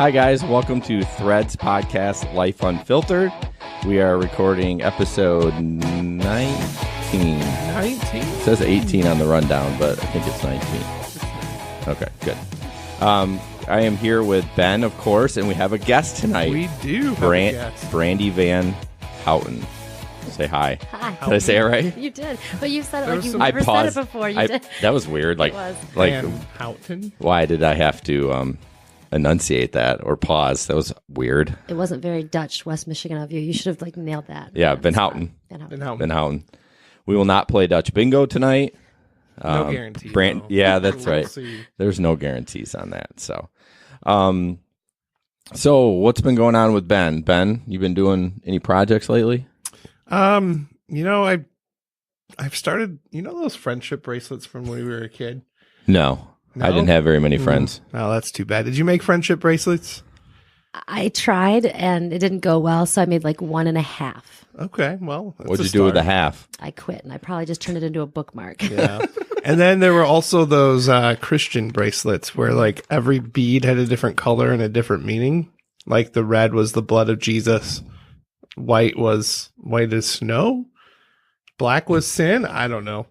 Hi, guys. Welcome to Threads Podcast Life Unfiltered. We are recording episode 19. 19? It says 18 on the rundown, but I think it's 19. Okay, good. I am here with Ben, of course, and we have a guest tonight. We do have a guest. Brandi Van Houten. Say hi. Hi. Did I say it right? You did, but you said it like you've I never paused. said it before. You did. That was weird. Like, It was. like, Van Houten. why did I have to enunciate that or pause? That was weird. It wasn't very Dutch, West Michigan of you. You should have nailed that. Yeah, Van Houten. Van Houten. Van Houten. Van Houten. We will not play Dutch bingo tonight. No guarantee. Brand, though. yeah, that's We'll right. see. There's no guarantees on that. So what's been going on with Ben? Ben, you been doing any projects lately? I've started, those friendship bracelets from when we were a kid? No, I didn't have very many friends. Oh, that's too bad. Did you make friendship bracelets? I tried and it didn't go well, so I made like 1.5. Okay, well, that's What'd a you do with the start. half? I quit and I probably just turned it into a bookmark. Yeah. And then there were also those Christian bracelets where like every bead had a different color and a different meaning. Like the red was the blood of Jesus. White was white as snow. Black was sin. I don't know.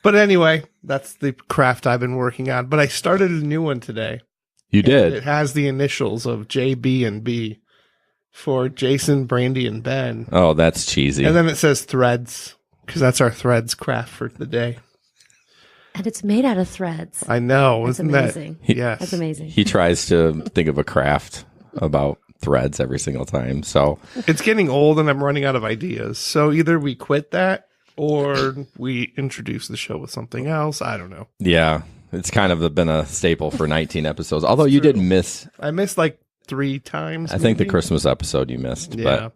But anyway, that's the craft I've been working on. But I started a new one today. You It did. has the initials of J, B, and B for Jason, Brandi, and Ben. Oh, that's cheesy. And then it says threads because that's our threads craft for the day. And it's made out of threads. I know. That's Isn't amazing. that? Yes. That's amazing. He tries to think of a craft about threads every single time. So It's getting old and I'm running out of ideas. So either we quit that or we introduce the show with something else. I don't know. yeah, it's kind of been a staple for 19 episodes. Although you did miss, I missed like 3 times. I think the maybe. Christmas episode you missed. Yeah. But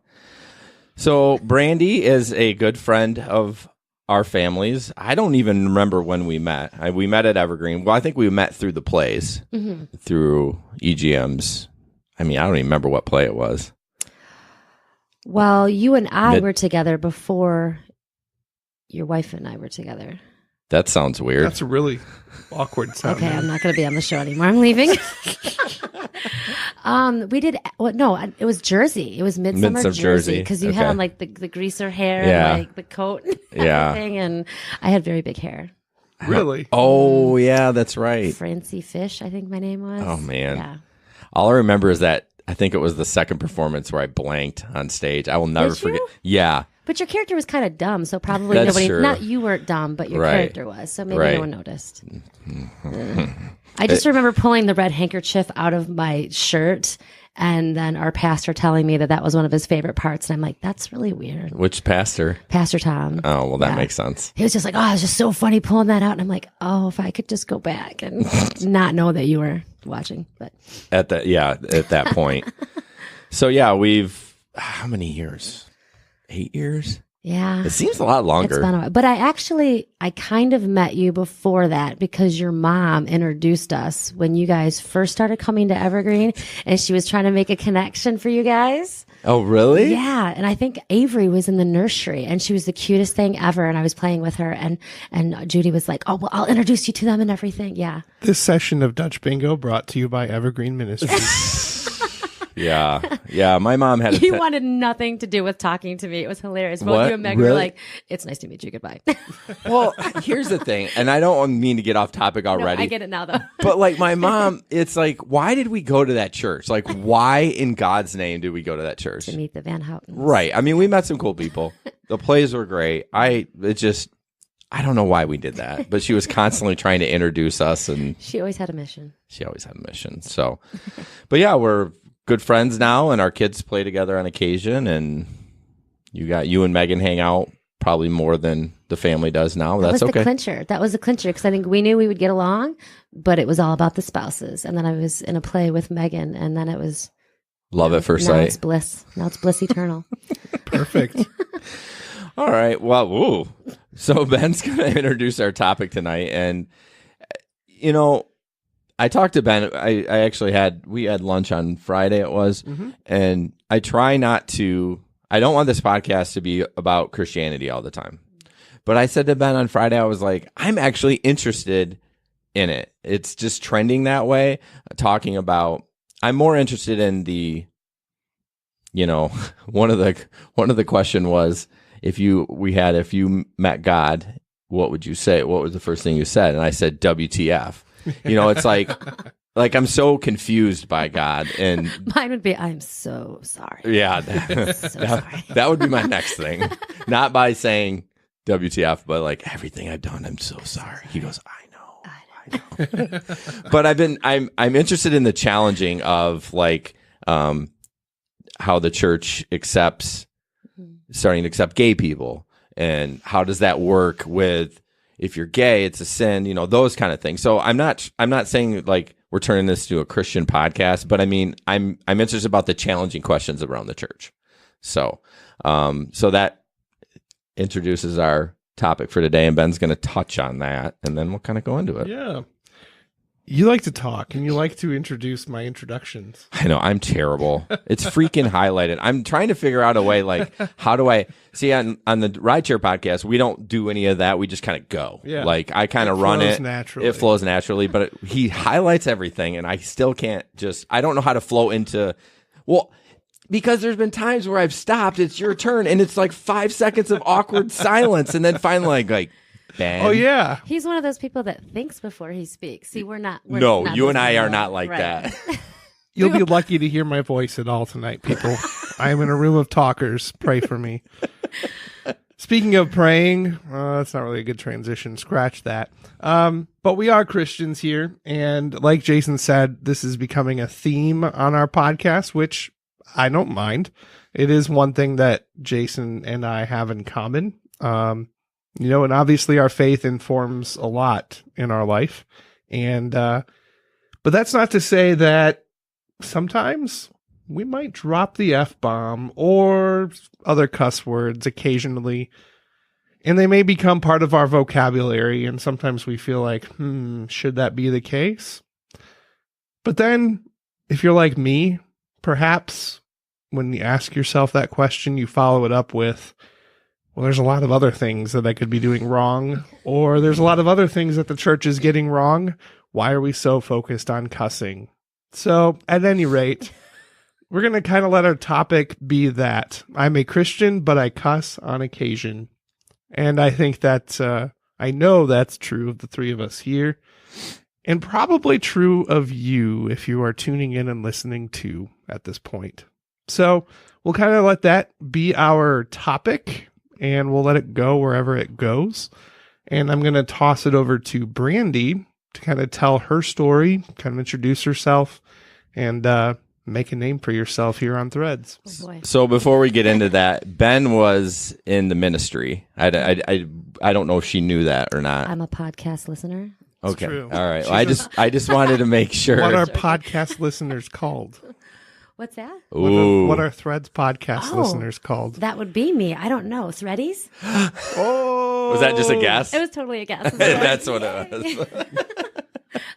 so Brandi is a good friend of our families. I don't even remember when we met. We met at Evergreen. Well, I think we met through the plays, through EGM's. I mean, I don't even remember what play it was. Well, you and I Mid- were together before your wife and I were together. That sounds weird. That's a really awkward sound. Okay, I'm not going to be on the show anymore. I'm leaving. We did. Well, no, it was Jersey. It was Midsummer Midsummer Jersey. because you Okay. had on like the greaser hair, Yeah. and like the coat, and Yeah. everything, and I had very big hair. Really? Oh, yeah, that's right. Francie Fish, I think my name was. Oh, man. Yeah. All I remember is that I think it was the second performance where I blanked on stage. I will never Did forget. you? Yeah. But your character was kind of dumb, so probably That's nobody. true. Not you weren't dumb, but your Right. character was, so maybe Right. no one noticed. I just remember pulling the red handkerchief out of my shirt, and then our pastor telling me that was one of his favorite parts, and I'm like, "That's really weird." Which pastor? Pastor Tom. Oh, well, that Yeah. makes sense. He was just like, "Oh, it's just so funny pulling that out," and I'm like, "Oh, if I could just go back and not know that you were watching." But At that point. So, yeah, how many years? 8 years? yeah, It seems a lot it's longer. been a while. But I kind of met you before that because your mom introduced us when you guys first started coming to Evergreen, and she was trying to make a connection for you guys. Oh, really? Yeah, and I think Avery was in the nursery, and she was the cutest thing ever. And I was playing with her, and Judy was like, "Oh, well, I'll introduce you to them and everything." Yeah, This session of Dutch Bingo brought to you by Evergreen Ministries. Yeah. Yeah. My mom had a you wanted nothing to do with talking to me. It was hilarious. Both What? you and Meg were Really? like, "It's nice to meet you. Goodbye." Well, here's the thing, and I don't mean to get off topic No, already. I get it now, though. But like my mom, it's like, why did we go to that church? Like, why in God's name did we go to that church? To meet the Van Houten. Right. I mean, we met some cool people. The plays were great. I don't know why we did that, but she was constantly trying to introduce us, and She always had a mission. she always had a mission. So, but yeah, we're good friends now, and our kids play together on occasion, and you and Megan hang out probably more than the family does now. That That's was okay. the clincher. That was the clincher because I think we knew we would get along, but it was all about the spouses. And then I was in a play with Megan, and then it was Love at first now sight. it's bliss. Now it's bliss eternal. Perfect. All right. Well, ooh. So Ben's going to introduce our topic tonight. And, I talked to Ben. We had lunch on Friday, it was. And I don't want this podcast to be about Christianity all the time. But I said to Ben on Friday, I was like, I'm actually interested in it. It's just trending that way, talking about I'm more interested in the, one of the question was, if you met God, what would you say? What was the first thing you said? And I said, WTF. It's like I'm so confused by God, and mine would be, I'm so sorry. Yeah, sorry. That would be my next thing. Not by saying WTF, but like, everything I've done, I'm so sorry. He goes, I know. But I'm interested in the challenging of like how the church starting to accept gay people, and how does that work with, if you're gay, it's a sin, those kind of things. So I'm not saying like we're turning this to a Christian podcast, but I mean, I'm interested about the challenging questions around the church. So that introduces our topic for today, and Ben's going to touch on that, and then we'll kind of go into it. Yeah. You like to talk, and you like to introduce my introductions. I know, I'm terrible. It's freaking highlighted. I'm trying to figure out a way, like, how do I see on the Rideshare podcast, we don't do any of that. We just kind of go. Yeah. Like, I kind of run it. Naturally. It flows naturally, but he highlights everything, and I still can't I don't know how to flow into, because there's been times where I've stopped, it's your turn, and it's like 5 seconds of awkward silence, and then finally like Ben. Oh yeah. He's one of those people that thinks before he speaks. See, we're not. No, not you and I people. are not like Right. that. You'll be lucky to hear my voice at all tonight, people. I am in a room of talkers. Pray for me. Speaking of praying, that's not really a good transition. Scratch that. But we are Christians here, and like Jason said, this is becoming a theme on our podcast, which I don't mind. It is one thing that Jason and I have in common. And obviously our faith informs a lot in our life. And, but that's not to say that sometimes we might drop the F-bomb or other cuss words occasionally, and they may become part of our vocabulary. And sometimes we feel like, should that be the case? But then if you're like me, perhaps when you ask yourself that question, you follow it up with, well, there's a lot of other things that I could be doing wrong, or there's a lot of other things that the church is getting wrong. Why are we so focused on cussing? So at any rate, we're going to kind of let our topic be that I'm a Christian, but I cuss on occasion. And I think that I know that's true of the three of us here, and probably true of you if you are tuning in and listening to at this point. So we'll kind of let that be our topic, and we'll let it go wherever it goes. And I'm going to toss it over to Brandi to kind of tell her story, kind of introduce herself, and make a name for yourself here on Threads. Oh boy. So before we get into that, Ben was in the ministry. I don't know if she knew that or not. I'm a podcast listener. Okay. true. All right. Well, I just wanted to make sure. What are podcast listeners called? What's that? Ooh. What are Threads podcast listeners called? That would be me. I don't know. Threadies? Oh, Was that just a guess? It was totally a guess. That's what it was.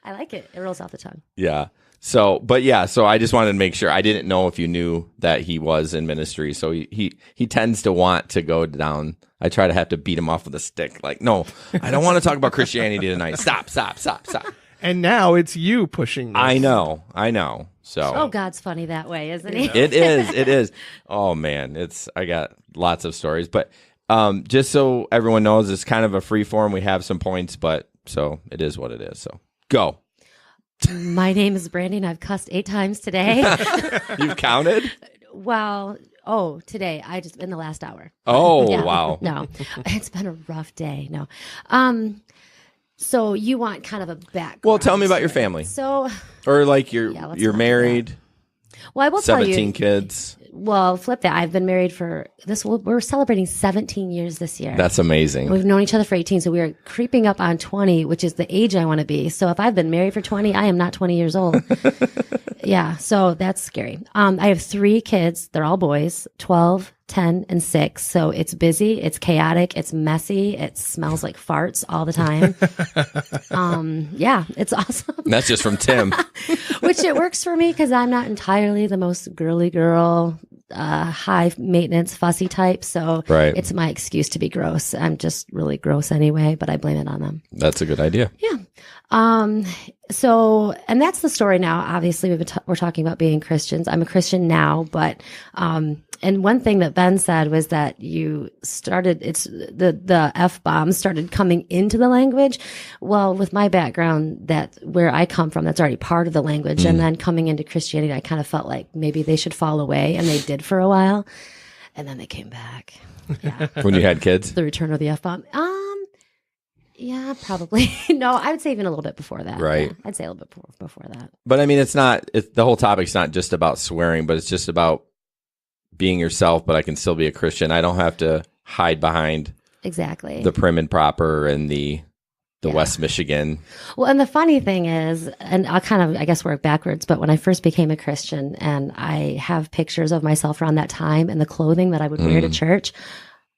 I like it. It rolls off the tongue. Yeah. So I just wanted to make sure. I didn't know if you knew that he was in ministry. So he tends to want to go down. I try to have to beat him off with a stick. Like, no, I don't want to talk about Christianity tonight. Stop. and now it's you pushing this. I know. So. Oh, God's funny that way, isn't he? It is. Oh man, I got lots of stories, but just so everyone knows, it's kind of a free form. We have some points, but so it is what it is. So go. My name is Brandi, and I've cussed 8 times today. You've counted? Well, today. In the last hour. Oh, Yeah. wow. No, it's been a rough day. No. So you want kind of a background. Well, tell me about your family. So, Or like let's you're not married, well, I will tell you. 17 kids. Well, flip that. I've been married for this. We're celebrating 17 years this year. That's amazing. We've known each other for 18, so we are creeping up on 20, which is the age I want to be. So if I've been married for 20, I am not 20 years old. Yeah, so that's scary. I have 3 kids. They're all boys, 12, 10, and 6. So it's busy, it's chaotic, it's messy, it smells like farts all the time. Yeah, it's awesome. That's just from Tim. Which it works for me because I'm not entirely the most girly girl, high maintenance, fussy type. So Right. It's my excuse to be gross. I'm just really gross anyway, but I blame it on them. That's a good idea. Yeah. So, and that's the story now. Obviously, we're talking about being Christians. I'm a Christian now, but, and one thing that Ben said was that the F-bomb started coming into the language. Well, with my background, where I come from, that's already part of the language. And then coming into Christianity, I kind of felt like maybe they should fall away, and they did for a while. And then they came back. Yeah. When you had kids? The return of the F-bomb. Yeah, probably. No, I would say even a little bit before that. Right. Yeah, I'd say a little bit before that. But I mean, the whole topic's not just about swearing, but it's just about being yourself, but I can still be a Christian. I don't have to hide behind exactly the prim and proper and the West Michigan. Well, and the funny thing is, and I'll kind of, I guess, work backwards, but when I first became a Christian, and I have pictures of myself around that time and the clothing that I would wear to church,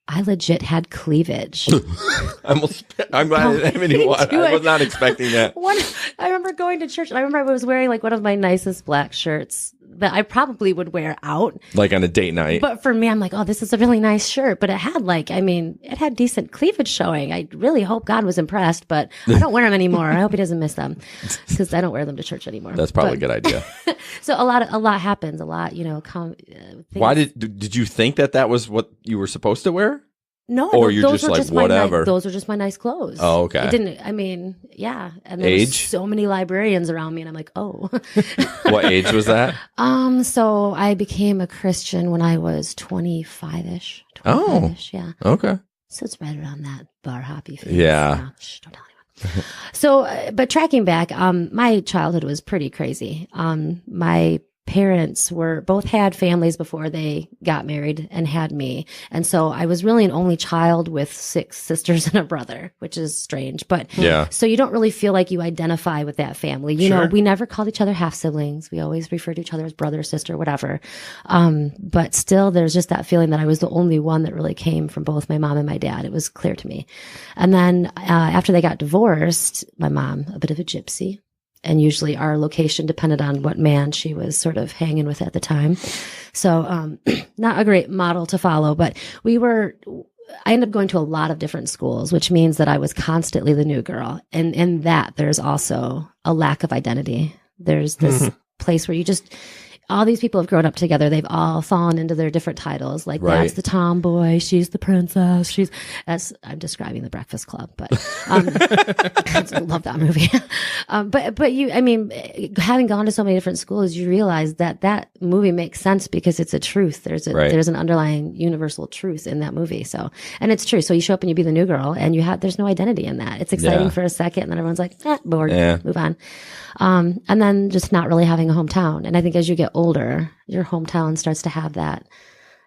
I legit had cleavage. I'm glad I was not expecting that. I remember going to church, and I remember I was wearing like one of my nicest black shirts that I probably would wear out. Like on a date night. But for me, I'm like, oh, this is a really nice shirt. But it had decent cleavage showing. I really hope God was impressed, but I don't wear them anymore. I hope he doesn't miss them, because I don't wear them to church anymore. That's probably a good idea. So a lot happens. A lot, Why did you think that was what you were supposed to wear? No, or you're just like, whatever. Those were just my nice clothes. Oh, okay. It didn't. I mean, yeah. And there was so many librarians around me, and I'm like, oh. What age was that? So I became a Christian when I was 25-ish. Yeah. Okay. So it's right around that bar hoppy phase. Yeah. Shh, don't tell anyone. So, but tracking back, my childhood was pretty crazy. My parents both had families before they got married and had me. And so I was really an only child with 6 sisters and a brother, which is strange. But yeah. So you don't really feel like you identify with that family. You know, we never called each other half siblings. We always referred to each other as brother, sister, whatever. But still, there's just that feeling that I was the only one that really came from both my mom and my dad. It was clear to me. And then after they got divorced, my mom, a bit of a gypsy, and usually our location depended on what man she was sort of hanging with at the time. So, not a great model to follow, but I ended up going to a lot of different schools, which means that I was constantly the new girl. And in that, there's also a lack of identity. There's this place where all these people have grown up together. They've all fallen into their different titles. Like, that's the tomboy. She's the princess. I'm describing The Breakfast Club, but, I love that movie. But having gone to so many different schools, you realize that movie makes sense because it's a truth. There's an underlying universal truth in that movie. So, and it's true. So you show up and you be the new girl, and there's no identity in that. It's exciting for a second, and then everyone's like, bored, move on. And then just not really having a hometown. And I think as you get older, your hometown starts to have that.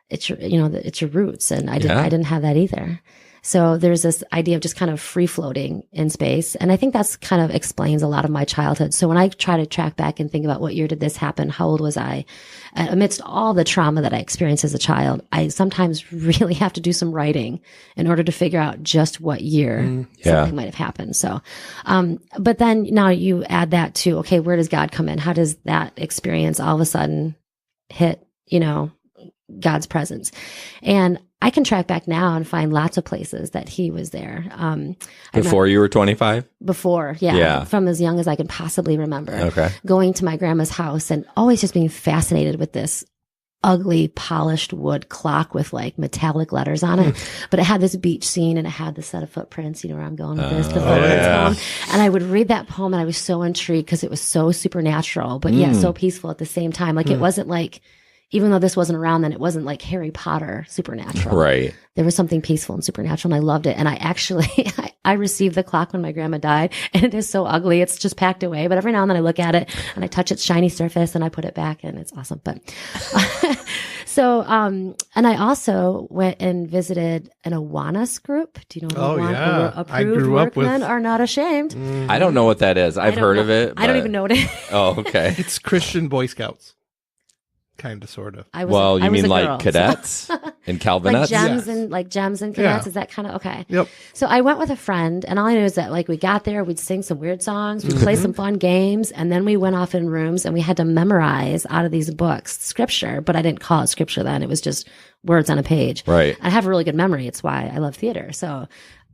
It's your roots. And I didn't have that either. So there's this idea of just kind of free floating in space. And I think that's kind of explains a lot of my childhood. So when I try to track back and think about what year did this happen, how old was I? Amidst all the trauma that I experienced as a child, I sometimes really have to do some writing in order to figure out just what year something might have happened. So, but then now you add that to, okay, where does God come in? How does that experience all of a sudden hit, God's presence? And I can track back now and find lots of places that he was there. Before you were 25? Before, yeah. From as young as I can possibly remember. Okay. Going to my grandma's house and always just being fascinated with this ugly polished wood clock with like metallic letters on it. But it had this beach scene and it had the set of footprints, where I'm going with this. And I would read that poem and I was so intrigued because it was so supernatural, but yet so peaceful at the same time. Like it wasn't like, even though this wasn't around then, it wasn't like Harry Potter supernatural. Right. There was something peaceful and supernatural, and I loved it. And I actually, I received the clock when my grandma died, and it is so ugly. It's just packed away. But every now and then I look at it, and I touch its shiny surface, and I put it back, and it's awesome. But so, and I also went and visited an Awanas group. Do you know what Awanas? I Approved grew up workmen with. are not ashamed. I don't know what that is. I've heard of it. I don't even know what it is. Oh, okay. It's Christian Boy Scouts. Kind of, sort of. You mean like cadets and Calvinettes? Like gems and cadets? Is that kind of okay? Yep. So I went with a friend, and all I know is that like we got there, we'd sing some weird songs, we'd play some fun games, and then we went off in rooms and we had to memorize out of these books scripture. But I didn't call it scripture then; it was just words on a page. Right. I have a really good memory. It's why I love theater. So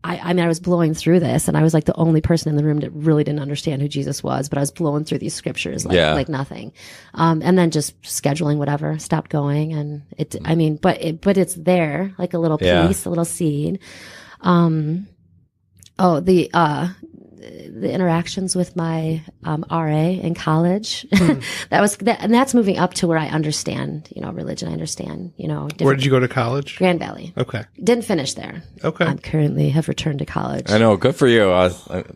I mean, I was blowing through this, and I was like the only person in the room that really didn't understand who Jesus was, but I was blowing through these scriptures like nothing. And then just scheduling whatever, stopped going. And but it's there, like a little piece, a little seed. The interactions with my RA in college, and that's moving up to where I understand, religion. I understand, Where did you go to college? Grand Valley. Okay. Didn't finish there. Okay. I currently have returned to college. I know. Good for you.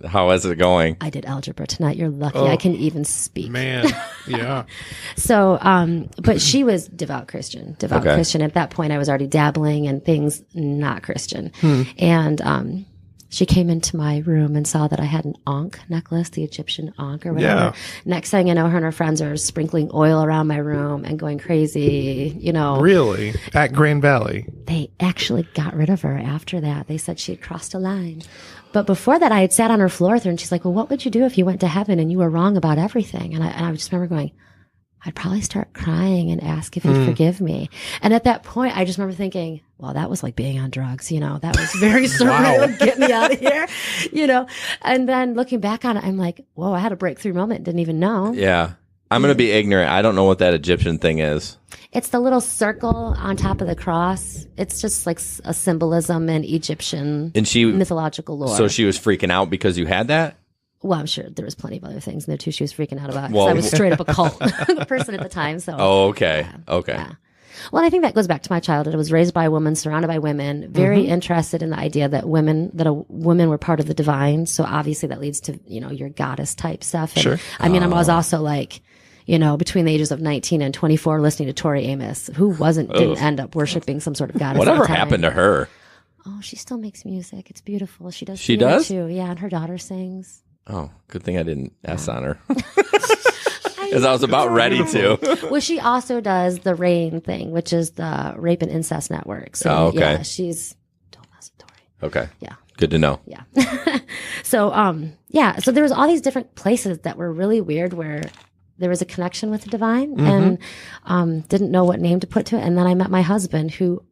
How is it going? I did algebra tonight. You're lucky I can even speak. Man. Yeah. So, but she was devout Christian. Christian. At that point, I was already dabbling in things not Christian. And, she came into my room and saw that I had an Ankh necklace, the Egyptian Ankh or whatever. Yeah. Next thing you know, her and her friends are sprinkling oil around my room and going crazy, Really? At Grand Valley? They actually got rid of her after that. They said she had crossed a line. But before that, I had sat on her floor with her, and she's like, well, what would you do if you went to heaven and you were wrong about everything? And I just remember going, I'd probably start crying and ask if he'd forgive me. And at that point, I just remember thinking, well, that was like being on drugs, that was very surreal. Get me out of here, And then looking back on it, I'm like, whoa, I had a breakthrough moment. Didn't even know. Yeah. I'm going to be ignorant. I don't know what that Egyptian thing is. It's the little circle on top of the cross. It's just like a symbolism in Egyptian mythological lore. So she was freaking out because you had that? Well, I'm sure there was plenty of other things in there too she was freaking out about. Because I was straight up a cult person at the time. So. Oh, okay. Yeah, okay. Yeah. Well, and I think that goes back to my childhood. I was raised by a woman, surrounded by women, very interested in the idea that women were part of the divine. So obviously that leads to, your goddess type stuff. And, Sure. I mean, I was also like, between the ages of 19 and 24, listening to Tori Amos, who didn't end up worshiping some sort of goddess. Whatever happened to her? Oh, she still makes music. It's beautiful. She does. She does? Too. Yeah. And her daughter sings. Oh, good thing I didn't S on her. Because I was about ready to. Well, she also does the RAIN thing, which is the Rape and Incest Network. So, okay. Yeah, don't mess with Tori. Okay. Yeah. Good to know. Yeah. So, so there was all these different places that were really weird where there was a connection with the divine and didn't know what name to put to it. And then I met my husband who,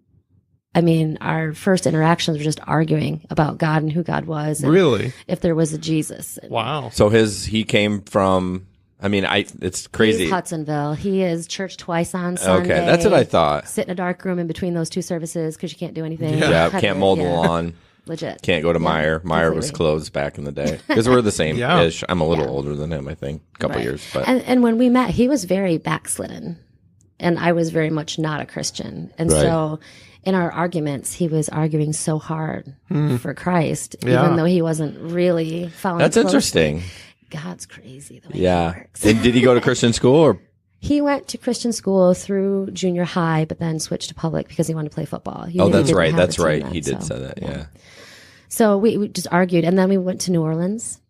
our first interactions were just arguing about God and who God was. And really? If there was a Jesus. Wow. So he came from, it's crazy. He's Hudsonville. He is church twice on Sunday. Okay, that's what I thought. Sit in a dark room in between those two services because you can't do anything. Yeah, can't mow the lawn. Legit. Can't go to Meyer. Meyer was closed back in the day. Because we're the same-ish. I'm a little older than him, I think. A couple years. But And when we met, he was very backslidden. And I was very much not a Christian. And so in our arguments, he was arguing so hard for Christ, even though he wasn't really following That's closely. Interesting. God's crazy the way he works. And did he go to Christian school or? He went to Christian school through junior high, but then switched to public because he wanted to play football. That's right. That's right. He did say that. Yeah. So we just argued, and then we went to New Orleans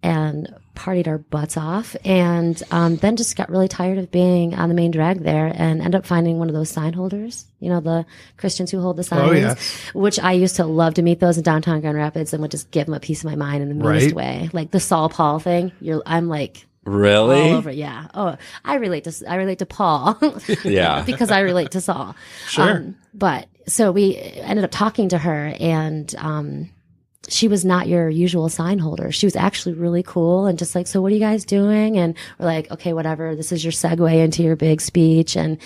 and partied our butts off, and then just got really tired of being on the main drag there, and ended up finding one of those sign holders. The Christians who hold the signs, which I used to love to meet those in downtown Grand Rapids, and would just give them a piece of my mind in the meanest way, like the Saul Paul thing. I'm like. Really? All over, yeah. Oh, I relate to Paul. Yeah. Because I relate to Saul. Sure. But so we ended up talking to her, and she was not your usual sign holder. She was actually really cool and just like, so what are you guys doing? And we're like, okay, whatever. This is your segue into your big speech. And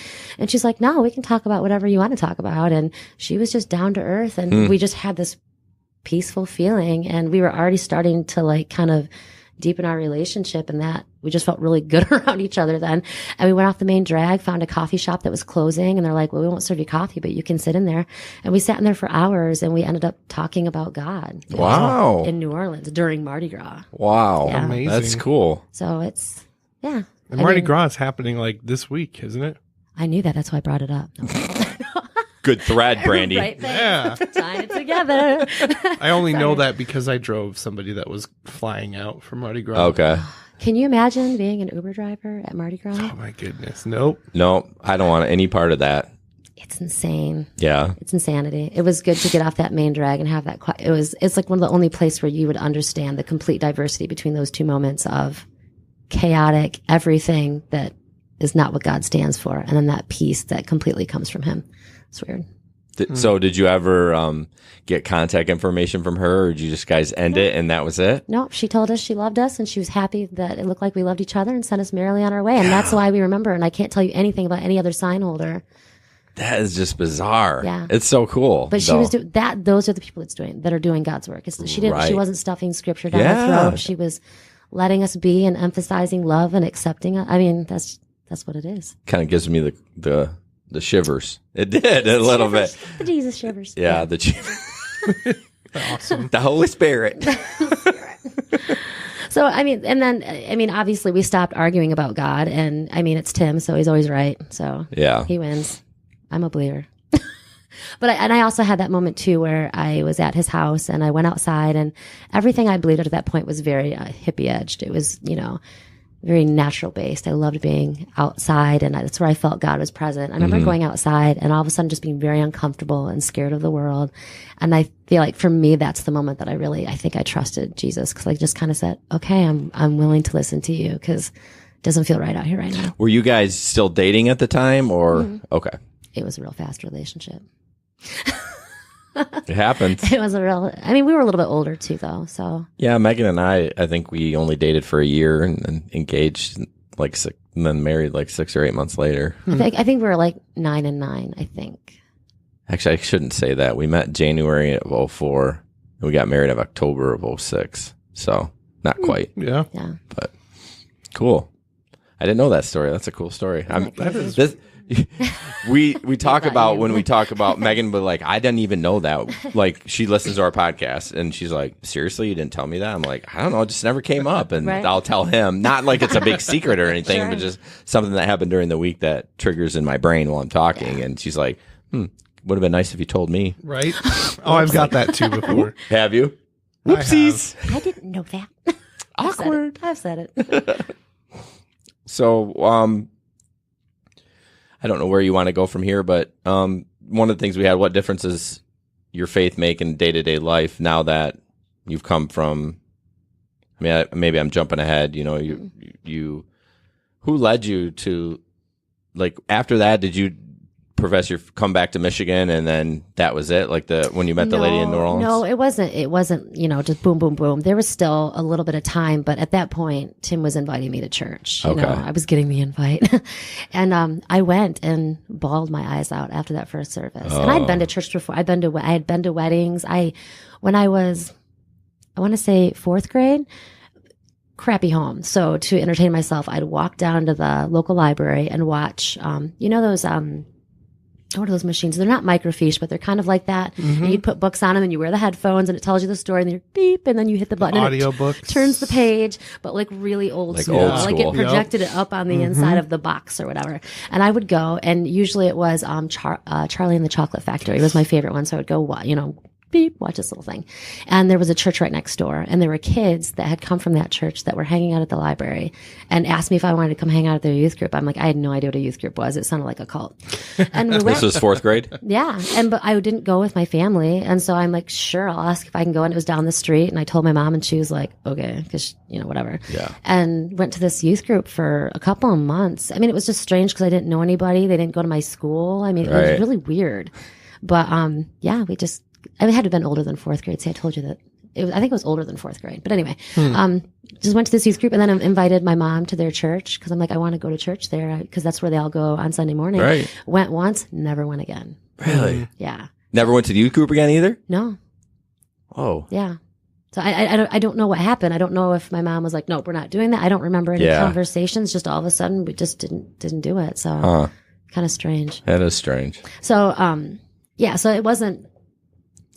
she's like, no, we can talk about whatever you want to talk about. And she was just down to earth, and we just had this peaceful feeling, and we were already starting to like kind of deepen our relationship, and that we just felt really good around each other then. And we went off the main drag, found a coffee shop that was closing, and they're like, well, we won't serve you coffee, but you can sit in there. And we sat in there for hours, and we ended up talking about God. Wow. In New Orleans during Mardi Gras. Wow. Yeah. Amazing. That's cool. So it's, yeah. And Mardi Gras is happening like this week, isn't it? I knew that. That's why I brought it up. Good thread, Brandi. Right, Yeah. tying it together. I only know that because I drove somebody that was flying out for Mardi Gras. Okay. Can you imagine being an Uber driver at Mardi Gras? Oh my goodness. Nope. No, I don't want any part of that. It's insane. Yeah. It's insanity. It was good to get off that main drag and have that it's like one of the only places where you would understand the complete diversity between those two moments of chaotic everything that is not what God stands for, and then that peace that completely comes from him. It's weird. So did you ever get contact information from her, or did you just guys end it and that was it? No, she told us she loved us and she was happy that it looked like we loved each other and sent us merrily on our way. And that's why we remember. And I can't tell you anything about any other sign holder. That is just bizarre. Yeah. It's so cool. But she was doing that. Those are the people that are doing God's work. She didn't. Right. She wasn't stuffing scripture down our throat. She was letting us be and emphasizing love and accepting it. I mean, that's what it is. Kind of gives me the shivers. It did a little bit. The Jesus shivers. Yeah, the Awesome. the Holy Spirit. So, I mean, obviously we stopped arguing about God, and I mean, it's Tim, so he's always right. So Yeah. he wins. I'm a believer. But I also had that moment too where I was at his house and I went outside, and everything I believed at that point was very hippie edged. It was, very natural based. I loved being outside, and that's where I felt God was present. I remember going outside and all of a sudden just being very uncomfortable and scared of the world. And I feel like for me, that's the moment that I think I trusted Jesus, because I just kind of said, okay, I'm willing to listen to you because it doesn't feel right out here right now. Were you guys still dating at the time, or okay? It was a real fast relationship. It happens. It was we were a little bit older too, though. So Yeah, Megan and I think we only dated for a year and then engaged and then married 6 or 8 months later. I think we were like 9 and 9, I think. Actually, I shouldn't say that. We met January of 04 and we got married in October of 06. So not quite, Yeah. Yeah. but cool. I didn't know that story. That's a cool story. We talk about when we talk about Megan, but I didn't even know that. She listens to our podcast and she's like, seriously, you didn't tell me that? I'm like, I don't know, it just never came up. And Right. I'll tell him, not like it's a big secret or anything, Sure. but just something that happened during the week that triggers in my brain while I'm talking. And she's like, would have been nice if you told me. Right? Oh, I've got that too before. Have you? I have. Whoopsies. I didn't know that. Awkward. I've said it. So, I don't know where you want to go from here, but one of the things we had, what differences your faith make in day-to-day life now that you've come from, maybe I'm jumping ahead, you who led you to, after that, did you come back to Michigan and then that was it? When you met the lady in New Orleans? No, it wasn't, just boom, boom, boom. There was still a little bit of time, but at that point, Tim was inviting me to church. Okay. I was getting the invite. And I went and bawled my eyes out after that first service. And I'd been to church before. I had been to weddings. When I was, I want to say 4th grade, crappy home. So to entertain myself, I'd walk down to the local library and watch, those, what are those machines? They're not microfiche, but they're kind of like that. And you'd put books on them and you wear the headphones and it tells you the story and you're beep and then you hit the button and Audio it books. turns the page, but really old school. old Like school. it projected it up on the inside of the box or whatever. And I would go, and usually it was Charlie and the Chocolate Factory. It was my favorite one. So I would go, beep, watch this little thing. And there was a church right next door. And there were kids that had come from that church that were hanging out at the library and asked me if I wanted to come hang out at their youth group. I'm like, I had no idea what a youth group was. It sounded like a cult. And we went. This was 4th grade? Yeah. But I didn't go with my family. And so I'm like, sure, I'll ask if I can go. And it was down the street. And I told my mom and she was like, okay, because, whatever. Yeah. And went to this youth group for a couple of months. It was just strange because I didn't know anybody. They didn't go to my school. It was Right. really weird. But, I had to have been older than 4th grade. See, I told you that. I think it was older than 4th grade. But anyway, just went to this youth group and then I invited my mom to their church because I'm like, I want to go to church there because that's where they all go on Sunday morning. Right. Went once, never went again. Really? Yeah. Never went to the youth group again either? No. Oh. Yeah. So I don't know what happened. I don't know if my mom was like, nope, we're not doing that. I don't remember any conversations. Just all of a sudden we just didn't do it. So kind of strange. That is strange. So, so it wasn't,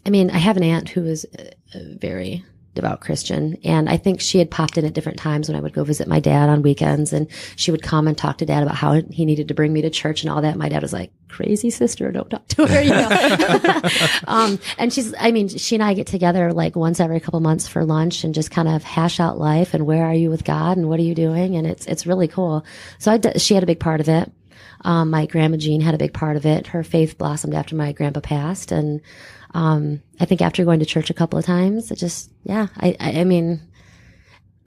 I have an aunt who is a very devout Christian, and I think she had popped in at different times when I would go visit my dad on weekends, and she would come and talk to Dad about how he needed to bring me to church and all that. My dad was like, crazy sister, don't talk to her, and she and I get together once every couple months for lunch and just kind of hash out life and where are you with God and what are you doing, and it's really cool. So she had a big part of it. My grandma Jean had a big part of it. Her faith blossomed after my grandpa passed, and I think after going to church a couple of times, it just, I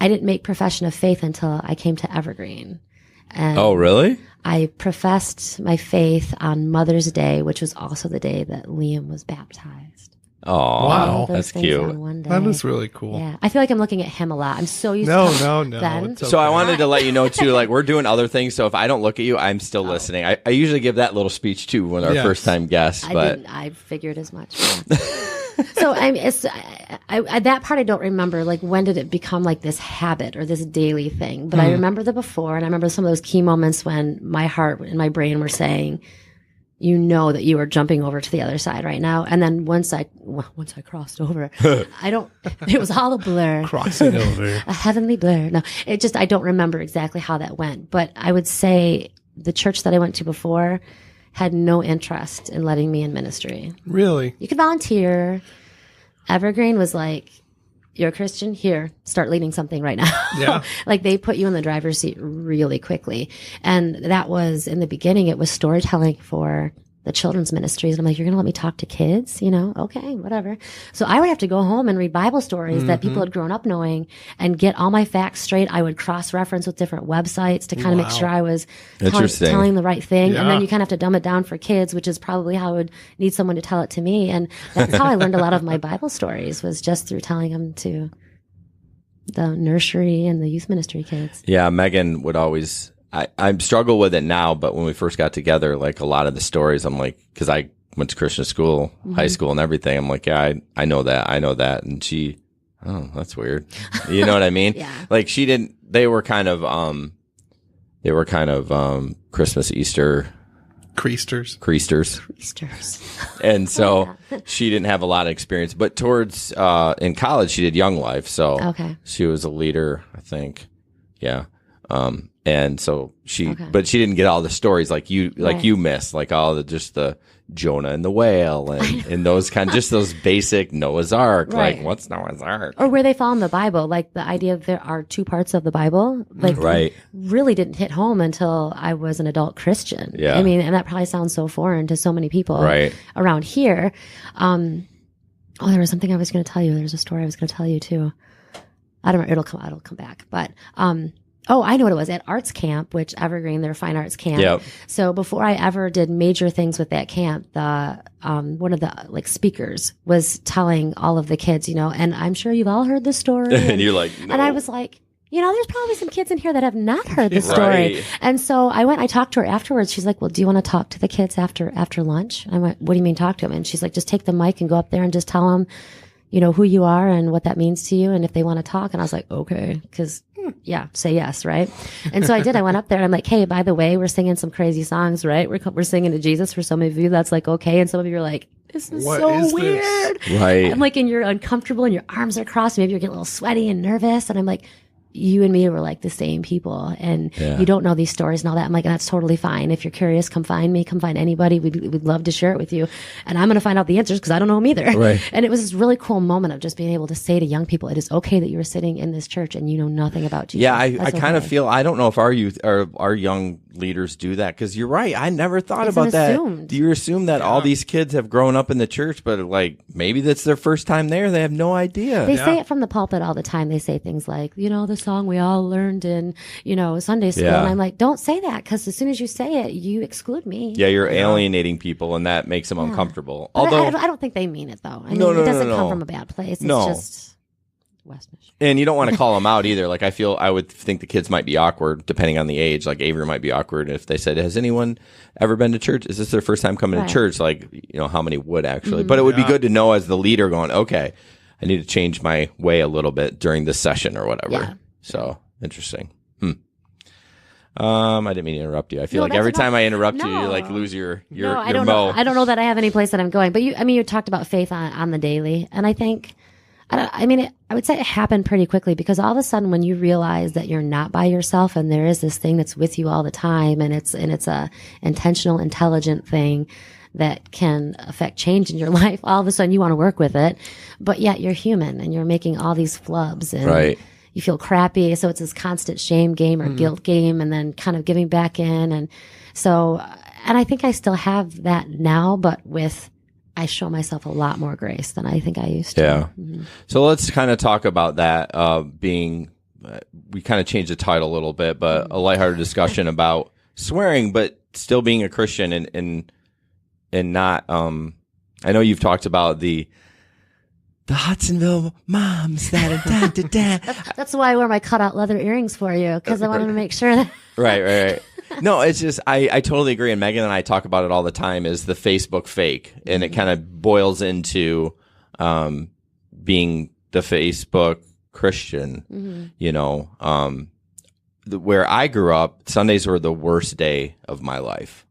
didn't make profession of faith until I came to Evergreen. And Oh, really? I professed my faith on Mother's Day, which was also the day that Liam was baptized. Oh, Wow. Those that's things cute. on one day. That is really cool. Yeah, I feel like I'm looking at him a lot. I'm so used No, to no, no. Ben. It's So I okay. wanted to let you know too, like we're doing other things. So if I don't look at you, I'm still listening. I usually give that little speech too when our Yes. first time guests, but I figured as much. Yeah. So I that part I don't remember. Like, when did it become like this habit or this daily thing? But I remember the before, and I remember some of those key moments when my heart and my brain were saying, you know that you are jumping over to the other side right now. And then once I crossed over, it was all a blur. Crossing over. A heavenly blur. No, I don't remember exactly how that went. But I would say the church that I went to before had no interest in letting me in ministry. Really? You could volunteer. Evergreen was like, you're a Christian, here, start leading something right now. Yeah. Like, they put you in the driver's seat really quickly. And that was, in the beginning, it was storytelling for the children's ministries. And I'm like, you're going to let me talk to kids? Okay, whatever. So I would have to go home and read Bible stories that people had grown up knowing and get all my facts straight. I would cross-reference with different websites to kind of make sure I was Interesting. telling the right thing. And Yeah. then you kind of have to dumb it down for kids, which is probably how I would need someone to tell it to me. And that's how I learned a lot of my Bible stories, was just through telling them to the nursery and the youth ministry kids. yeah, Megan would always. I struggle with it now, but when we first got together, like a lot of the stories, I'm like, because I went to Christian school, high school, and everything. I'm like, yeah, I know that, and she, oh, that's weird. You know what I mean? Yeah. Like she didn't. They were kind of Christmas, Easter Creasters. Priesters. and so she didn't have a lot of experience. But towards in college, she did Young Life, so Okay. she was a leader, I think. Yeah. And so Okay. but she didn't get all the stories like Right. you missed, like all the Jonah and the whale and those just those basic Noah's Ark. Right. Like, what's Noah's Ark? Or where they fall in the Bible, like the idea of there are two parts of the Bible, like Right. really didn't hit home until I was an adult Christian. Yeah. I mean, and that probably sounds so foreign to so many people Right. around here. There was something I was going to tell you. There's a story I was going to tell you too. I don't know. It'll come back. But, I know what it was at arts camp, which Evergreen, their fine arts camp. Yep. So before I ever did major things with that camp, the one of the speakers was telling all of the kids, and I'm sure you've all heard this story. And you're like, no. And I was like, there's probably some kids in here that have not heard this story. Right. And so I talked to her afterwards. She's like, well, do you want to talk to the kids after lunch? And I went, what do you mean talk to them? And she's like, just take the mic and go up there and just tell them, who you are and what that means to you. And if they want to talk. And I was like, okay. Cause say yes. Right. And so I did. I went up there and I'm like, hey, by the way, we're singing some crazy songs, right? We're singing to Jesus. For some of you, that's like, okay. And some of you are like, this is What so is weird. this? Right. I'm like, and you're uncomfortable and your arms are crossed. Maybe you're getting a little sweaty and nervous. And I'm like, you and me were like the same people, and you don't know these stories and all that. I'm like, that's totally fine. If you're curious, come find me, come find anybody. We'd love to share it with you. And I'm going to find out the answers because I don't know them either. Right. And it was this really cool moment of just being able to say to young people, it is okay that you are sitting in this church and you know nothing about Jesus. Yeah, I That's kind of okay. feel, I don't know if our youth or our young leaders do that, because you're right. I never thought It's about that. assumed. Do you assume that all these kids have grown up in the church, but like maybe that's their first time there? They have no idea. They say it from the pulpit all the time. They say things like, the song we all learned in, Sunday school. Yeah. And I'm like, don't say that, because as soon as you say it, you exclude me. Yeah, you're alienating people, and that makes them uncomfortable. But Although, I don't think they mean it, though. I mean, No, it doesn't no. come from a bad place. It's No. just West Michigan. and you don't want to call them out either. Like, I would think the kids might be awkward depending on the age. Like Avery might be awkward if they said, "Has anyone ever been to church? Is this their first time coming Right. to church?" Like, how many would actually? But it would be good to know as the leader, going, "Okay, I need to change my way a little bit during this session or whatever." Yeah. So interesting. I didn't mean to interrupt you. I feel No, like that's every enough. time I interrupt you, you No. like lose your No, I your don't mo. know. I don't know that I have any place that I'm going. But you talked about faith on the daily, and I think, I would say it happened pretty quickly, because all of a sudden when you realize that you're not by yourself and there is this thing that's with you all the time, and it's a intentional, intelligent thing that can affect change in your life, all of a sudden you want to work with it, but yet you're human and you're making all these flubs and Right. you feel crappy. So it's this constant shame game or guilt game, and then kind of giving back in. And so, and I think I still have that now, but I show myself a lot more grace than I think I used to. Yeah. So let's kind of talk about that, being we kind of changed the title a little bit, but a lighthearted discussion about swearing, but still being a Christian and not. I know you've talked about the Hudsonville moms. That's why I wear my cutout leather earrings for you, because I wanted to make sure that. Right. No, it's just I totally agree, and Megan and I talk about it all the time. Is the Facebook fake, and it kind of boils into being the Facebook Christian. Where I grew up, Sundays were the worst day of my life.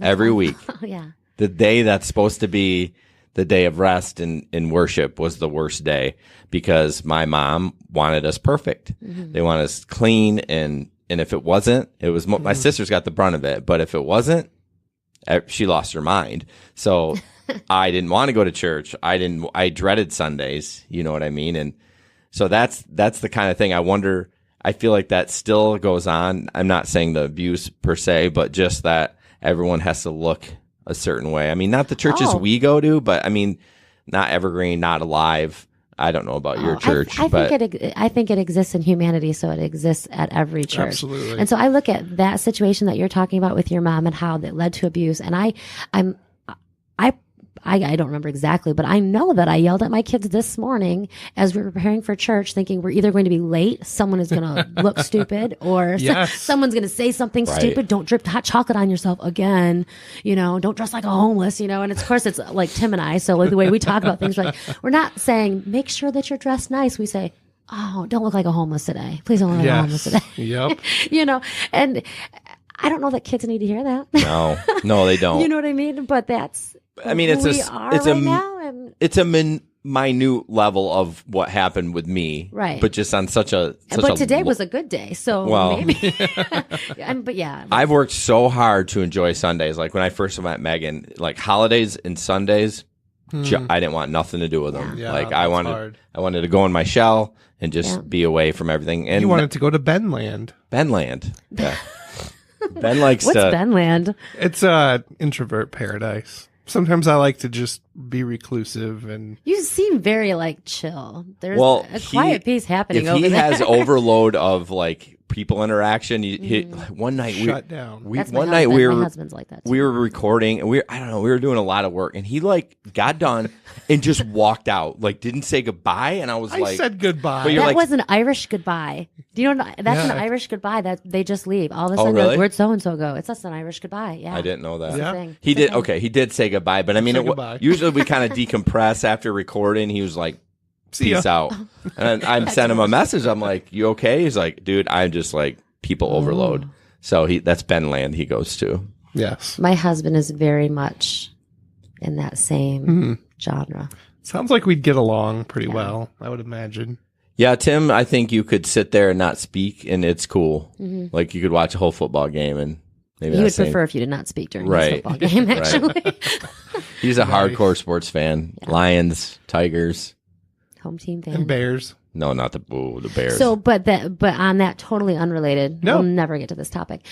Every week. Oh, yeah. The day that's supposed to be the day of rest and worship was the worst day, because my mom wanted us perfect. They wanted us clean, and if it wasn't, it was my sisters got the brunt of it. But if it wasn't, she lost her mind. So I didn't want to go to church. I dreaded Sundays. You know what I mean? And so that's the kind of thing I wonder. I feel like that still goes on. I'm not saying the abuse per se, but just that everyone has to look a certain way. I mean, not the churches we go to, but I mean, not Evergreen, not Alive. I don't know about your church, I think it exists in humanity, so it exists at every church. Absolutely. And so I look at that situation that you're talking about with your mom and how that led to abuse, and I don't remember exactly, but I know that I yelled at my kids this morning as we were preparing for church, thinking we're either going to be late, someone is going to look stupid, or someone's going to say something stupid. Don't drip hot chocolate on yourself again. Don't dress like a homeless, and of course it's like Tim and I. So like the way we talk about things, we're not saying, make sure that you're dressed nice. We say, oh, don't look like a homeless today. Please don't look like a homeless today. Yep. And I don't know that kids need to hear that. No, they don't. You know what I mean? But that's, it's a minute level of what happened with me, right? But just on but today was a good day, so maybe. But yeah, I've worked so hard to enjoy Sundays. Like when I first met Megan, like holidays and Sundays, I didn't want nothing to do with them. Yeah, like I wanted to go in my shell and just be away from everything. And you wanted to go to Benland. Yeah. Ben likes What's Benland? It's a introvert paradise. Sometimes I like to just be reclusive, and you seem very chill. There's a quiet piece happening over there. If he has overload of people interaction, one night shut down. My husband's like that too. We were recording, and we were doing a lot of work, and he got done and just walked out, didn't say goodbye, and I said goodbye. But that was an Irish goodbye. Do you know that's an Irish goodbye that they just leave all of a sudden? Really? Where'd so and so go? It's just an Irish goodbye. Yeah, I didn't know that. Yeah. He did. Okay, he did say goodbye, but I mean, goodbye. Usually we kind of decompress after recording. He was like, peace out. And I sent him a message. I'm like, you okay? He's like, dude, I'm just people overload. So that's Benland he goes to. Yes. My husband is very much in that same genre. Sounds like we'd get along pretty well, I would imagine. Yeah, Tim, I think you could sit there and not speak, and it's cool. Like you could watch a whole football game, and maybe he would prefer if you did not speak during his football game, actually. He's a hardcore sports fan. Yeah. Lions, Tigers. Home team fan. And Bears. No, not the Bears. So, but on that, totally unrelated. We'll never get to this topic.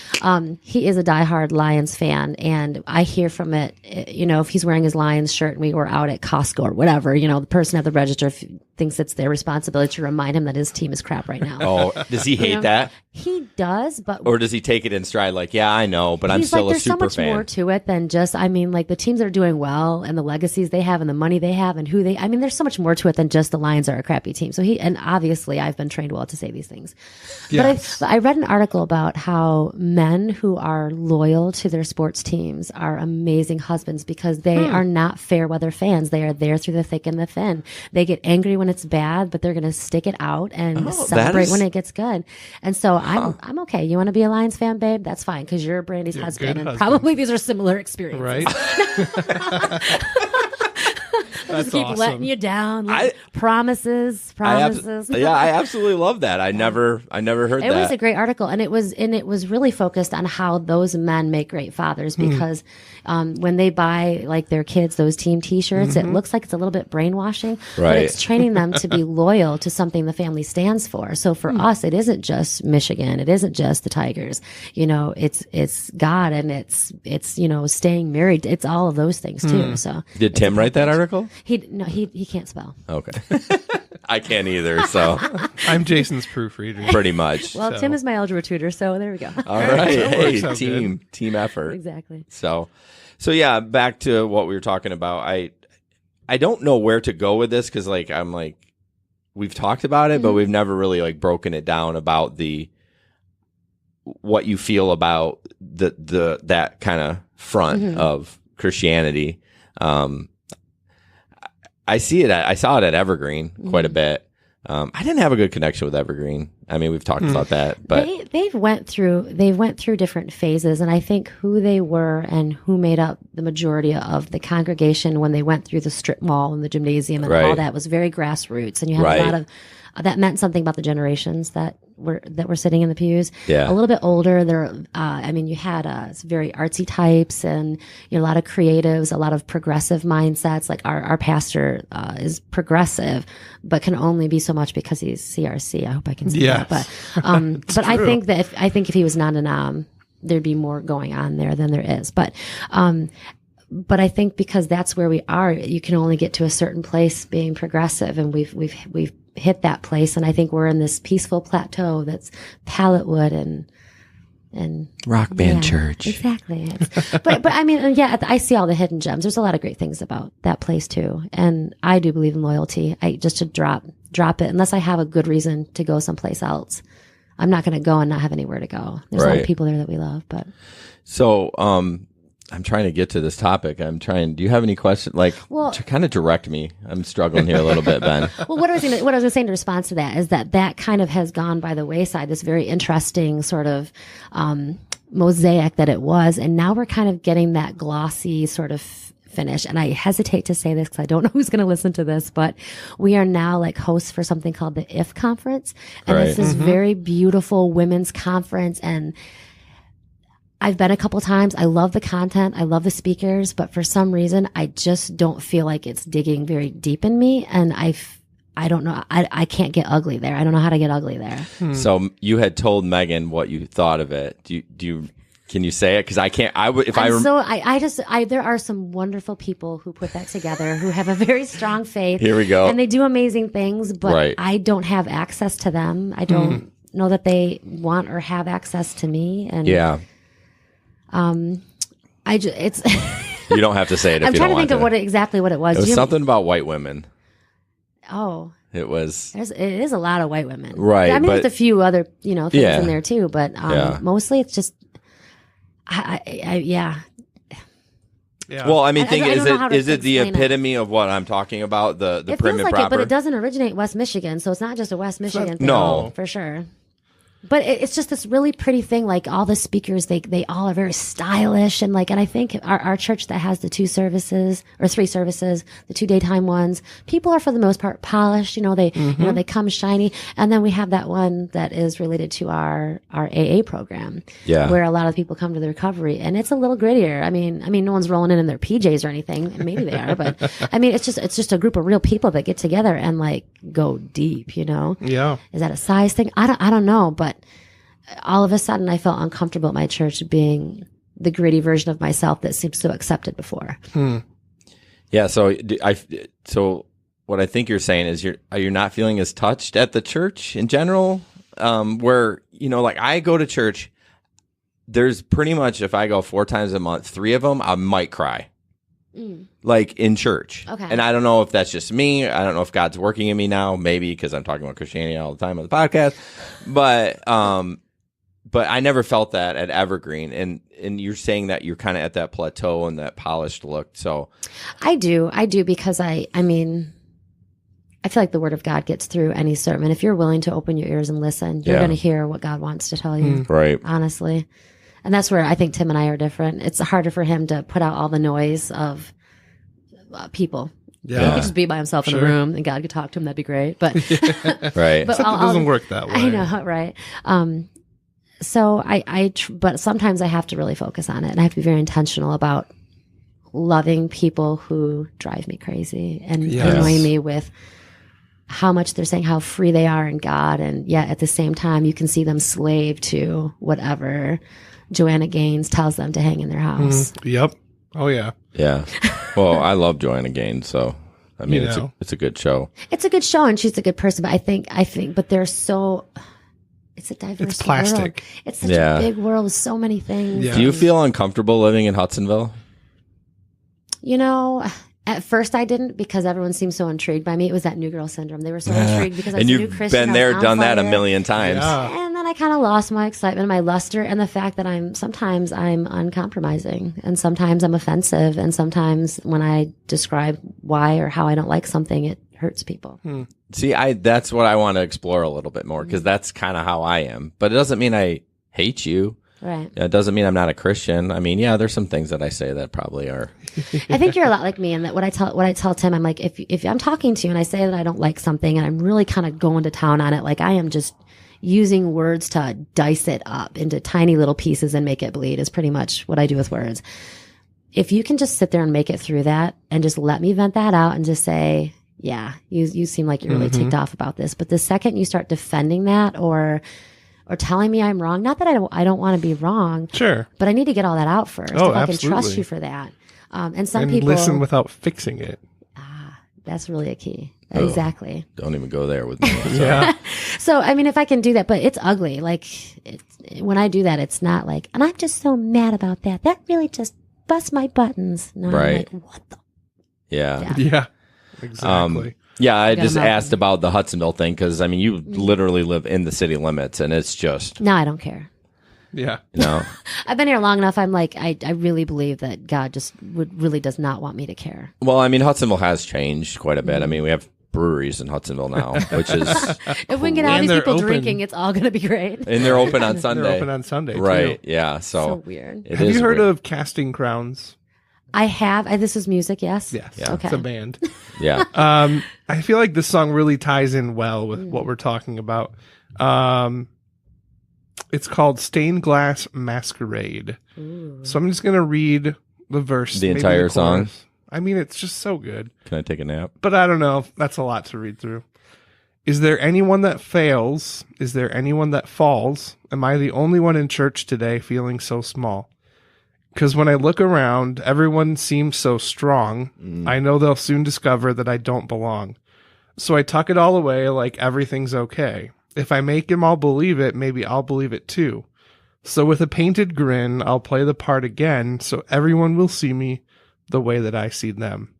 He is a diehard Lions fan, and I hear from it. If he's wearing his Lions shirt and we were out at Costco or whatever, the person at the register thinks it's their responsibility to remind him that his team is crap right now. Oh, does he hate that? He does, or does he take it in stride? Yeah, I know, but I'm still a super fan. There's so much more to it than just. The teams that are doing well and the legacies they have and the money they have and who they. There's so much more to it than just the Lions are a crappy team. So and obviously I've been trained well to say these things. Yes. But I read an article about how men who are loyal to their sports teams are amazing husbands because they are not fair weather fans. They are there through the thick and the thin. They get angry when it's bad, but they're going to stick it out and celebrate when it gets good. And so I'm okay. You want to be a Lions fan, babe? That's fine because you're Brandi's husband, and probably these are similar experiences. Right? Just keep letting you down. Promises. I absolutely love that. I never heard that. It was a great article, and it was really focused on how those men make great fathers because when they buy their kids those team T-shirts, it looks like it's a little bit brainwashing, but it's training them to be loyal to something the family stands for. So for us, it isn't just Michigan, it isn't just the Tigers. It's God, and it's staying married. It's all of those things too. So did Tim write that article? He can't spell. Okay. I can't either, so I'm Jason's proofreader. pretty much. Well, Tim is my algebra tutor, so there we go. All right. That Hey, works out team effort. Exactly. So yeah, back to what we were talking about. I don't know where to go with this because I'm we've talked about it, but we've never really broken it down about what you feel about that kind of front of Christianity. I saw it at Evergreen quite a bit. I didn't have a good connection with Evergreen. I mean, we've talked about that, but they went through different phases, and I think who they were and who made up the majority of the congregation when they went through the strip mall and the gymnasium and all that was very grassroots, and you had a lot of that meant something about the generations that were sitting in the pews. Yeah. A little bit older. You had very artsy types and a lot of creatives, a lot of progressive mindsets. Like our pastor is progressive, but can only be so much because he's CRC. I hope I can say that. But I think that if he was non-denom, there'd be more going on there than there is. But I think because that's where we are, you can only get to a certain place being progressive, and we've hit that place, and I think we're in this peaceful plateau that's pallet wood and rock band church. Exactly. but I mean, I see all the hidden gems. There's a lot of great things about that place too, and I do believe in loyalty. Just to drop it unless I have a good reason to go someplace else. I'm not going to go and not have anywhere to go. There's a lot of people there that we love, but so I'm trying to get to this topic. Do you have any questions? To kind of direct me. I'm struggling here a little bit, Ben. Well, what I was going to say in response to that is that kind of has gone by the wayside, this very interesting sort of, mosaic that it was. And now we're kind of getting that glossy sort of finish. And I hesitate to say this because I don't know who's going to listen to this, but we are now hosts for something called the IF conference. And it's this very beautiful women's conference, and I've been a couple times. I love the content. I love the speakers, but for some reason, I just don't feel like it's digging very deep in me. And I don't know. I can't get ugly there. I don't know how to get ugly there. So you had told Megan what you thought of it. Can you say it? Because I can't. There are some wonderful people who put that together, who have a very strong faith. Here we go. And they do amazing things, but I don't have access to them. I don't know that they want or have access to me. And it's you don't have to say it. I'm trying to think of exactly what it was. It was something about white women. Oh, it was. It is a lot of white women, right? I mean, there's a few other things in there too, but mostly it's just. Yeah. Well, I mean, is it the epitome of what I'm talking about? The prim and proper. But it doesn't originate in West Michigan, so it's not just a West Michigan thing. No, for sure. But it's just this really pretty thing. All the speakers, they all are very stylish, and I think our church that has the 2 services or 3 services, the 2 daytime ones, people are for the most part polished. They come shiny, and then we have that one that is related to our AA program, where a lot of people come to the recovery, and it's a little grittier. I mean, no one's rolling in their PJs or anything. Maybe they are, but I mean, it's just a group of real people that get together and go deep. Yeah. Is that a size thing? I don't know, but all of a sudden I felt uncomfortable at my church being the gritty version of myself that seems so accepted before. Yeah. So what I think you're saying is are you not feeling as touched at the church in general? Where, I go to church, there's pretty much, if I go 4 times a month, 3 of them, I might cry. In church. Okay. And I don't know if that's just me. I don't know if God's working in me now, maybe because I'm talking about Christianity all the time on the podcast. But I never felt that at Evergreen. And you're saying that you're kind of at that plateau and that polished look. So I do because I feel like the word of God gets through any sermon. If you're willing to open your ears and listen, you're going to hear what God wants to tell you. Right. Honestly. And that's where I think Tim and I are different. It's harder for him to put out all the noise of people. Yeah. He could just be by himself in a room and God could talk to him. That'd be great. But right. But it doesn't work that way. I know. Right. So but sometimes I have to really focus on it, and I have to be very intentional about loving people who drive me crazy and annoy me with how much they're saying how free they are in God. And yet at the same time, you can see them slave to whatever Joanna Gaines tells them to hang in their house. Yep. Oh, yeah. Yeah. Well, I love Joanna Gaines, so I mean, You know. it's a good show. It's a good show, and she's a good person. But I think, but they're so. It's a diverse It's plastic. world. It's such a big world with so many things. Yeah. Do you feel uncomfortable living in Hudsonville? You know, at first I didn't, because everyone seemed so intrigued by me. It was that new girl syndrome. They were so intrigued because I was And a new you've Christian. been I there, was on done that a fire. million times. Yeah. And then I kind of lost my excitement, my luster, and the fact that sometimes I'm uncompromising, and sometimes I'm offensive, and sometimes when I describe why or how I don't like something, it hurts people. See, that's what I want to explore a little bit more, because that's kind of how I am. But it doesn't mean I hate you. Right. It doesn't mean I'm not a Christian. I mean, yeah, there's some things that I say that probably are. I think you're a lot like me, and that what I tell Tim, I'm like, if I'm talking to you and I say that I don't like something, and I'm really kind of going to town on it, like I am just using words to dice it up into tiny little pieces and make it bleed, is pretty much what I do with words. If you can just sit there and make it through that and just let me vent that out and just say, yeah, you seem like you're really ticked off about this. But the second you start defending that or telling me I'm wrong, not that I don't want to be wrong, Sure. but I need to get all that out first. Oh, if I can absolutely. trust you for that. And some And people listen without fixing it. that's really a key. Oh. Exactly. Don't even go there with me. So. Yeah. So, I mean, if I can do that, but it's ugly. Like, when I do that, it's not like, and I'm just so mad about that. That really just busts my buttons. No, Right. I'm like, what the? Yeah. Yeah. Exactly. Yeah, I got just him out. asked about the Hudsonville thing because, I mean, you literally live in the city limits, and it's just, No, I don't care. Yeah. you know. I've been here long enough. I'm like, I really believe that God just really does not want me to care. Well, I mean, Hudsonville has changed quite a bit. I mean, we have breweries in Hudsonville now, which is, If we can get all And these they're people open. drinking, it's all going to be great. and they're open on Sunday. They're open on Sunday. too. Right, yeah. So So, weird. it Have is you heard weird. of Casting Crowns? I have. This is music, yes? Yes. Yeah. Okay. It's a band. Yeah. I feel like this song really ties in well with what we're talking about. It's called Stained Glass Masquerade. So I'm just going to read the verse. The maybe entire chorus. song? I mean, it's just so good. Can I take a nap? But I don't know. That's a lot to read through. Is there anyone that fails? Is there anyone that falls? Am I the only one in church today feeling so small? Because when I look around, everyone seems so strong. I know they'll soon discover that I don't belong. So I tuck it all away like everything's okay. If I make them all believe it, maybe I'll believe it too. So with a painted grin, I'll play the part again so everyone will see me the way that I see them.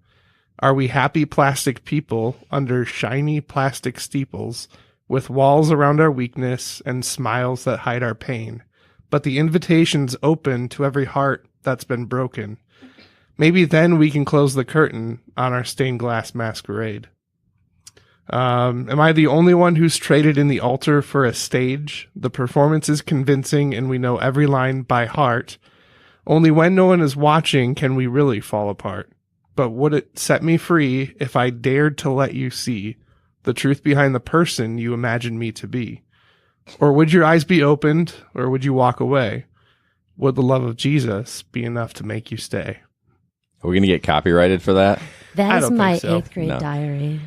Are we happy plastic people under shiny plastic steeples with walls around our weakness and smiles that hide our pain? But the invitation's open to every heart that's been broken. Maybe then we can close the curtain on our stained glass masquerade. Am I the only one who's traded in the altar for a stage? The performance is convincing and we know every line by heart. Only when no one is watching can we really fall apart. But would it set me free if I dared to let you see the truth behind the person you imagine me to be? Or would your eyes be opened, or would you walk away? Would the love of Jesus be enough to make you stay? Are we going to get copyrighted for that? That I is don't my think so. 8th grade No. diary.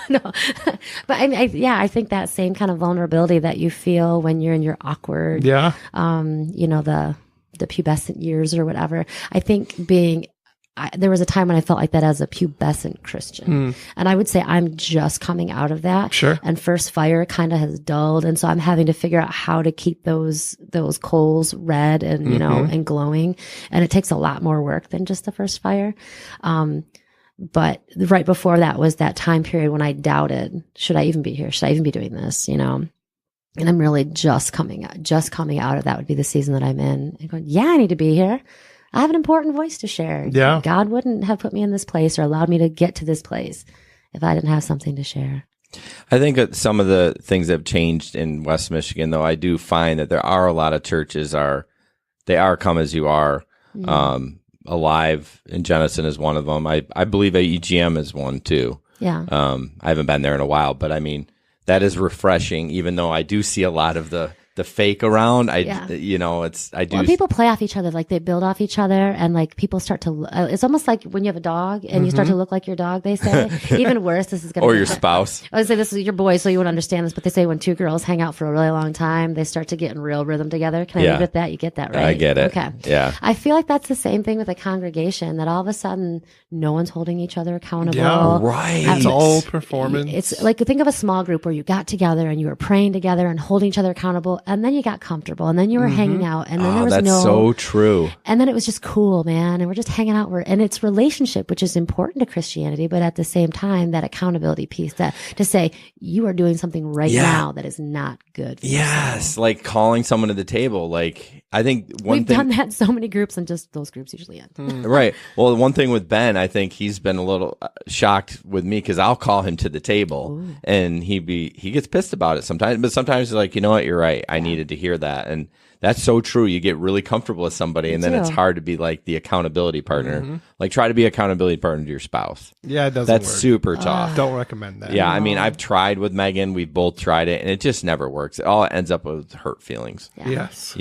No, but I mean, I think that same kind of vulnerability that you feel when you're in your awkward, Yeah. the pubescent years or whatever. I think there was a time when I felt like that as a pubescent Christian. And I would say I'm just coming out of that. Sure. And First Fire kind of has dulled. And so I'm having to figure out how to keep those coals red and, and glowing. And it takes a lot more work than just the First Fire. But right before that was that time period when I doubted, should I even be here? Should I even be doing this? And I'm really just coming out of that would be the season that I'm in and going, yeah, I need to be here. I have an important voice to share. Yeah. God wouldn't have put me in this place or allowed me to get to this place if I didn't have something to share. I think that some of the things that have changed in West Michigan, though, I do find that there are a lot of churches they are come as you are. Alive in Jenison is one of them. I believe AEGM is one too. Yeah. I haven't been there in a while, but I mean, that is refreshing, even though I do see a lot of the the fake around. Yeah. I do. Well, people play off each other, like they build off each other, and like people start to. It's almost like when you have a dog and you start to look like your dog. They say even worse. This is going to or your spouse. I would say this is your boy, so you wouldn't understand this. But they say when two girls hang out for a really long time, they start to get in real rhythm together. Can I leave it at that? You get that, right? I get it. Okay. Yeah. I feel like that's the same thing with a congregation. That all of a sudden, no one's holding each other accountable. Yeah, right. It's all performance. It's like think of a small group where you got together and you were praying together and holding each other accountable, and then you got comfortable, and then you were hanging out, and then there was that's so true. and then it was just cool, man, and we're just hanging out. And it's relationship, which is important to Christianity, but at the same time, that accountability piece, that to say you are doing something right now that is not good. For Yes, like calling someone to the table. Like I think we've done that in so many groups, and just those groups usually end. Right. Well, one thing with Ben, I think he's been a little shocked with me because I'll call him to the table, and he gets pissed about it sometimes. But sometimes he's like, you know what, you're right. I needed to hear that, and that's so true. You get really comfortable with somebody, and then it's hard to be like the accountability partner. Like try to be accountability partner to your spouse. Yeah, it doesn't. That's work. super tough. Don't recommend that. Yeah, I mean, I've tried with Megan. We've both tried it, and it just never works. It all ends up with hurt feelings. Yeah. Yes.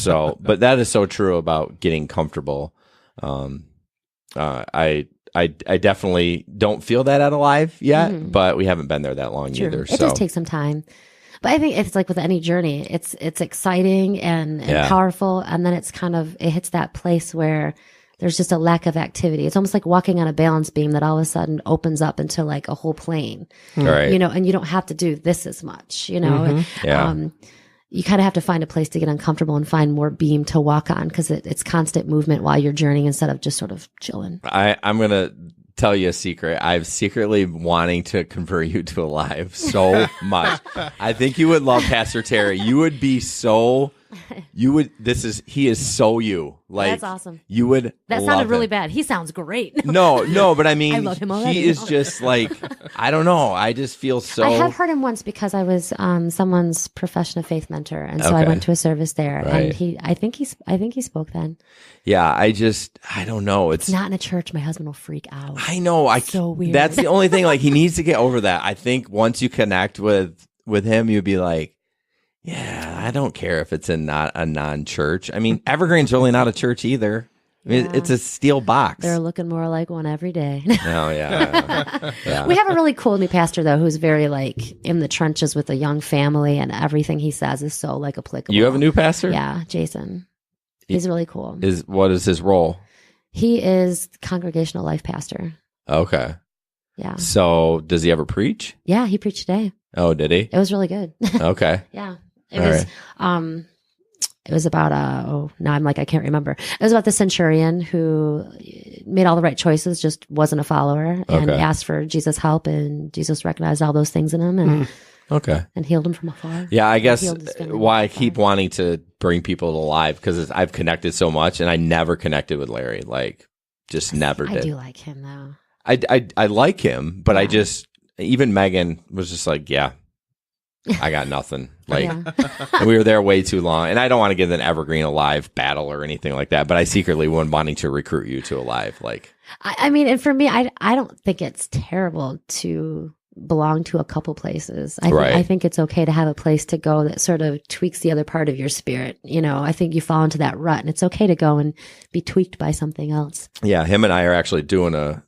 So, but that is so true about getting comfortable. I definitely don't feel that out of life yet, but we haven't been there that long either. It does take some time. But I think it's like with any journey, it's exciting and powerful, and then it hits that place where there's just a lack of activity. It's almost like walking on a balance beam that all of a sudden opens up into like a whole plane. Right. And you don't have to do this as much, you kind of have to find a place to get uncomfortable and find more beam to walk on, because it's constant movement while you're journeying instead of just sort of chilling. I'm going to tell you a secret. I'm secretly wanting to convert you to Alive so much. I think you would love Pastor Terry. You would be so... he is so you. Like, that's awesome. You would. That sounded really bad. He sounds great. No, but I mean, I love him already. He is just like, I don't know. I just feel so. I have heard him once because I was someone's profession of faith mentor, and so I went to a service there, and I think he spoke then. Yeah, I don't know. It's not in a church. My husband will freak out. I know. So weird. That's the only thing. Like, he needs to get over that. I think once you connect with him, you'd be like, yeah, I don't care if it's in not a non-church. I mean, Evergreen's really not a church either. I mean, it's a steel box. They're looking more like one every day. Oh, yeah. We have a really cool new pastor, though, who's very like in the trenches with a young family, and everything he says is so like applicable. You have a new pastor? Yeah, Jason. He's really cool. What is his role? He is congregational life pastor. Okay. Yeah. So does he ever preach? Yeah, he preached today. Oh, did he? It was really good. Okay. Yeah. It was about now I'm like, I can't remember. It was about the centurion who made all the right choices, just wasn't a follower, and asked for Jesus' help, and Jesus recognized all those things in him and and healed him from afar. Yeah, I guess why I keep wanting to bring people to Live, because I've connected so much, and I never connected with Larry. Like, just never did. I do like him though. I like him, but I just, even Megan was just like, yeah, I got nothing. Like, and we were there way too long, and I don't want to get an Evergreen Alive battle or anything like that, but I secretly was wanting to recruit you to Alive. Like, I mean, and for me, I don't think it's terrible to belong to a couple places. I think it's okay to have a place to go that sort of tweaks the other part of your spirit. I think you fall into that rut, and it's okay to go and be tweaked by something else. Yeah, him and I are actually doing a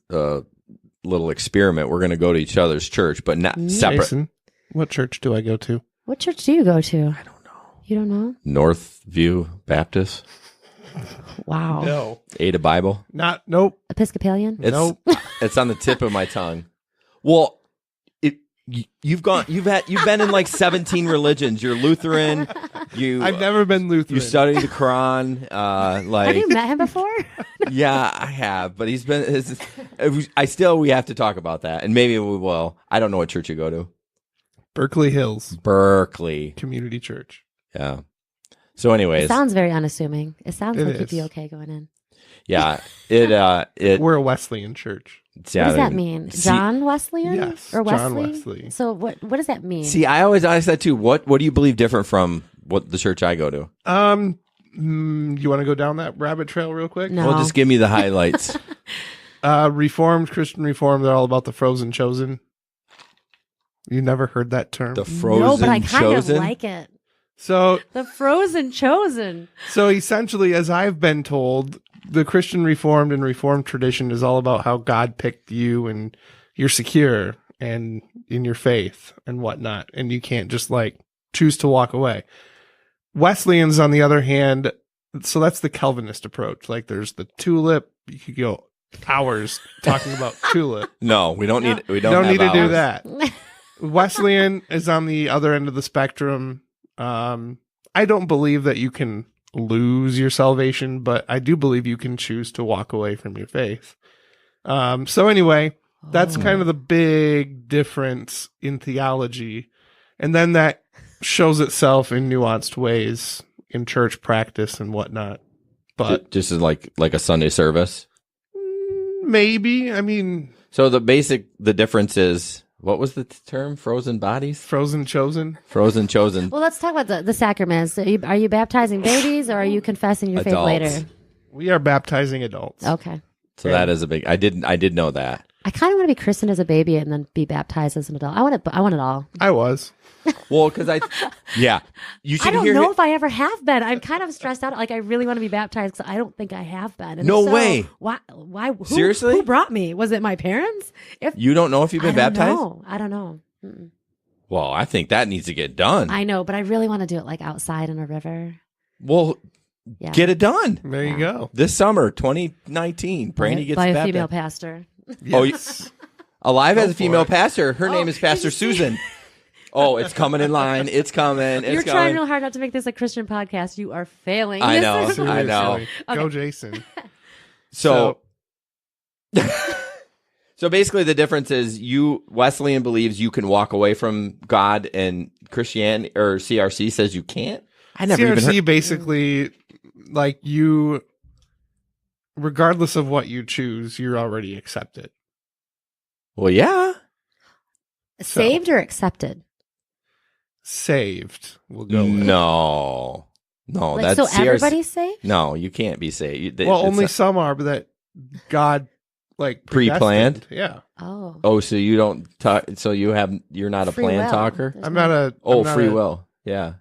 little experiment. We're going to go to each other's church, but not separate. Jason, what church do I go to? What church do you go to? I don't know. You don't know? Northview Baptist. Wow. No. Ada Bible. Nope. Episcopalian? Nope. It's on the tip of my tongue. Well, you've been in like 17 religions. You're Lutheran. I've never been Lutheran. You study the Quran. Have you met him before? Yeah, I have, but he's been. We have to talk about that, and maybe we will. I don't know what church you go to. Berkeley Hills. Berkeley Community Church. Yeah. So, anyways, it sounds very unassuming. It sounds like you'd be okay going in. Yeah. We're a Wesleyan church. What does that mean? John Wesleyan? Yes. Or Wesley? John Wesley. So what does that mean? See, I always ask that too. What do you believe different from what the church I go to? You want to go down that rabbit trail real quick? No. Well, just give me the highlights. Reformed, Christian Reformed, they're all about the frozen chosen. You never heard that term? The frozen no, but I kind chosen? of like it. So The frozen chosen. So essentially, as I've been told, the Christian Reformed and Reformed tradition is all about how God picked you and you're secure and in your faith and whatnot. And you can't just like choose to walk away. Wesleyans, on the other hand, so that's the Calvinist approach. Like there's the tulip. You could go hours talking about tulip. No, we don't need. We You don't, don't have need to do hours. that. Wesleyan is on the other end of the spectrum. I don't believe that you can lose your salvation, but I do believe you can choose to walk away from your faith. So anyway, that's kind of the big difference in theology. And then that shows itself in nuanced ways in church practice and whatnot. But Just as like a Sunday service. maybe, I mean, So the difference is, what was the term? Frozen bodies? frozen chosen. Frozen chosen. Well, let's talk about the sacraments. Are you baptizing babies or are you confessing your faith Adults. later? We are baptizing adults. Okay. So that is a big. I did know that. I kind of want to be christened as a baby and then be baptized as an adult. I want it all. I was. Well, because you should I don't hear. know if I ever have been. I'm kind of stressed out. Like I really want to be baptized because I don't think I have been. And No if so, way. Why? Who, Seriously? Who brought me? Was it my parents? You don't know if you've been baptized? I don't know. Mm-mm. Well, I think that needs to get done. I know, but I really want to do it like outside in a river. Well, Yeah. get it done There you go. this summer, 2019. Brandi gets by a baptized. female pastor. Oh, Yes. Alive Go as a for female it. pastor. Her Oh, name is Pastor did you see- Susan. Oh, it's coming in line. It's coming. You're It's trying coming. real hard not to make this a Christian podcast. You are failing. I know. This is- I know. Seriously. Go, Jason. So basically the difference is Wesleyan believes you can walk away from God, and Christianity or CRC says you can't. I never even CRC heard. basically, like you, regardless of what you choose, you're already accepted. Well, yeah. Saved or accepted? Saved. We'll go with. No, Like, that's so CRC. everybody's saved? No, you can't be saved. Well, It's only not- some are, but that God like Pre-planned? predestined. Yeah, Oh. Oh, so you don't talk. So you're not a Free plan will. talker. There's I'm no- not a. Oh, I'm not free a- will. Yeah.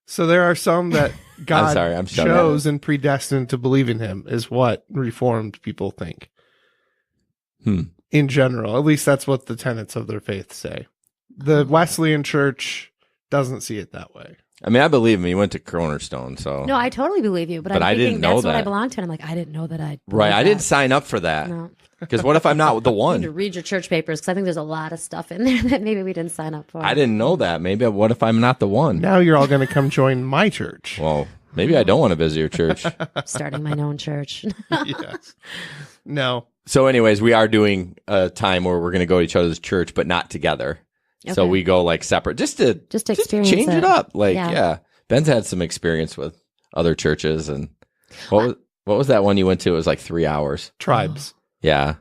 So there are some that God sorry, I'm shutting chose and predestined to believe in Him, is what Reformed people think. In general, at least that's what the tenets of their faith say. The Wesleyan Church doesn't see it that way. I mean, I believe him. He went to Cornerstone, so No, I totally believe you, but But I'm I thinking didn't know that's what I that. belong to, and I'm like, I didn't know that I. right. I didn't that. sign up for that No. because what if I'm not the You need to one? read your church papers because I think there's a lot of stuff in there that maybe we didn't sign up for. I didn't know that. Maybe what if I'm not the one? Now you're all going to come join my church. Well, maybe I don't want to visit your church. Starting my own church. Yes. No. So, anyways, we are doing a time where we're going to go to each other's church, but not together. So Okay. we go like separate, just to experience change it up. Like, Yeah. yeah. Ben's had some experience with other churches, and what was that one you went to? It was like 3 hours. Tribes. Yeah,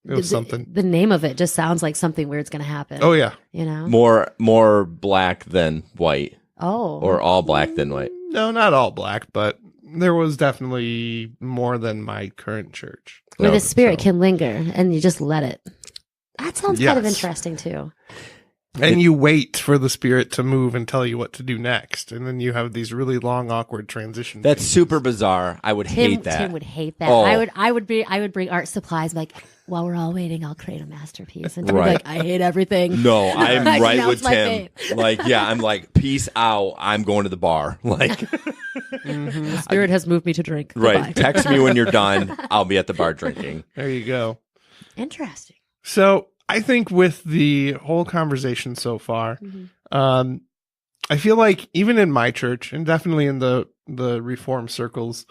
It was something. The name of it just sounds like something weird's going to happen. Oh, yeah. You know? more black than white, Oh. or all black than white. No, not all black, but there was definitely more than my current church. Where No, the spirit so- can linger and you just let it. That sounds kind of Yes. interesting too. And you wait for the spirit to move and tell you what to do next. And then you have these really long, awkward transitions. That's super bizarre. I would hate that. Tim would hate that. Oh. I would bring art supplies like while we're all waiting, I'll create a masterpiece. And Tim would Right. be like, I hate everything. No, I'm I right denounce with my Tim. Like, yeah, I'm like, peace out. I'm going to the bar. Like, The spirit has moved me to drink. right. Goodbye. Text me when you're done. I'll be at the bar drinking. There you go. Interesting. So I think with the whole conversation so far, I feel like even in my church and definitely in the Reform circles,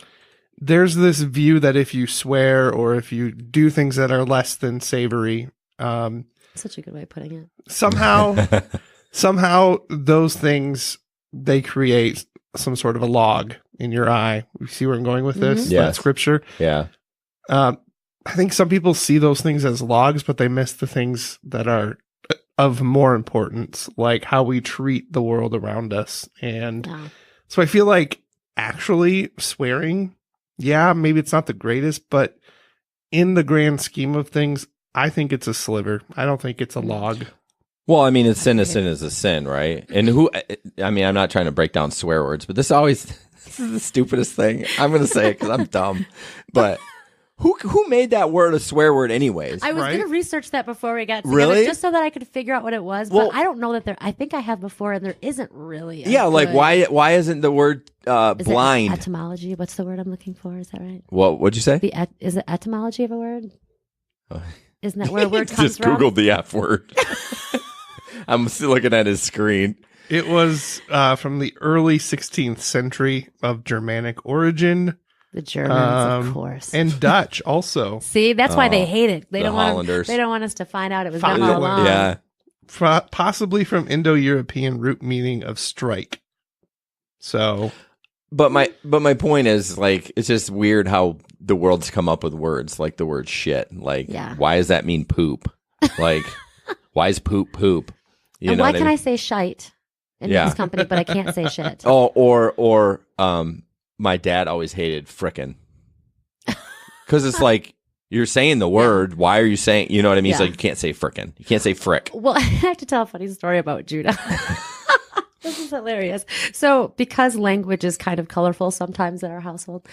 there's this view that if you swear or if you do things that are less than savory, Such a good way of putting it. somehow those things, they create some sort of a log in your eye. You see where I'm going with this? Mhm. Yes. That scripture. Yeah. I think some people see those things as logs, but they miss the things that are of more importance, like how we treat the world around us. And Yeah. so I feel like actually swearing, yeah, maybe it's not the greatest, but in the grand scheme of things, I think it's a sliver. I don't think it's a log. Well, I mean, a sin is a sin, right? And I'm not trying to break down swear words, but this is the stupidest thing. I'm going to say it because I'm dumb. But who made that word a swear word anyways? I was going to research that before we got together, really? just so that I could figure out what it was. Well, but I don't know that I think I have before, and there isn't really. Why isn't the word blind? Etymology. What's the word I'm looking for? Is that right? Well, what'd you say? Is it etymology of a word? Isn't that where a word comes just from? Googled the F word. I'm still looking at his screen. It was from the early 16th century of Germanic origin. The Germans, of course, and Dutch also. See, that's why they hate it. They don't Hollanders. They don't want us to find out it was them all along. Yeah, possibly from Indo-European root meaning of strike. So, but my point is, like, it's just weird how the world's come up with words like the word shit. Like, why does that mean poop? Like, why is poop? And why can I say shite in this company, but I can't say shit? Oh, or my dad always hated frickin'. Because it's like, you're saying the word. Why are you saying, you know what I mean? It's like, you can't say frickin'. You can't say frick. Well, I have to tell a funny story about Judah. This is hilarious. So, because language is kind of colorful sometimes in our household,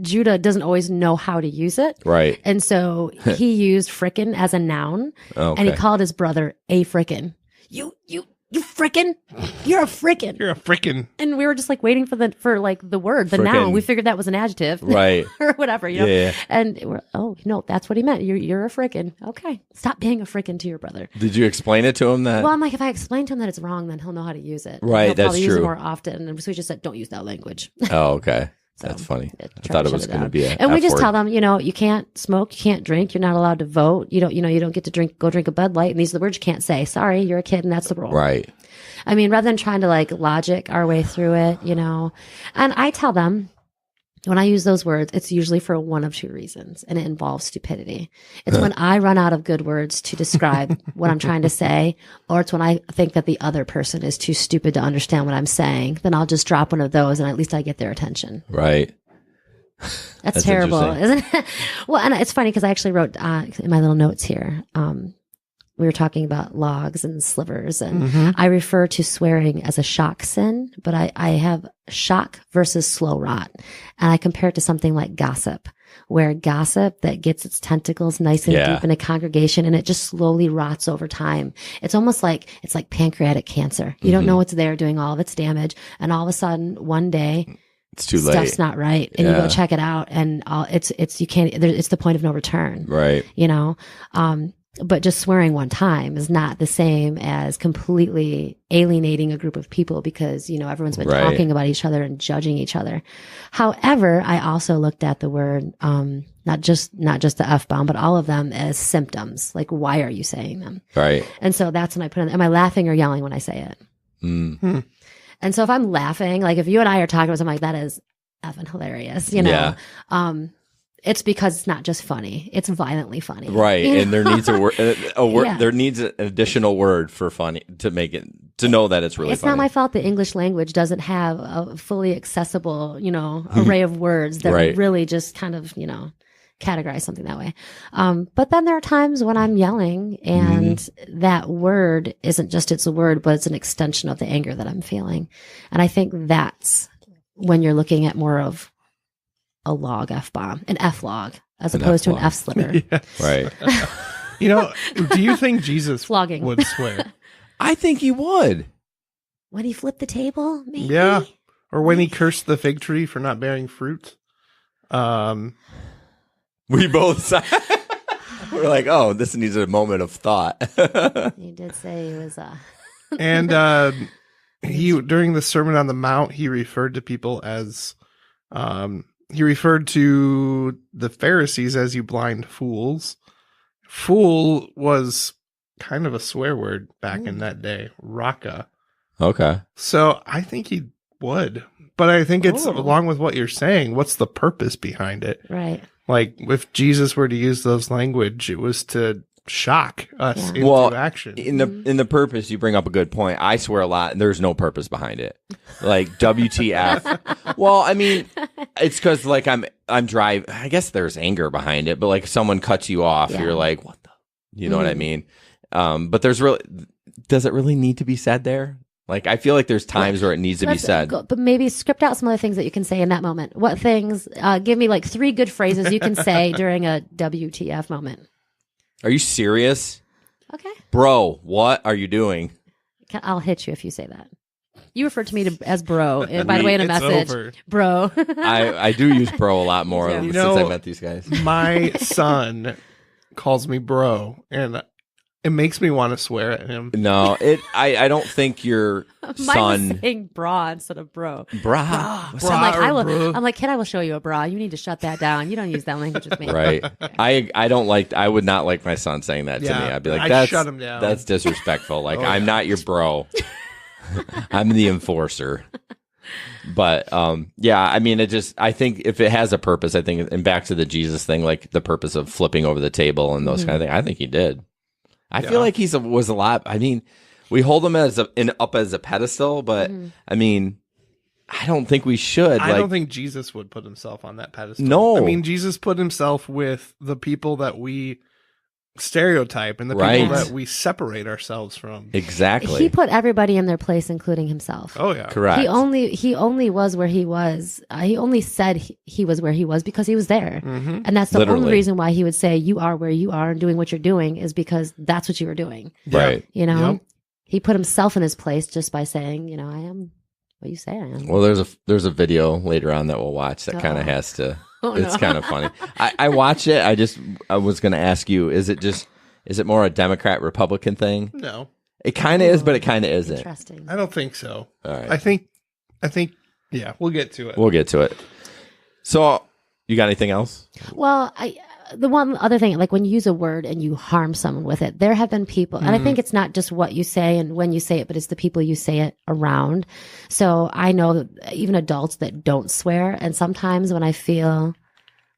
Judah doesn't always know how to use it. Right. And so he used frickin' as a noun. Okay. And he called his brother a frickin'. You frickin'? You're a frickin'. You're a frickin'. And we were just like waiting for the word, the noun. We figured that was an adjective. Right. Or whatever, you know. Yeah. And we're, no, that's what he meant. You're a frickin'. Okay. Stop being a frickin' to your brother. Did you explain it to him that? Well, I'm like, if I explain to him that it's wrong, then he'll know how to use it. Right, he'll that's probably true. use it more often. And so we just said, don't use that language. Oh, okay. So, that's funny. I try thought to it was shut going to down. be an And we F just word. tell them, you can't smoke, you can't drink, you're not allowed to vote. You don't get to go drink a Bud Light, and these are the words you can't say. Sorry, you're a kid, and that's the rule. Right. I mean, rather than trying to like logic our way through it, And I tell them, when I use those words, it's usually for one of two reasons, and it involves stupidity. It's when I run out of good words to describe what I'm trying to say, or it's when I think that the other person is too stupid to understand what I'm saying. Then I'll just drop one of those, and at least I get their attention. Right. That's terrible, isn't it? Well, and it's funny because I actually wrote in my little notes here, we were talking about logs and slivers, and I refer to swearing as a shock sin, but I have shock versus slow rot. And I compare it to something like gossip, where gossip that gets its tentacles nice and deep in a congregation, and it just slowly rots over time. It's almost like, it's like pancreatic cancer. You don't know what's there doing all of its damage. And all of a sudden, one day, it's too late. Stuff's not right. And you go check it out, and you can't, it's the point of no return. Right. But just swearing one time is not the same as completely alienating a group of people because, everyone's been talking about each other and judging each other. However, I also looked at the word, not just the F-bomb, but all of them as symptoms. Like, why are you saying them? Right. And so that's when I put in, am I laughing or yelling when I say it? Mm. And so if I'm laughing, like if you and I are talking about something like that is effing hilarious, it's because it's not just funny; it's violently funny, right? And there needs a word. There needs an additional word for funny to make it to know that it's really. It's funny. not my fault the English language doesn't have a fully accessible, array of words that really just kind of, categorize something that way. But then there are times when I'm yelling, and that word isn't just it's a word, but it's an extension of the anger that I'm feeling, and I think that's when you're looking at more of a log F-bomb, an F-log, as opposed to an F-sliver. Yeah. Right. Do you think Jesus Flogging. would swear? I think he would. When he flipped the table, maybe? Yeah. Or when he cursed the fig tree for not bearing fruit. We both we're like, oh, this needs a moment of thought. He did say he was and he during the Sermon on the Mount, he referred to people as he referred to the Pharisees as you blind fools. Fool was kind of a swear word back in that day. Raka. Okay. So I think he would. But I think it's along with what you're saying, what's the purpose behind it? right. Like if Jesus were to use those language, it was to shock us into action. In the purpose, you bring up a good point. I swear a lot, and there's no purpose behind it. Like WTF. Well, I mean, it's because like I'm driving. I guess there's anger behind it, but like if someone cuts you off, you're like, what the? You know what I mean? But does it really need to be said there? Like, I feel like there's times where it needs to be said. But maybe script out some other things that you can say in that moment. What things, give me like 3 good phrases you can say during a WTF moment. Are you serious? Okay. Bro, what are you doing? I'll hit you if you say that. You referred to me as bro, and by the way, in a message. Over. Bro. I do use bro a lot more since I met these guys. My son calls me bro, and it makes me want to swear at him. No, I don't think your son... Mine was saying bra instead of bro. Bra. So I'm like, kid, I will show you a bra. You need to shut that down. You don't use that language with me. Right. I would not like my son saying that to me. I'd be like, I'd shut him down. That's disrespectful. Like, I'm not your bro. I'm the enforcer. But I mean, I think if it has a purpose, I think, and back to the Jesus thing, like the purpose of flipping over the table and those kind of things, I think he did. I feel like was a lot. I mean, we hold him up as a pedestal, but I mean, I don't think we should. I don't think Jesus would put himself on that pedestal. No. I mean, Jesus put himself with the people that we stereotype and the people that we separate ourselves from. Exactly. He put everybody in their place, including himself. Oh yeah, correct. He only was where he was. He only said he was where he was because he was there, and that's the only reason why he would say you are where you are and doing what you're doing is because that's what you were doing. Right. You know, he put himself in his place just by saying, you know, I am what you say I am. Well, there's a video later on that we'll watch that kind of has to. It's kind of funny. I watch it. I was going to ask you, is it more a Democrat Republican thing? No. It kind of is, but it kind of isn't. Interesting. I don't think so. All right. I think yeah, we'll get to it. We'll get to it. So, you got anything else? Well, the one other thing, like when you use a word and you harm someone with it, there have been people, and I think it's not just what you say and when you say it, but it's the people you say it around. So I know that even adults that don't swear, and sometimes when I feel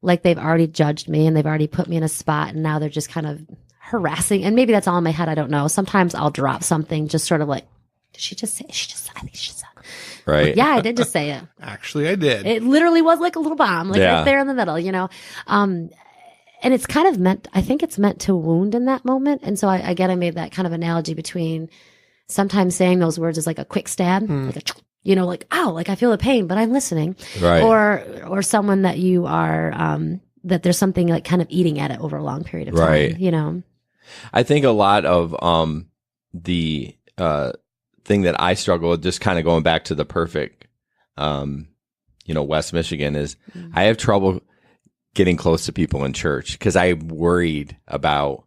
like they've already judged me and they've already put me in a spot and now they're just kind of harassing, and maybe that's all in my head, I don't know. Sometimes I'll drop something just sort of like, did she just say it? I think she just said it. Right. Yeah, I did just say it. Actually, I did. It literally was like a little bomb, like right there in the middle, you know? And it's kind of meant, I think it's meant to wound in that moment. And so I made that kind of analogy between sometimes saying those words is like a quick stab, like a, you know, like, ow, like I feel the pain, but I'm listening. Right. Or someone that you are, that there's something like kind of eating at it over a long period of time, right. You know? I think a lot of the thing that I struggle with, just kind of going back to the perfect, West Michigan, is I have trouble getting close to people in church because I'm worried about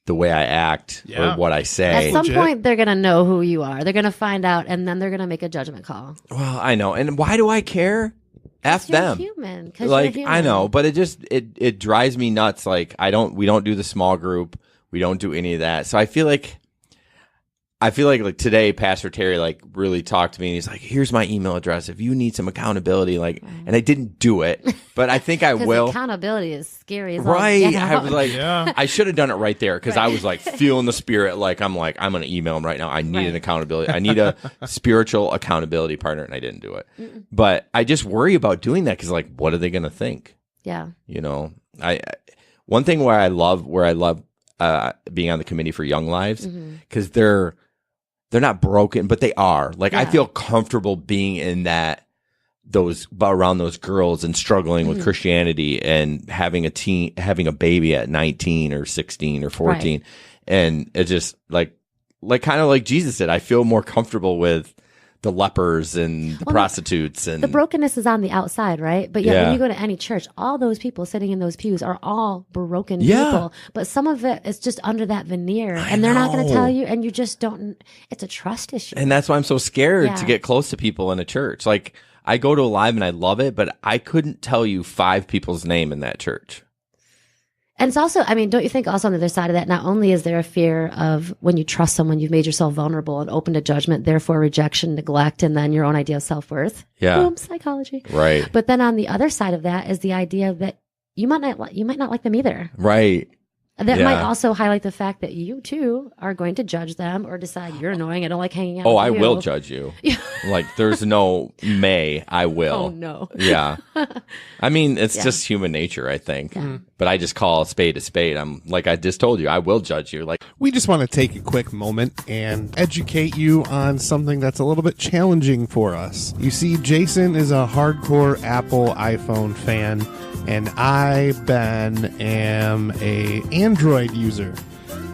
the way I act or what I say. At some point, they're going to know who you are. They're going to find out, and then they're going to make a judgment call. Well, I know. And why do I care? F them. Human, like, you're human. I know, but it drives me nuts. Like, we don't do the small group. We don't do any of that. So I feel like today, Pastor Terry really talked to me, and he's like, "Here's my email address if you need some accountability." And I didn't do it, but I think I will. Accountability is scary as right. I was like, I should have done it right there because I was like feeling the spirit. I'm going to email him right now. I need an accountability. I need a spiritual accountability partner, and I didn't do it. But I just worry about doing that because what are they going to think? Yeah. One thing where I love being on the committee for Young Lives because they're not broken, but they are. I feel comfortable being in around those girls and struggling with Christianity and having a baby at 19 or 16 or 14. Right. And it's just kind of like Jesus did. I feel more comfortable with the lepers and the prostitutes, and the brokenness is on the outside, right? But when you go to any church, all those people sitting in those pews are all broken people. But some of it is just under that veneer, and they're not going to tell you, and you just don't. It's a trust issue, and that's why I'm so scared to get close to people in a church. I go to Alive and I love it, but I couldn't tell you 5 people's name in that church. And it's also, don't you think also on the other side of that, not only is there a fear of when you trust someone, you've made yourself vulnerable and open to judgment, therefore rejection, neglect, and then your own idea of self-worth. Yeah. Boom, psychology. Right. But then on the other side of that is the idea that you might not like them either. Right. That Yeah. might also highlight the fact that you too are going to judge them or decide you're annoying. I don't like hanging out. Oh, with I you. will judge you. Like, there's no may. I will. Oh no. Yeah. I mean, it's just human nature, I think. But I just call a spade a spade. I'm like I just told you, I will judge you. Like, We just want to take a quick moment and educate you on something that's a little bit challenging for us. You see, Jason is a hardcore Apple iPhone fan, and I, Ben, am a Android user.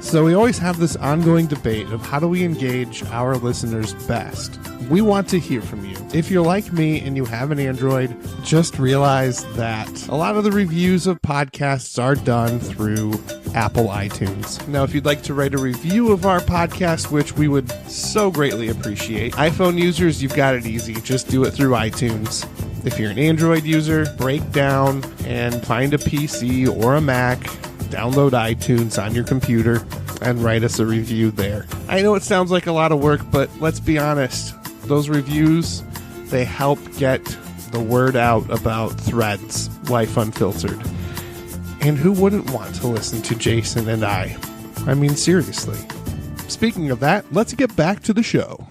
So we always have this ongoing debate of how do we engage our listeners best. We want to hear from you. If you're like me and you have an Android, just realize that a lot of the reviews of podcasts are done through Apple iTunes. Now, if you'd like to write a review of our podcast, which we would so greatly appreciate, iPhone users, you've got it easy. Just do it through iTunes. If you're an Android user, break down and find a PC or a Mac, download iTunes on your computer, and write us a review there. I know it sounds like a lot of work, but let's be honest. Those reviews, they help get the word out about Threads, Life Unfiltered. And who wouldn't want to listen to Jason and I? I mean, seriously. Speaking of that, let's get back to the show.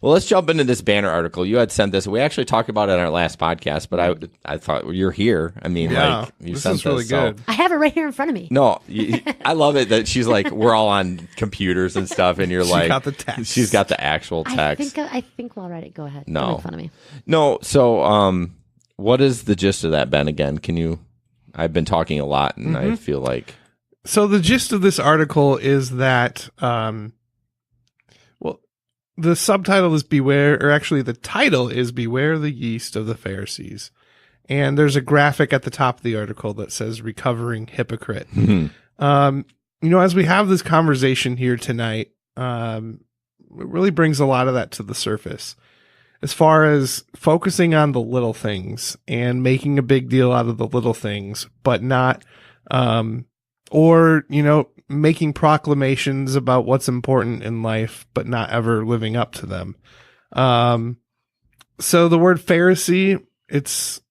well, let's jump into this banner article. You had sent this. We actually talked about it on our last podcast, but I thought well, you're here. I mean, like you this sent is really this, so- good. I have it right here in front of me. No, I love it that she's like, we're all on computers and stuff, and you're like, got the text. She's got the actual text. I think we'll write it. Go ahead. No. Don't make fun of me. No, so what is the gist of that, Ben? Again, can you? I've been talking a lot, and I feel like So the gist of this article is that, the subtitle is Beware, or actually the title is Beware the Yeast of the Pharisees. And there's a graphic at the top of the article that says Recovering Hypocrite. As we have this conversation here tonight, it really brings a lot of that to the surface. As far as focusing on the little things and making a big deal out of the little things, but not, making proclamations about what's important in life, but not ever living up to them. So the word Pharisee, it's,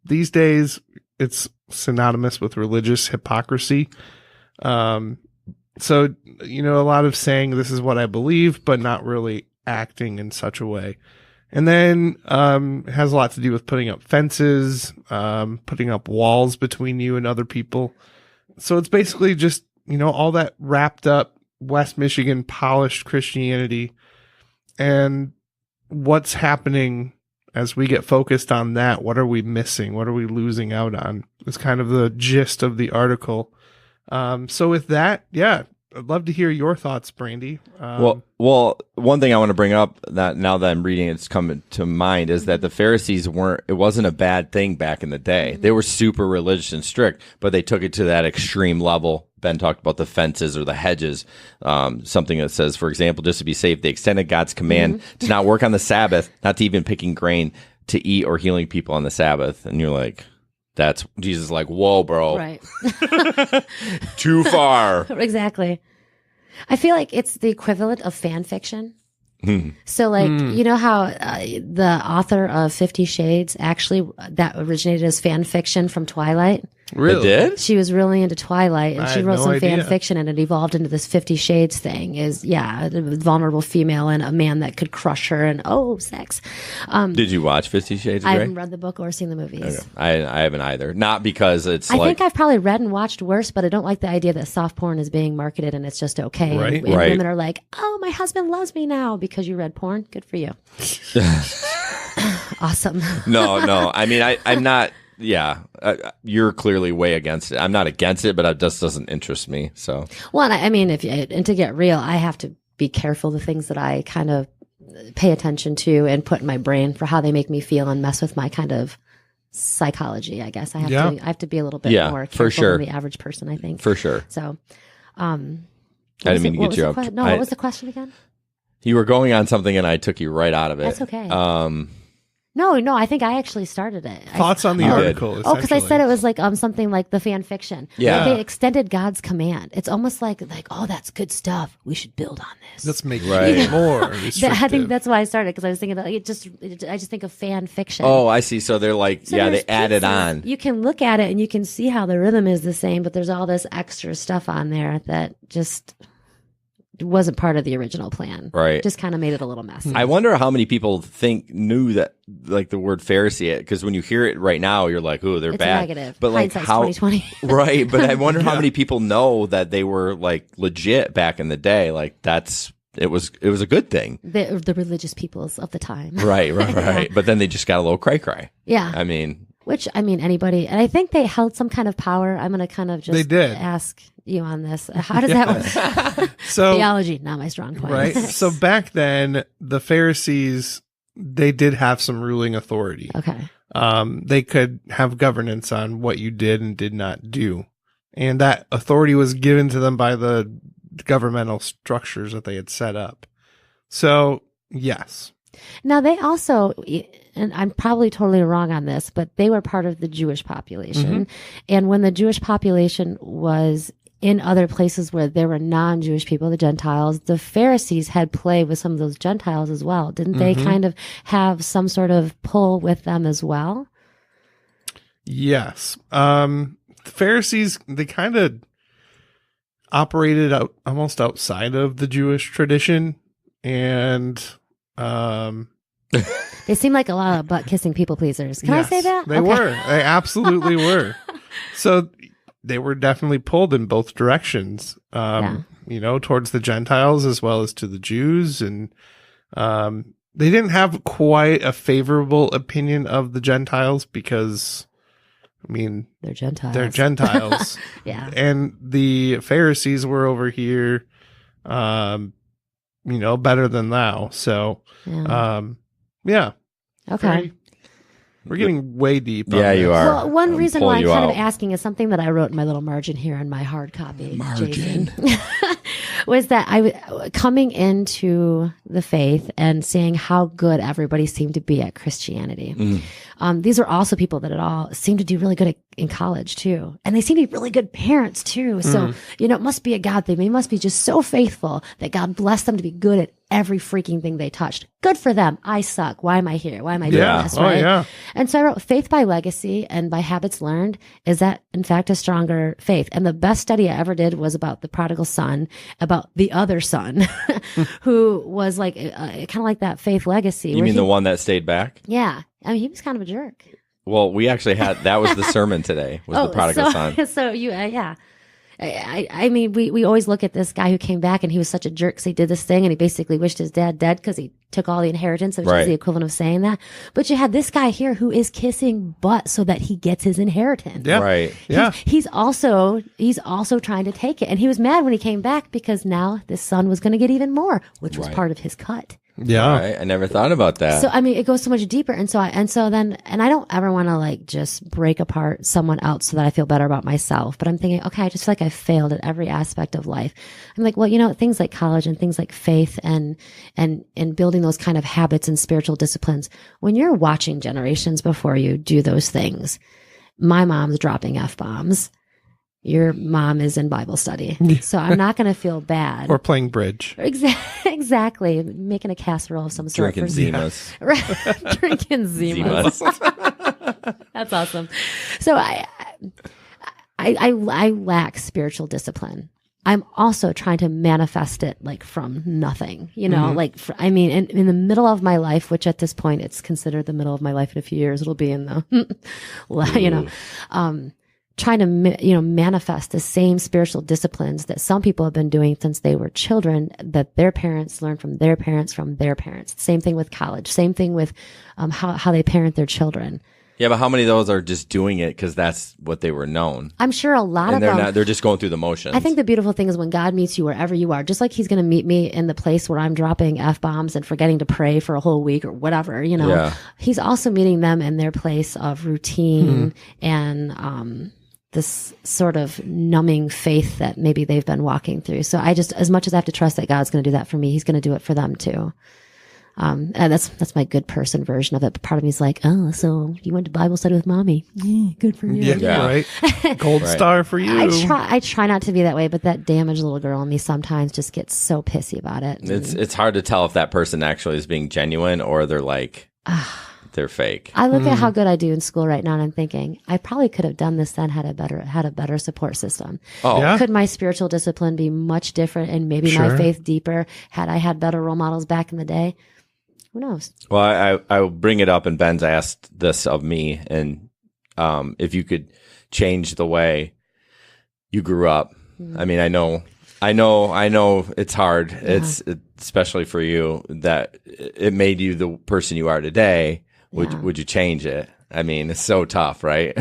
these days, it's synonymous with religious hypocrisy. So, a lot of saying this is what I believe, but not really acting in such a way. And then, it has a lot to do with putting up fences, putting up walls between you and other people. So it's basically just, all that wrapped up West Michigan polished Christianity, and what's happening as we get focused on that. What are we missing? What are we losing out on? It's kind of the gist of the article. So with that, I'd love to hear your thoughts, Brandi. Well, one thing I want to bring up that now that I'm reading it's coming to mind is that the Pharisees it wasn't a bad thing back in the day. They were super religious and strict, but they took it to that extreme level. Ben talked about the fences or the hedges, something that says, for example, just to be safe, they extended God's command to not work on the Sabbath, not to even picking grain, to eat or healing people on the Sabbath. And you're like, that's Jesus like, whoa, bro. Right. Too far. Exactly. I feel like it's the equivalent of fan fiction. So, like, you know how the author of 50 Shades actually that originated as fan fiction from Twilight? Really? It did? She was really into Twilight, and I she had wrote no some idea. fan fiction, and it evolved into this 50 Shades thing. A vulnerable female and a man that could crush her, and sex. Did you watch 50 Shades of I Grey? haven't read the book or seen the movies. Okay. I haven't either. Not because it's I think I've probably read and watched worse, but I don't like the idea that soft porn is being marketed and it's just okay. Right. And Right. women are like, oh, my husband loves me now because you read porn. Good for you. Awesome. No. I mean, I'm not. Yeah, you're clearly way against it. I'm not against it, but it just doesn't interest me. So, Well, and I mean, and to get real, I have to be careful the things that I kind of pay attention to and put in my brain for how they make me feel and mess with my kind of psychology. I guess I have to be a little bit more for careful sure. than the average person, I think. for sure. So, I didn't mean to get you up. No, what was the question again? You were going on something, and I took you right out of it. That's okay. No, I think I actually started it. Thoughts on the article? Because I said it was like something like the fan fiction. Yeah. They extended God's command. It's almost like oh, that's good stuff. We should build on this. Let's make Right. it more restrictive. I think that's why I started, because I was thinking that I just think of fan fiction. Oh, I see. So they're like, So yeah, there's they added pieces. on. You can look at it and you can see how the rhythm is the same, but there's all this extra stuff on there that just wasn't part of the original plan. Right. Just kind of made it a little messy. I wonder how many people knew that, like the word Pharisee, because when you hear it right now, you're like, oh, they're It's bad. negative. But like Hindsight's 2020. right. But I wonder how many people know that they were like legit back in the day. Like it was a good thing. The religious peoples of the time. Right. But then they just got a little cry. Yeah. I mean, anybody, and I think they held some kind of power. I'm going to kind of just They did. ask you on this. How does that work? So Theology, not my strong point. right. So back then, the Pharisees, they did have some ruling authority. Okay. They could have governance on what you did and did not do. And that authority was given to them by the governmental structures that they had set up. So, yes. Now, they also, and I'm probably totally wrong on this, but they were part of the Jewish population. And when the Jewish population was in other places where there were non-Jewish people, the Gentiles, the Pharisees had play with some of those Gentiles as well. Didn't they kind of have some sort of pull with them as well? Yes. The Pharisees, they kind of operated out almost outside of the Jewish tradition. And They seem like a lot of butt-kissing people pleasers. Can I say that? They were. They absolutely were. So they were definitely pulled in both directions, towards the Gentiles as well as to the Jews. And they didn't have quite a favorable opinion of the Gentiles because, They're Gentiles. They're Gentiles. Yeah. And the Pharisees were over here, better than thou. So, yeah. Okay. We're getting way deep. Yeah, you are. Well, one I'm reason why I'm pulling kind you of out. asking is something that I wrote in my little margin here in my hard copy. Margin. Jason, was that coming into the faith and seeing how good everybody seemed to be at Christianity. These are also people that all seem to do really good in college too. And they seem to be really good parents too. So, it must be a God thing. They must be just so faithful that God blessed them to be good at every freaking thing they touched. Good for them. I suck. Why am I here? Why am I doing this? Right? Oh, yeah. And so I wrote, faith by legacy and by habits learned is that, in fact, a stronger faith. And the best study I ever did was about the prodigal son, about the other son, who was like kind of like that faith legacy. You mean the one that stayed back? Yeah. He was kind of a jerk. Well, we actually that was the sermon today, was the prodigal son. So yeah. We always look at this guy who came back and he was such a jerk because he did this thing and he basically wished his dad dead because he took all the inheritance, which is the equivalent of saying that. But you had this guy here who is kissing butt so that he gets his inheritance. Yeah. Right. Yeah. He's also trying to take it. And he was mad when he came back because now this son was going to get even more, which was part of his cut. Yeah. Right. I never thought about that. So, it goes so much deeper. And I don't ever want to just break apart someone else so that I feel better about myself. But I'm thinking, okay, I just feel like I failed at every aspect of life. I'm like, well, things like college and things like faith and building those kind of habits and spiritual disciplines. When you're watching generations before you do those things, my mom's dropping F-bombs. Your mom is in Bible study. So I'm not going to feel bad. Or playing bridge. Exactly. Making a casserole of some sort. Drinking Zimas. Right. Drinking Zimas. That's awesome. So I lack spiritual discipline. I'm also trying to manifest it from nothing, in the middle of my life, which at this point it's considered the middle of my life in a few years. It'll be in the, trying to, manifest the same spiritual disciplines that some people have been doing since they were children, that their parents learned from their parents, Same thing with college. Same thing with how they parent their children. Yeah, but how many of those are just doing it because that's what they were known? I'm sure a lot of them. They're just going through the motions. I think the beautiful thing is when God meets you wherever you are, just like he's going to meet me in the place where I'm dropping F-bombs and forgetting to pray for a whole week or whatever, he's also meeting them in their place of routine and, this sort of numbing faith that maybe they've been walking through. So as much as I have to trust that God's going to do that for me, he's going to do it for them too. And that's my good person version of it. But part of me is like, oh, so you went to Bible study with mommy. Good for you. Yeah. Right. Gold star for you. I try not to be that way, but that damaged little girl in me sometimes just gets so pissy about it. It's hard to tell if that person actually is being genuine or they're like, they're fake. I look at how good I do in school right now, and I'm thinking I probably could have done this then had a better support system. Oh, Yeah. Could my spiritual discipline be much different and maybe my faith deeper had I had better role models back in the day? Who knows? Well, I will bring it up, and Ben's asked this of me, and if you could change the way you grew up. I mean, I know it's hard. It's especially for you that it made you the person you are today. Would you change it? I mean, it's so tough, right?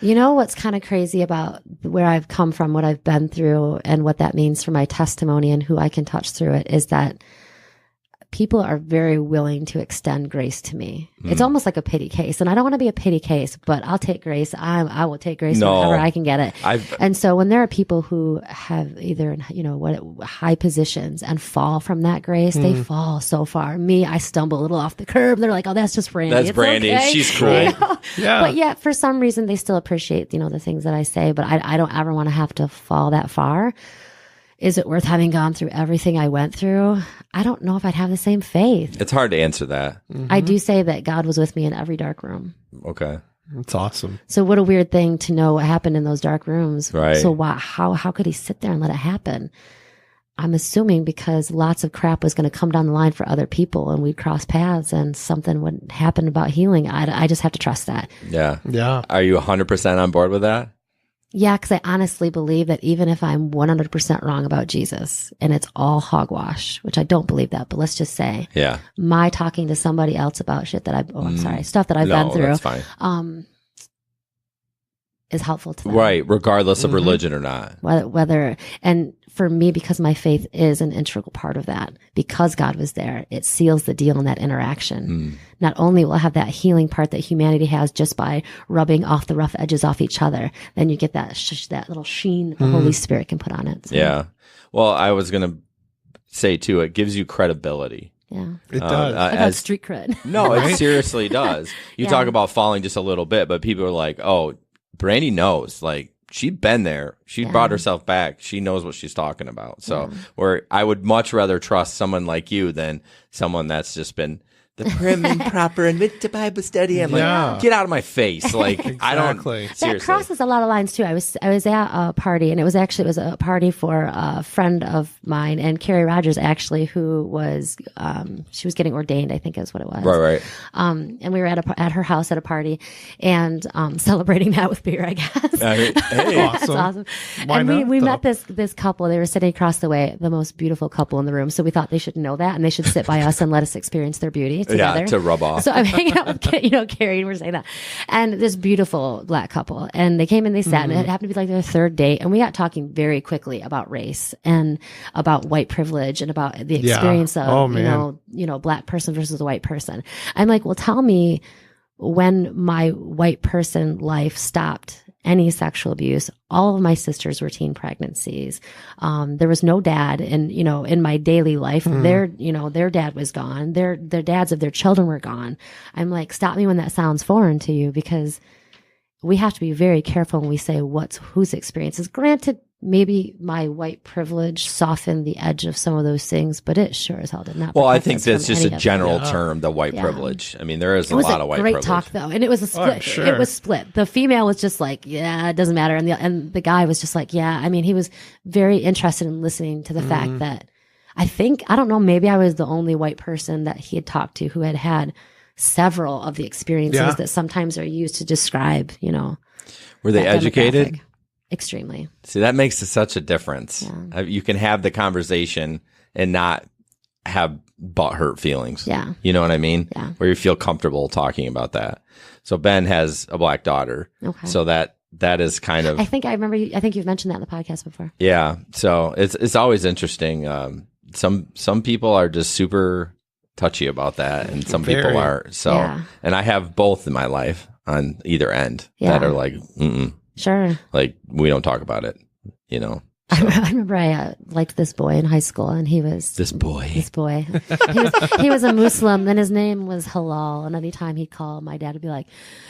You know what's kind of crazy about where I've come from, what I've been through, and what that means for my testimony and who I can touch through it is that people are very willing to extend grace to me. It's almost like a pity case. And I don't want to be a pity case, but I'll take grace. I will take grace whenever I can get it. And so when there are people who have either, high positions and fall from that grace, they fall so far. Me, I stumble a little off the curb. They're like, oh, that's just Brandi. That's Brandi. Okay. She's cool. Yeah. But yet, for some reason, they still appreciate, the things that I say. But I don't ever want to have to fall that far. Is it worth having gone through everything I went through? I don't know if I'd have the same faith. It's hard to answer that. I do say that God was with me in every dark room. Okay. It's awesome. So what a weird thing to know what happened in those dark rooms. Right. So how could he sit there and let it happen? I'm assuming because lots of crap was going to come down the line for other people and we'd cross paths and something would happen about healing. I just have to trust that. Yeah. Yeah. Are you 100% on board with that? Yeah, because I honestly believe that even if I'm 100% wrong about Jesus and it's all hogwash, which I don't believe that, but let's just say, my talking to somebody else about shit that stuff that I've been through, that's fine. Is helpful to them. Right, regardless of religion or not. Whether, and for me, because my faith is an integral part of that, because God was there, it seals the deal in that interaction. Not only will I have that healing part that humanity has just by rubbing off the rough edges off each other, then you get that little sheen the Holy Spirit can put on it. So, yeah. Well, I was going to say, too, it gives you credibility. Yeah. It does. I got street cred. No, it seriously does. You talk about falling just a little bit, but people are like, oh, Brandi knows, like, she'd been there. She brought herself back. She knows what she's talking about. So where I would much rather trust someone like you than someone that's just been the prim and proper and with the Bible study. I'm like, get out of my face. Like, I don't. Seriously. That crosses a lot of lines too. I was at a party, and it was a party for a friend of mine, and Carrie Rogers actually, who was she was getting ordained, I think is what it was. Right. And we were at her house at a party, and celebrating that with beer, I guess. Hey, That's awesome. Why and not, we though? met this couple. They were sitting across the way, the most beautiful couple in the room. So we thought they should know that, and they should sit by us and let us experience their beauty together. Yeah, to rub off. So I'm hanging out with Carrie, and we're saying that, and this beautiful black couple, and they came and they sat, and it happened to be like their third date, and we got talking very quickly about race and about white privilege and about the experience of black person versus a white person. I'm like, well, tell me when my white person life stopped any sexual abuse. All of my sisters were teen pregnancies. There was no dad, and in my daily life, their dad was gone. Their dads of their children were gone. I'm like, stop me when that sounds foreign to you, because we have to be very careful when we say whose experiences. Granted, maybe my white privilege softened the edge of some of those things, but it sure as hell did not. Well, I protect think us that's from just any a of general it. term, the white privilege. I mean, there is a lot of white Great privilege. talk though, and it was a split. sure. It was split. The female was just like, yeah, it doesn't matter, and the guy was just like, yeah. I mean, he was very interested in listening to the fact that I don't know, maybe I was the only white person that he had talked to who had several of the experiences that sometimes are used to describe, Were they that educated? demographic. Extremely. See, that makes such a difference. Yeah. You can have the conversation and not have butthurt feelings. Yeah. You know what I mean? Yeah. Where you feel comfortable talking about that. So Ben has a black daughter. Okay. So that is kind of. I think you've mentioned that in the podcast before. Yeah. So it's always interesting. Some people are just super touchy about that, and some people are. So, and I have both in my life on either end that are like, Sure. like we don't talk about it, I remember I liked this boy in high school, and he was This boy. He was a Muslim, and his name was Halal. And anytime he'd call, my dad would be like,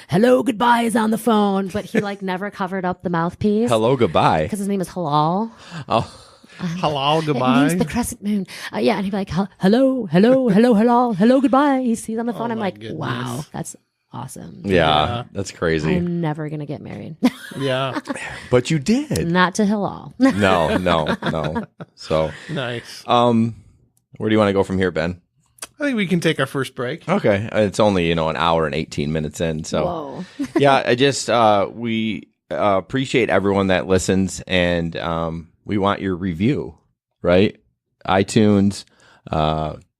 "Hello, goodbye" is on the phone, but he like never covered up the mouthpiece. Hello, goodbye. Because his name is Halal. Oh, Halal It goodbye. means the crescent moon. Yeah, and he'd be like, "Hello, hello, hello, halal, hello, goodbye." He's on the phone. I'm my like, goodness. wow, that's awesome. yeah. That's crazy. I'm never gonna get married. Yeah. But you did. Not to Halal. No. So, Nice. where do you want to go from here, Ben? I think we can take our first break. Okay. It's only, an hour and 18 minutes in. So, Whoa. yeah, I just, we appreciate everyone that listens, and we want your review, right? iTunes,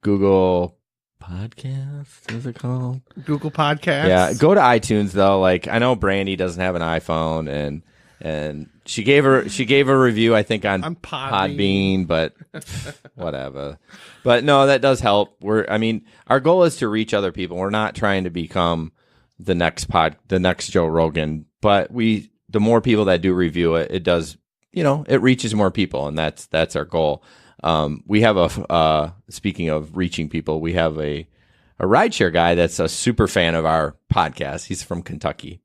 Google Podcast, is it called? Google Podcasts. Yeah, go to iTunes though. Like, I know Brandi doesn't have an iPhone, and she gave a review, I think, on Podbean, but whatever. But no, that does help. Our goal is to reach other people. We're not trying to become the next Joe Rogan, but the more people that do review it, it does, it reaches more people, and that's our goal. We have speaking of reaching people, we have a rideshare guy that's a super fan of our podcast. He's from Kentucky,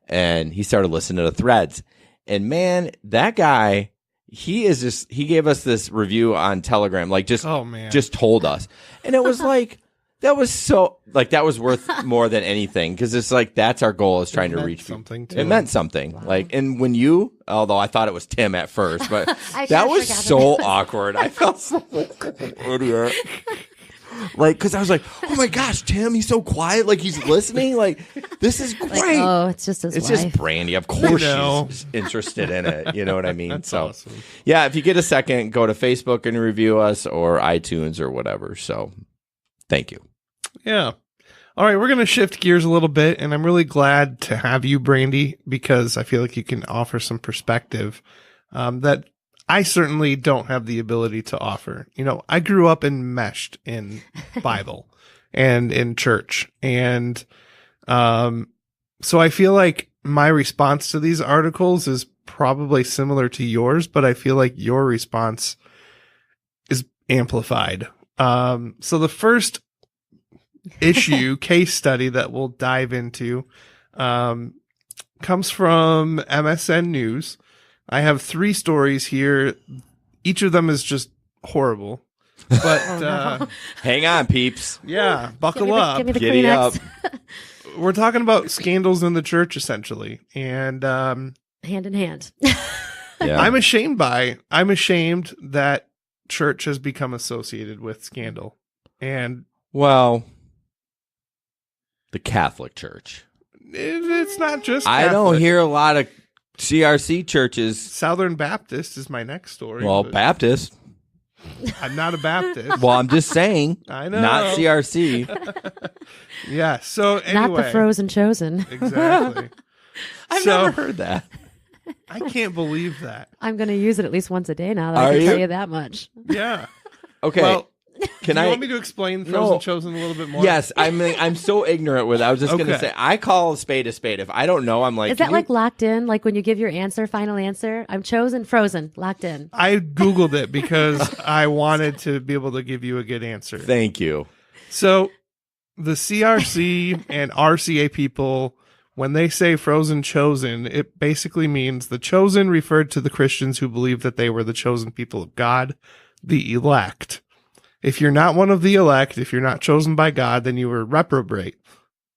and he started listening to the Threads. And man, that guy, he gave us this review on Telegram, like just told us, and it was like that was worth more than anything, because it's like that's our goal, is trying to reach something. It meant something. Wow. Like, and when although I thought it was Tim at first, but that was so awkward. I felt so like an idiot. Like, because I was like, oh my gosh, Tim, he's so quiet. Like, he's listening. Like, this is great. Like, oh, it's just his wife. Just Brandi. Of course she's interested in it. You know what I mean? That's so, awesome. Yeah, if you get a second, go to Facebook and review us, or iTunes or whatever. So, thank you. Yeah. All right, we're going to shift gears a little bit, and I'm really glad to have you, Brandi, because I feel like you can offer some perspective that I certainly don't have the ability to offer. I grew up enmeshed in Bible and in church, and so I feel like my response to these articles is probably similar to yours, but I feel like your response is amplified. So the first case study that we'll dive into comes from MSN News. I have 3 stories here. Each of them is just horrible. But hang on, peeps. Yeah, buckle up. Give me the Giddy Kleenex. up. We're talking about scandals in the church, essentially. And Hand in hand. Yeah. I'm ashamed that church has become associated with scandal. And Well, the Catholic Church. it's not just I don't Catholic. hear a lot of CRC churches. Southern Baptist is my next story. Well, but Baptist. I'm not a Baptist. Well, I'm just saying. I know. Not CRC. Yeah. So anyway. Not the frozen chosen. Exactly. I've never heard that. I can't believe that. I'm going to use it at least once a day now. That Are I can you? tell you that much. Yeah. Okay. Well, Can do you I? want me to explain Frozen Chosen a little bit more? Yes, I'm so ignorant with it. I was just going to Okay. say, I call a spade a spade. If I don't know, I'm like, Is that can like you- locked in? Like when you give your final answer? I'm chosen, frozen, locked in. I Googled it because I wanted to be able to give you a good answer. Thank you. So the CRC and RCA people, when they say Frozen Chosen, it basically means the chosen referred to the Christians who believed that they were the chosen people of God, the elect. If you're not one of the elect, if you're not chosen by God, then you were reprobate.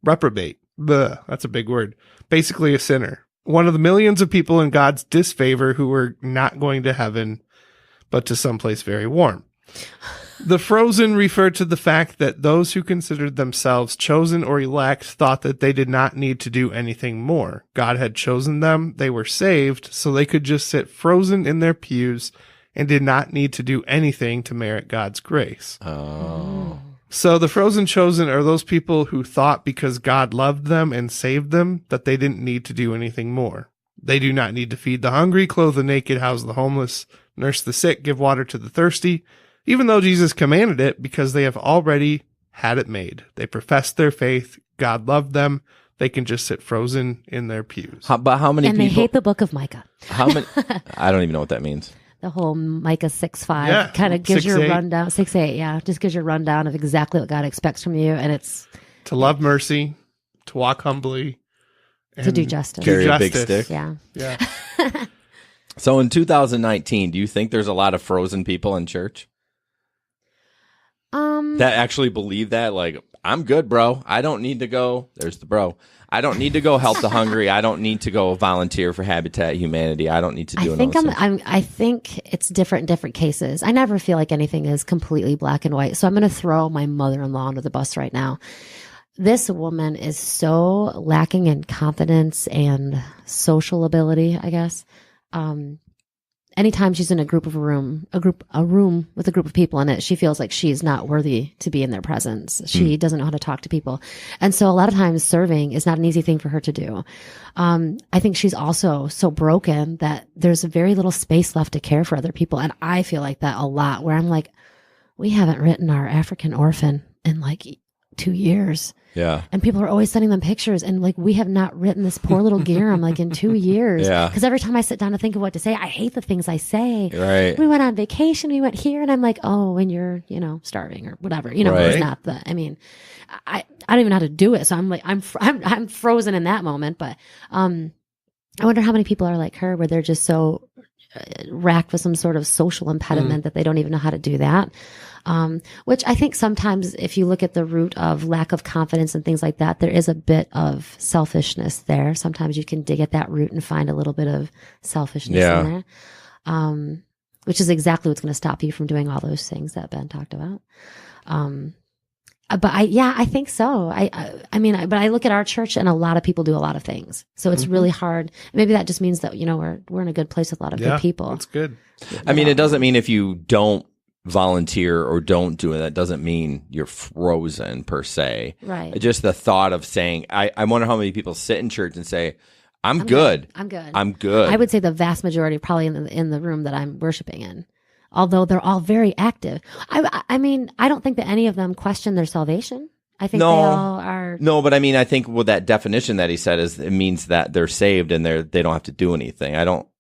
Bleh, that's a big word. Basically a sinner. One of the millions of people in God's disfavor who were not going to heaven, but to someplace very warm. The frozen referred to the fact that those who considered themselves chosen or elect thought that they did not need to do anything more. God had chosen them, they were saved, so they could just sit frozen in their pews and did not need to do anything to merit God's grace. Oh. So the frozen chosen are those people who thought because God loved them and saved them that they didn't need to do anything more. They do not need to feed the hungry, clothe the naked, house the homeless, nurse the sick, give water to the thirsty, even though Jesus commanded it, because they have already had it made. They professed their faith. God loved them. They can just sit frozen in their pews. But how many And people? they hate the book of Micah. How many? I don't even know what that means. The whole Micah 6:5 Yeah, kind of gives you a 6:8. rundown. 6:8, yeah, just gives you a rundown of exactly what God expects from you, and it's To love mercy, to walk humbly, to do and justice. Carry a big justice. stick. Yeah. Yeah. So in 2019, do you think there's a lot of frozen people in church that actually believe that? Like, I'm good, bro. I don't need to go. There's the bro. I don't need to go help the hungry. I don't need to go volunteer for Habitat Humanity. I don't need to do those things. I think it's different in different cases. I never feel like anything is completely black and white. So I'm going to throw my mother-in-law under the bus right now. This woman is so lacking in confidence and social ability, I guess. Anytime she's in a room with a group of people in it, she feels like she's not worthy to be in their presence. She doesn't know how to talk to people. And so a lot of times serving is not an easy thing for her to do. I think she's also so broken that there's very little space left to care for other people. And I feel like that a lot, where I'm like, we haven't written our African orphan in like 2 years. Yeah. And people are always sending them pictures, and like, we have not written this poor little Giram like in 2 years. Yeah. Because every time I sit down to think of what to say, I hate the things I say. Right. We went on vacation, we went here, and I'm like, oh, when you're, starving or whatever, Right. it's not I don't even know how to do it. So I'm like, I'm frozen in that moment. But, I wonder how many people are like her, where they're just so racked with some sort of social impediment that they don't even know how to do that. Which I think sometimes if you look at the root of lack of confidence and things like that, there is a bit of selfishness there. Sometimes you can dig at that root and find a little bit of selfishness in there. Which is exactly what's going to stop you from doing all those things that Ben talked about. But I think so. But I look at our church, and a lot of people do a lot of things. So it's really hard. Maybe that just means that, we're in a good place with a lot of good people. That's good. I mean, it doesn't mean if you don't volunteer or don't do it, that doesn't mean you're frozen per se. Right. It's just the thought of saying, I wonder how many people sit in church and say, I'm good. I'm good. I'm good. I would say the vast majority probably in the room that I'm worshiping in. Although they're all very active. I mean, I don't think that any of them question their salvation. I think they all are. No, but I mean, I think with that definition that he said is it means that they're saved and they don't have to do anything.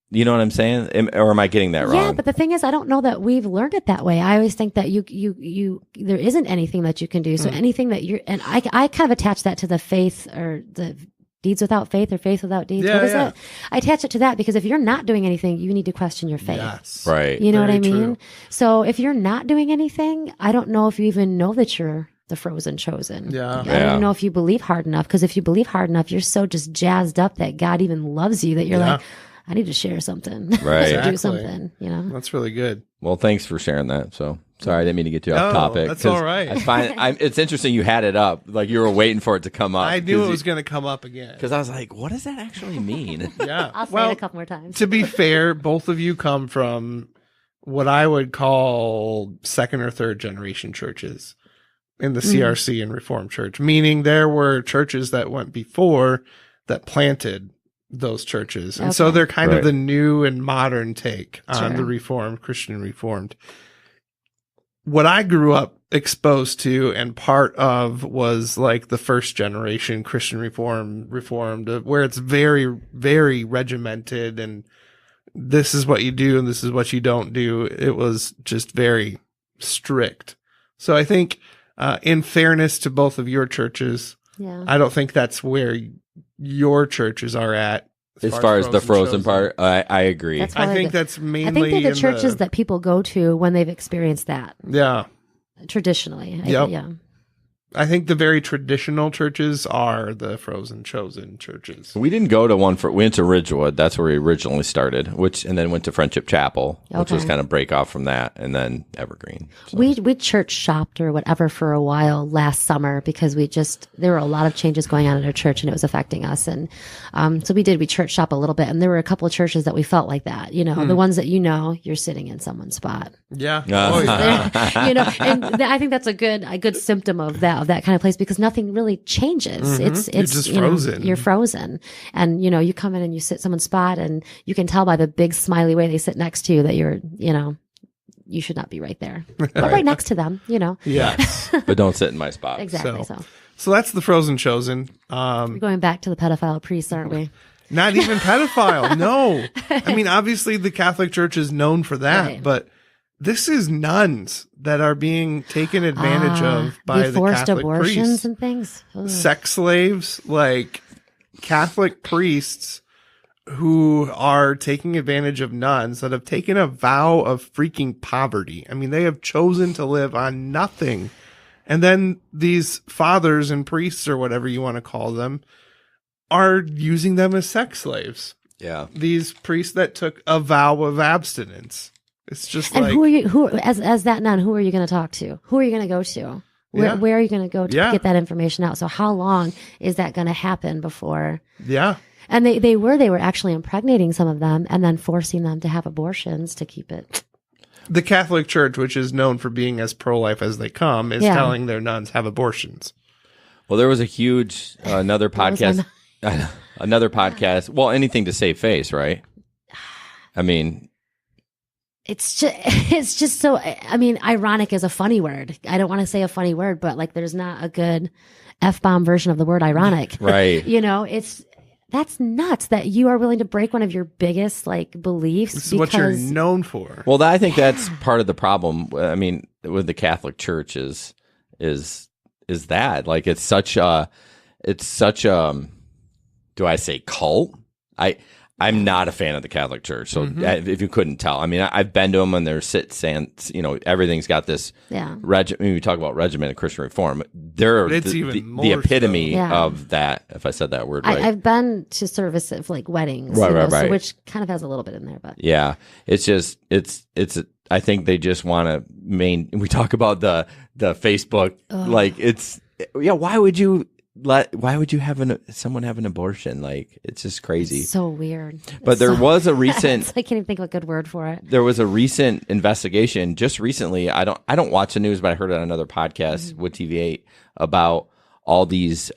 You know what I'm saying? Or am I getting that wrong? Yeah, but the thing is, I don't know that we've learned it that way. I always think that there isn't anything that you can do. So anything that and I kind of attach that to the faith, or the deeds without faith, or faith without deeds. What is it? I attach it to that because if you're not doing anything, you need to question your faith. Yes. Right. You know what I Very mean? true. So if you're not doing anything, I don't know if you even know that you're the frozen chosen. Yeah. I don't know if you believe hard enough, because if you believe hard enough, you're so just jazzed up that God even loves you that you're like, I need to share something. Right. I should do Exactly. something, That's really good. Well, thanks for sharing that. So sorry, I didn't mean to get you off topic. That's 'cause all right. I find it's interesting you had it up, like you were waiting for it to come up. I knew it was going to come up again. because I was like, what does that actually mean? Yeah. I'll say it a couple more times. To be fair, both of you come from what I would call second or third generation churches in the CRC and Reformed Church, meaning there were churches that went before that planted those churches. And so Okay. they're kind Right. of the new and modern take on Sure. the Reformed, Christian Reformed. What I grew up exposed to and part of was like the first generation Christian Reformed, where it's very, very regimented, and this is what you do and this is what you don't do. It was just very strict. So I think, in fairness to both of your churches, Yeah. I don't think that's where your churches are at. As far as the frozen part, I agree. That's I probably think that's mainly I think they're the in churches that people go to when they've experienced that Yeah. traditionally. Yep. Yeah. I think the very traditional churches are the frozen chosen churches. We didn't go to we went to Ridgewood. That's where we originally started, and then went to Friendship Chapel, which was Okay. kind of break off from that, and then Evergreen. So. We church shopped or whatever for a while last summer because there were a lot of changes going on in our church and it was affecting us. And so we church shop a little bit, and there were a couple of churches that we felt like that, the ones that you're sitting in someone's spot. Yeah. Oh, yeah. And I think that's a good symptom of that kind of place, because nothing really changes. It's You're just frozen. You're frozen, and you come in and you sit someone's spot, and you can tell by the big smiley way they sit next to you that you should not be right there, but right next to them. Yes. But don't sit in my spot. Exactly. So So that's the frozen chosen. we're going back to the pedophile priests, aren't we? Not even pedophile. No. I mean, obviously the Catholic Church is known for that, Right. but this is nuns that are being taken advantage of by the forced Catholic abortions priests. and things. Ugh. Sex slaves, like Catholic priests who are taking advantage of nuns that have taken a vow of freaking poverty. I mean, they have chosen to live on nothing. And then these fathers and priests, or whatever you want to call them, are using them as sex slaves. Yeah. These priests that took a vow of abstinence. It's just And like, who are you? As that nun? Who are you going to talk to? Who are you going to go to? Where are you going to go to get that information out? So how long is that going to happen before? yeah. And they were actually impregnating some of them and then forcing them to have abortions to keep it. The Catholic Church, which is known for being as pro-life as they come, is telling their nuns have abortions. Well, there was a huge another podcast. Another podcast. Well, anything to save face, right? I mean, It's just so, I mean, ironic is a funny word. I don't want to say a funny word, but like there's not a good F-bomb version of the word ironic. right. You know, that's nuts that you are willing to break one of your biggest like beliefs. This is what you're known for. Well, I think that's part of the problem. I mean, with the Catholic Church is that like it's such a do I say cult? I'm not a fan of the Catholic Church. So if you couldn't tell, I mean, I've been to them and they're everything's got this regimen. We talk about regimented Christian reform. They're the epitome of that, if I said that word right. I've been to service of like weddings, right. So, which kind of has a little bit in there, but yeah, it's just, I think they just want to we talk about the Facebook, why would you have someone have an abortion? Like, it's just crazy. It's so weird. But there was a recent I can't even think of a good word for it. There was a recent investigation just recently. I don't watch the news, but I heard it on another podcast with TV8 about all these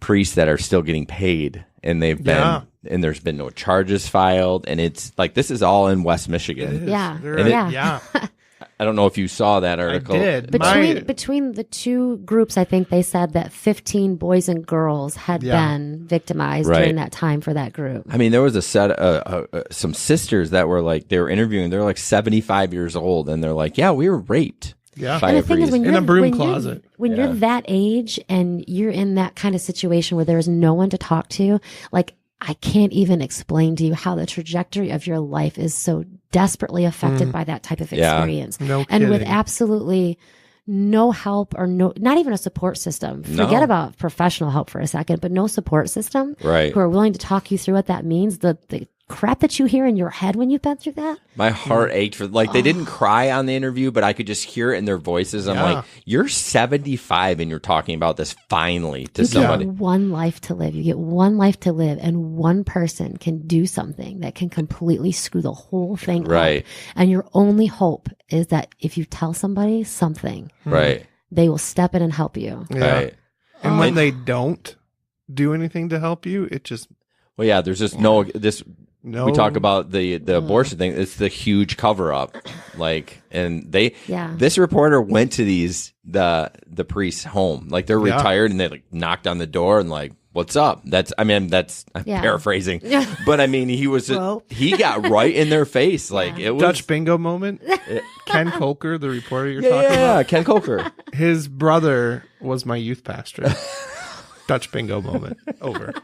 priests that are still getting paid, and they've been and there's been no charges filed, and it's like this is all in West Michigan. Yeah. I don't know if you saw that article. I did. Between the two groups, I think they said that 15 boys and girls had been victimized during that time for that group. I mean, there was a set some sisters that were like, they were interviewing, they're like 75 years old, and they're like, yeah, we were raped. Yeah. By And a the thing is, priest. when In a broom closet. When you're that age and you're in that kind of situation where there's no one to talk to, like, I can't even explain to you how the trajectory of your life is so desperately affected by that type of experience. No and with kidding. absolutely no help or not even a support system. Forget about professional help for a second, but no support system Right. who are willing to talk you through what that means. The crap that you hear in your head when you've been through that. My heart ached for, like, they didn't cry on the interview, but I could just hear it in their voices. I'm like, you're 75 and you're talking about this finally to somebody. You get one life to live. You get one life to live, and one person can do something that can completely screw the whole thing Right. up. And your only hope is that if you tell somebody something, Right. they will step in and help you. Yeah. Right. And when they don't do anything to help you, it just Well, yeah, there's just we talk about the abortion thing. It's the huge cover up. Like, and this reporter went to the priest's home. Like, they're retired and they like knocked on the door and like, what's up? I'm paraphrasing. But I mean, he got right in their face. Like, it was Dutch bingo moment. Ken Kolker, the reporter you're talking about. Yeah, Ken Kolker. His brother was my youth pastor. Dutch bingo moment. Over.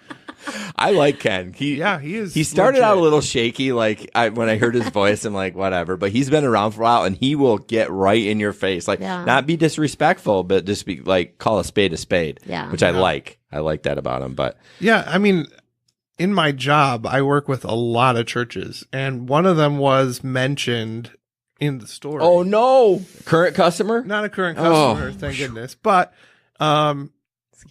I like Ken. He is. He started legit. out a little shaky. Like, when I heard his voice, I'm like, whatever. But he's been around for a while, and he will get right in your face. Like, not be disrespectful, but just be like, call a spade a spade. Yeah. Which I like. I like that about him. But yeah, I mean, in my job, I work with a lot of churches, and one of them was mentioned in the story. oh no, current customer. Not a current customer, thank goodness.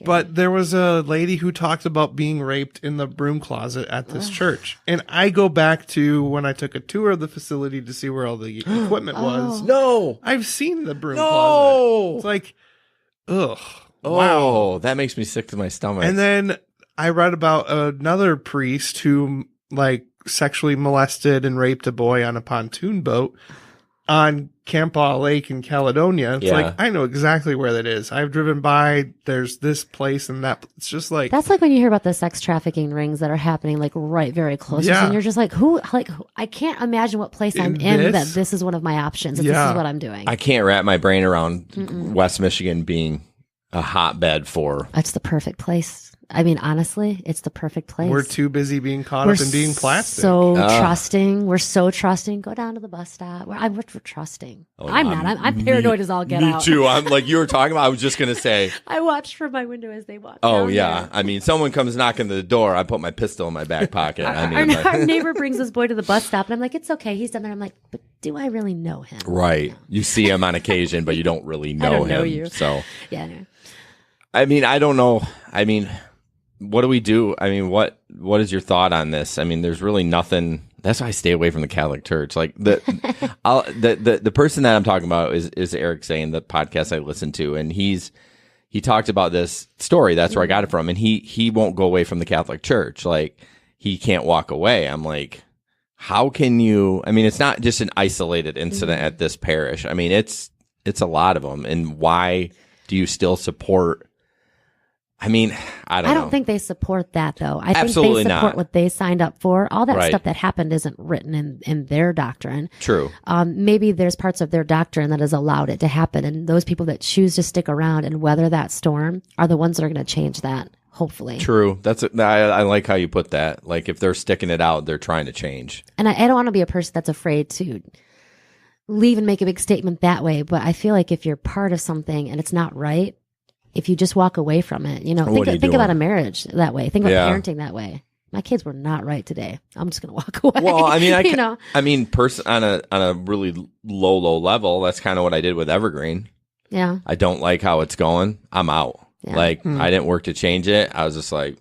But there was a lady who talked about being raped in the broom closet at this church. And I go back to when I took a tour of the facility to see where all the equipment was. No, I've seen the broom closet. It's like, ugh. Wow, that makes me sick to my stomach. And then I read about another priest who like sexually molested and raped a boy on a pontoon boat. on Campaw Lake in Caledonia. It's Yeah. like, I know exactly where that is. I've driven by, there's this place and that. It's just like, That's like when you hear about the sex trafficking rings that are happening like right very close. Yeah. And you're just like, I can't imagine what place I'm In in this? that this is one of my options. If This Yeah. is what I'm doing. I can't wrap my brain around West Michigan being a hotbed for. It's the perfect place. I mean, honestly, it's the perfect place. we're too busy being caught We're up in being plastic. so trusting. We're so trusting. Go down to the bus stop. We're trusting. Oh, I'm not. I'm paranoid as all get Me out. too. I'm like you were talking about. I was just gonna say. I watched from my window as they walk. Oh down yeah. there. I mean, someone comes knocking the door. I put my pistol in my back pocket. I mean, Our neighbor brings this boy to the bus stop, and I'm like, it's okay. He's done there. I'm like, but do I really know him? right. You see him on occasion, but you don't really know don't him. know you. So Yeah. No. I mean, I don't know. I mean, what do we do? I mean, what is your thought on this? I mean, there's really nothing. That's why I stay away from the Catholic Church. Like the person that I'm talking about is Eric Zane, the podcast I listen to, and he talked about this story. That's where I got it from, and he won't go away from the Catholic Church. Like he can't walk away. I'm like, how can you? I mean, it's not just an isolated incident at this parish. I mean, it's a lot of them, and why do you still support? I mean, I don't think they support that though. I Absolutely think they support not. what they signed up for. All that Right. stuff that happened isn't written in their doctrine. True. Maybe there's parts of their doctrine that has allowed it to happen, and those people that choose to stick around and weather that storm are the ones that are going to change that. Hopefully. True. I like how you put that. Like if they're sticking it out, they're trying to change. And I don't want to be a person that's afraid to leave and make a big statement that way. But I feel like if you're part of something and it's not right, if you just walk away from it, What are you think doing? about a marriage that way. Think about Yeah. parenting that way. My kids were not right today. I'm just going to walk away. Well, I mean, you know, on a really low level, that's kind of what I did with Evergreen. yeah. I don't like how it's going. I'm out. Yeah. Like I didn't work to change it. I was just like,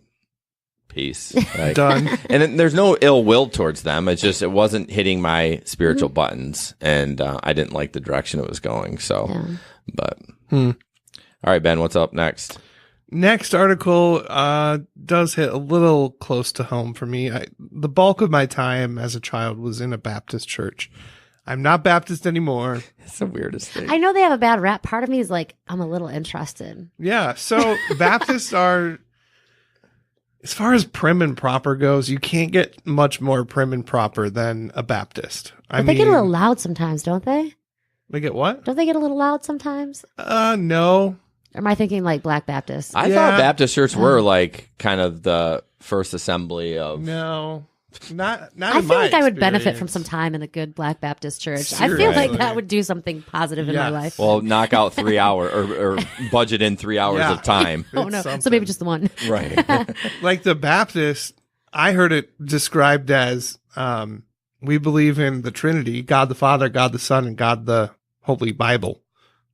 peace. Like, Done. and there's no ill will towards them. It's just it wasn't hitting my spiritual buttons, and I didn't like the direction it was going. So, Yeah. but all right, Ben, what's up next? Next article does hit a little close to home for me. The bulk of my time as a child was in a Baptist church. I'm not Baptist anymore. It's the weirdest thing. I know they have a bad rap. Part of me is like, I'm a little interested. Yeah, so Baptists are, as far as prim and proper goes, you can't get much more prim and proper than a Baptist. But they get a little loud sometimes, don't they? They get what? Don't they get a little loud sometimes? No. Or am I thinking like Black Baptists? I thought Baptist church were like kind of the first assembly of. No. Not I in feel my like I would benefit from experience. some time in a good Black Baptist church. I Seriously. feel like that would do something positive in my Yes. life. Well, knock out 3 hours or budget in 3 hours Yeah. of time. Oh It's no! So something. maybe just the one. Right. Like the Baptist, I heard it described as we believe in the Trinity, God the Father, God the Son, and God the Holy Bible,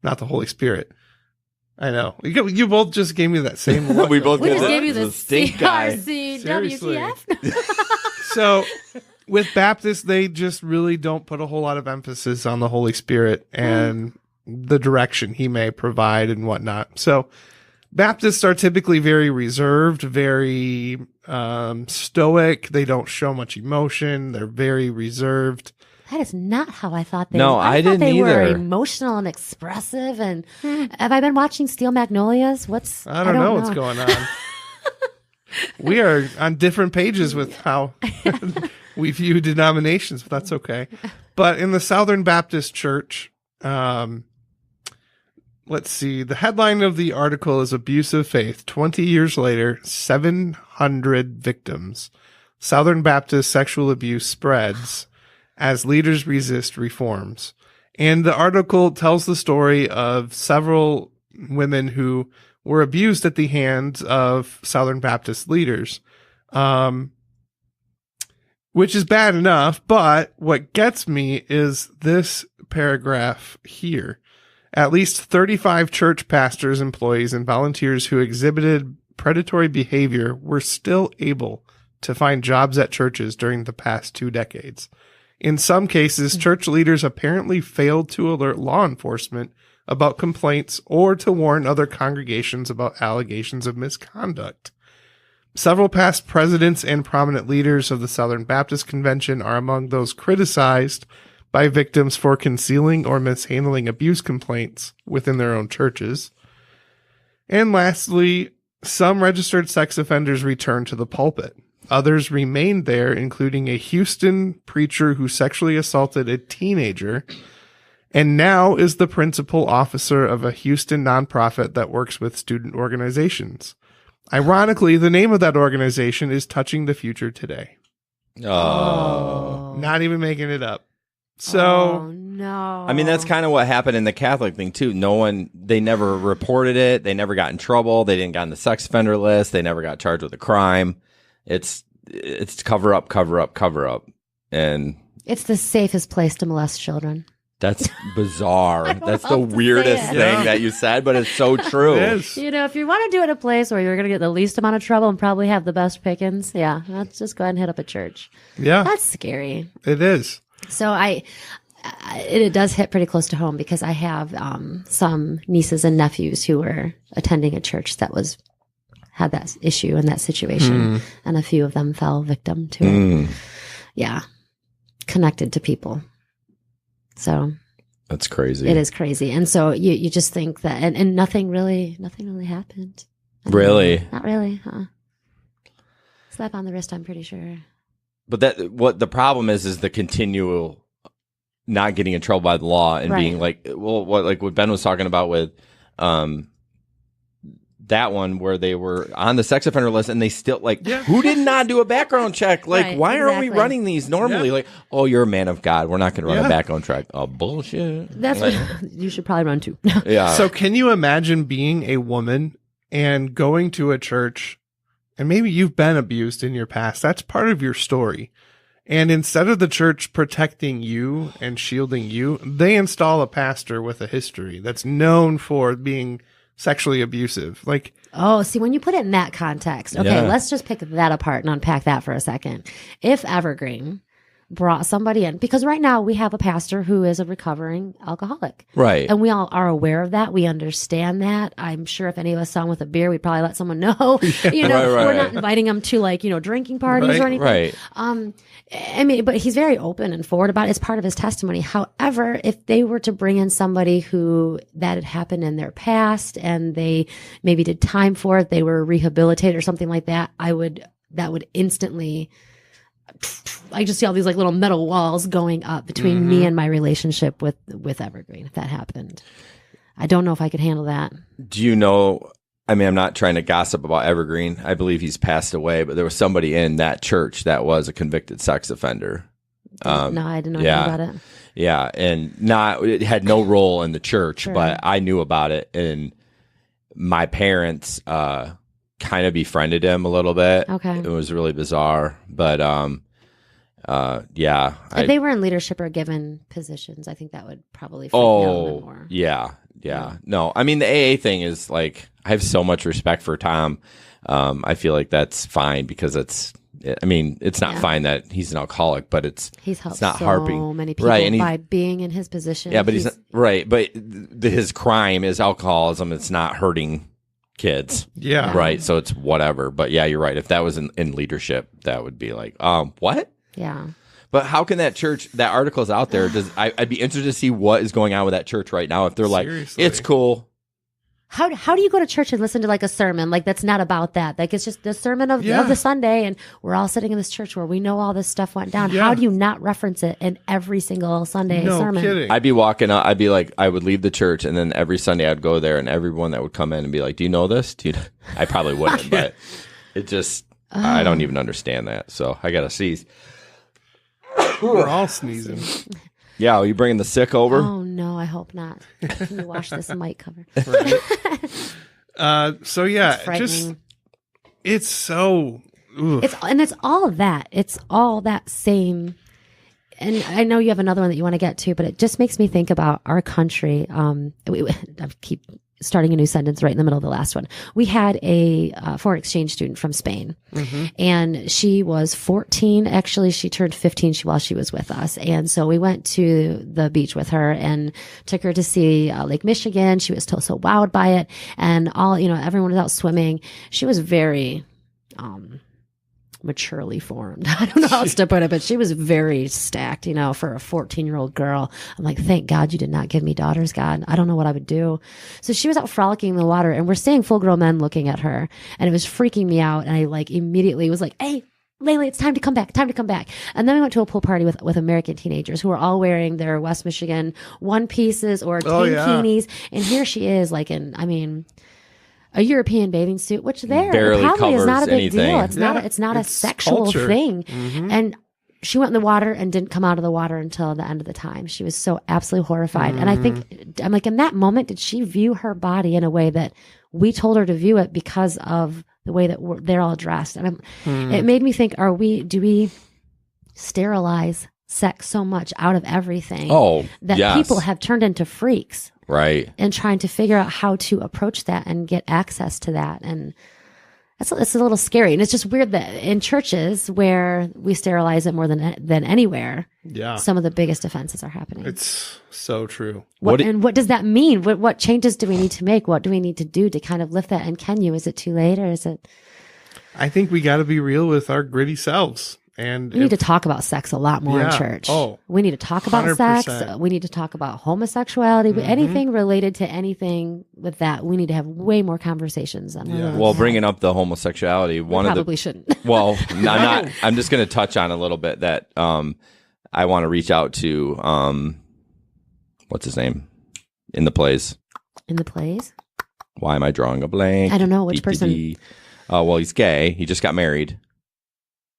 not the Holy Spirit. I know. You both just gave me that same look. We both We get just that. gave you The the stink guy. CRC Seriously. WTF. So with Baptists, they just really don't put a whole lot of emphasis on the Holy Spirit and the direction he may provide and whatnot. So Baptists are typically very reserved, very stoic. They don't show much emotion. They're very reserved. That is not how I thought they No, were. I thought didn't they were either. emotional and expressive. And have I been watching Steel Magnolias? I don't know what's going on. We are on different pages with how we view denominations, but that's okay. But in the Southern Baptist Church, let's see. The headline of the article is Abuse of Faith. 20 years later, 700 victims. Southern Baptist sexual abuse spreads as leaders resist reforms. And the article tells the story of several women who were abused at the hands of Southern Baptist leaders, which is bad enough. But what gets me is this paragraph here. At least 35 church pastors, employees, and volunteers who exhibited predatory behavior were still able to find jobs at churches during the past 2 decades. In some cases, church leaders apparently failed to alert law enforcement about complaints or to warn other congregations about allegations of misconduct. Several past presidents and prominent leaders of the Southern Baptist Convention are among those criticized by victims for concealing or mishandling abuse complaints within their own churches. And lastly, some registered sex offenders returned to the pulpit. Others remained there, including a Houston preacher who sexually assaulted a teenager and now is the principal officer of a Houston nonprofit that works with student organizations. Ironically, the name of that organization is Touching the Future Today. Oh. Not even making it up. So, oh, no. I mean, that's kind of what happened in the Catholic thing, too. They never reported it. They never got in trouble. They didn't get on the sex offender list. They never got charged with a crime. It's cover up. And it's the safest place to molest children. that's bizarre. That's the know how to say weirdest it. thing that you said, but it's so true. it is. You know, if you want to do it in a place where you're going to get the least amount of trouble and probably have the best pickings, yeah, let's just go ahead and hit up a church. Yeah, That's scary. it is. So it does hit pretty close to home because I have some nieces and nephews who were attending a church that had that issue and that situation, and a few of them fell victim to it. Yeah, connected to people. So That's crazy. it is crazy, and so you just think that, and nothing really happened. Really? Not really, huh? Slap on the wrist, I'm pretty sure. But what the problem is the continual not getting in trouble by the law and Right. being like, well, what Ben was talking about with that one where they were on the sex offender list and they still who did not do a background check? Like, Right, why aren't we exactly. running these normally? Yeah. Like, oh, you're a man of God. We're not going to run Yeah. a background check. Oh, bullshit. That's what you should probably run to. Yeah. So can you imagine being a woman and going to a church, and maybe you've been abused in your past? That's part of your story. And instead of the church protecting you and shielding you, they install a pastor with a history that's known for being sexually abusive. Like, Oh, see, when you put it in that context, okay, Yeah. let's just pick that apart and unpack that for a second. If Evergreen brought somebody in, because right now we have a pastor who is a recovering alcoholic. Right. And we all are aware of that. We understand that. I'm sure if any of us saw him with a beer, we'd probably let someone know. You know, Right, we're right. not inviting him to drinking parties Right, or anything. Right. I mean, but he's very open and forward about it. It's part of his testimony. However, if they were to bring in somebody who that had happened in their past and they maybe did time for it, they were rehabilitated or something like that, that would instantly, I just see all these little metal walls going up between me and my relationship with Evergreen. If that happened, I don't know if I could handle that. Do you know? I mean, I'm not trying to gossip about Evergreen. I believe he's passed away, but there was somebody in that church that was a convicted sex offender. No, I didn't know yeah. anything about it. Yeah, and it had no role in the church, Sure. but I knew about it, and my parents kind of befriended him a little bit. Okay. It was really bizarre, but yeah. If they were in leadership or given positions, I think that would probably freak me out a little bit more. Yeah. No, I mean, the AA thing is I have so much respect for Tom. I feel like that's fine because it's not fine that he's an alcoholic, but He's helped it's not so harping. many people Right, and by being in his position. yeah, but he's not, right. But his crime is alcoholism. It's not hurting kids. yeah. Right. So it's whatever. But yeah, you're right. If that was in leadership, that would be what? Yeah. But how can that church, that article is out there. I'd be interested to see what is going on with that church right now. If they're Seriously. it's cool. How do you go to church and listen to a sermon that's not about that? It's just the sermon of Yeah. the Sunday, and we're all sitting in this church where we know all this stuff went down. Yeah. How do you not reference it in every single Sunday No sermon? kidding. I'd be walking out. I'd be I would leave the church, and then every Sunday I'd go there, and everyone that would come in and be like, "Do you know this?" I probably wouldn't, but it just I don't even understand that. So I gotta see. We're all sneezing. Yeah, are you bringing the sick over? Oh no, I hope not. Can you wash this mic cover? So yeah, Frightening. it's so. Oof. It's all of that. It's all that same. And I know you have another one that you want to get to, but it just makes me think about our country. I keep starting a new sentence right in the middle of the last one. We had a foreign exchange student from Spain, and she was 14. Actually, she turned 15 while she was with us. And so we went to the beach with her and took her to see Lake Michigan. She was so wowed by it. And everyone was out swimming. She was very, maturely formed. I don't know how else to put it, but she was very stacked, for a 14-year-old girl. I'm like, thank God you did not give me daughters, God. I don't know what I would do. So she was out frolicking in the water, and we're seeing full-grown men looking at her, and it was freaking me out. And I immediately was like, hey, Layla, it's time to come back. And then we went to a pool party with American teenagers who were all wearing their West Michigan one pieces or tankinis. And here she is, a European bathing suit, which barely probably is not a big anything. deal. It's not a sexual culture. thing. Mm-hmm. And she went in the water and didn't come out of the water until the end of the time. She was so absolutely horrified. And I think, I'm like, in that moment, did she view her body in a way that we told her to view it because of the way that they're all dressed? And it made me think, do we sterilize sex so much out of everything that people have turned into freaks? Right. And trying to figure out how to approach that and get access to that. And it's a little scary. And it's just weird that in churches where we sterilize it more than anywhere, some of the biggest offenses are happening. It's so true. What does that mean? What changes do we need to make? What do we need to do to kind of lift that? And can you? Is it too late, or is it? I think we got to be real with our gritty selves. And we need to talk about sex a lot more in church. We need to talk about 100%. sex. We need to talk about homosexuality. Anything related to anything with that, we need to have way more conversations. Well, bringing up the homosexuality, probably shouldn't. Well, I'm just going to touch on a little bit that I want to reach out to. What's his name in the plays? In the plays? Why am I drawing a blank? I don't know which person. Well, he's gay. He just got married.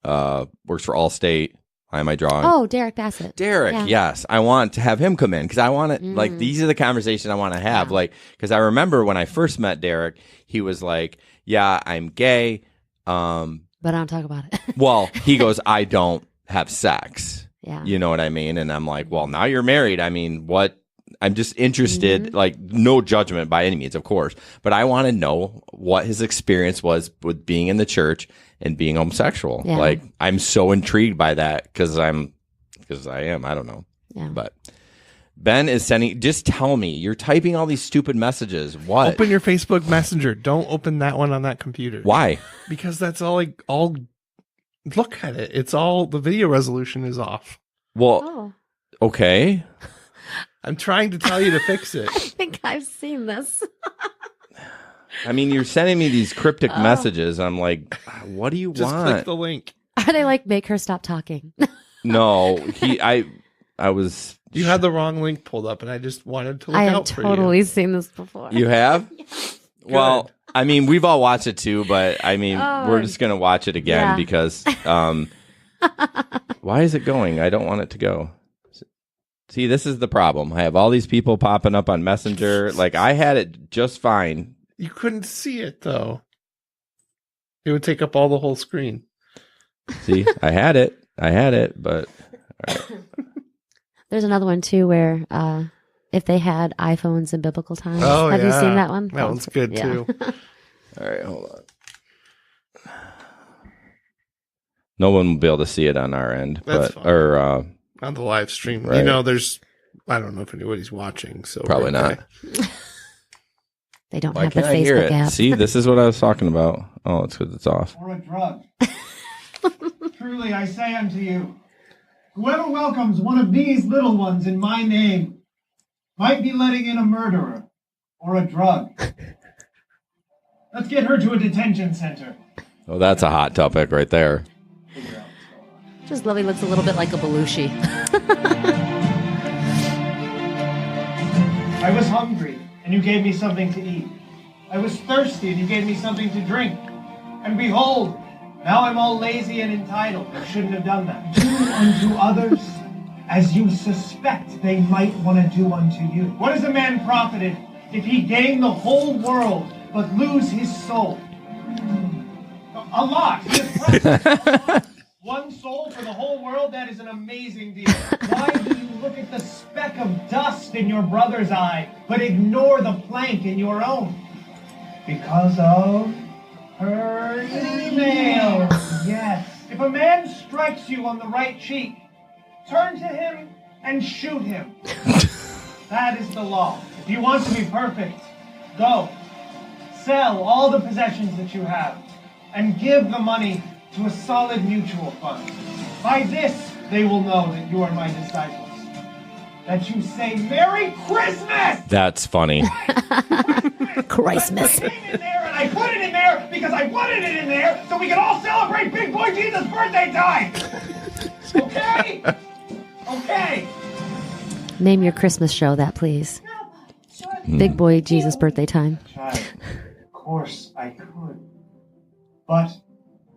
Works for Allstate. Why am I drawing? Oh, Derek Bassett. Derek, yes. I want to have him come in because I want to, these are the conversations I want to have. Because I remember when I first met Derek, he was like, yeah, I'm gay. But I don't talk about it. Well, he goes, I don't have sex. Yeah. You know what I mean? And I'm like, well, now you're married. I mean, what? I'm just interested, no judgment by any means, of course. But I want to know what his experience was with being in the church and being homosexual. Yeah. I'm so intrigued by that because I am. I don't know. Yeah. But Ben is sending, just tell me, you're typing all these stupid messages. What? Open your Facebook Messenger. Don't open that one on that computer. Why? Because that's all look at it. It's all, the video resolution is off. Well, okay. I'm trying to tell you to fix it. I think I've seen this. I mean, you're sending me these cryptic messages. I'm like, what do you Just want? click the link. Are they make her stop talking? No, I was. You had the wrong link pulled up, and I just wanted to look out for you. I have totally seen this before. You have? Well, I mean, we've all watched it too, but I mean, we're just going to watch it again because why is it going? I don't want it to go. See, this is the problem. I have all these people popping up on Messenger. I had it just fine. You couldn't see it, though. It would take up all the whole screen. See, I had it, but... All right. There's another one, too, where if they had iPhones in biblical times. Oh, Have you seen that one? That one's good, too. All right, hold on. No one will be able to see it on our end. That's but fine. On the live stream. Right. There's... I don't know if anybody's watching, so... Probably not. They don't Why have the can't I hear Facebook it? app. See, this is what I was talking about. Oh, it's because it's off. Or a drug. Truly, I say unto you, whoever welcomes one of these little ones in my name might be letting in a murderer or a drug. Let's get her to a detention center. Oh, that's a hot topic right there. Just Lily looks a little bit like a Belushi. I was hungry, and you gave me something to eat. I was thirsty, and you gave me something to drink. And behold, now I'm all lazy and entitled. I shouldn't have done that. Do unto others as you suspect they might want to do unto you. What is a man profited if he gain the whole world but lose his soul? A lot. He is profited. One soul for the whole world, that is an amazing deal. Why do you look at the speck of dust in your brother's eye, but ignore the plank in your own? Because of her nails. Yes. If a man strikes you on the right cheek, turn to him and shoot him. That is the law. If you want to be perfect, go. Sell all the possessions that you have and give the money to a solid mutual fund. By this, they will know that you are my disciples. That you say Merry Christmas! That's funny. Christmas. I came in there and I put it in there because I wanted it in there so we can all celebrate Big Boy Jesus' birthday time! Okay? Okay. Name your Christmas show that, please. Big Boy Jesus birthday time. Child, of course I could. But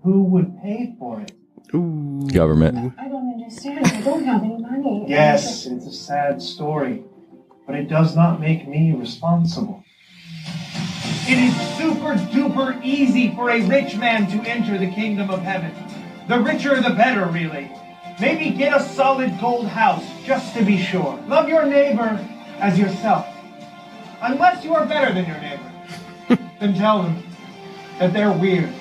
who would pay for it? Ooh. Government. I don't understand. I don't have any money. Yes, it's a sad story, but it does not make me responsible. It is super duper easy for a rich man to enter the kingdom of heaven. The richer the better, really. Maybe get a solid gold house, just to be sure. Love your neighbor as yourself. Unless you are better than your neighbor. Then tell them that they're weird.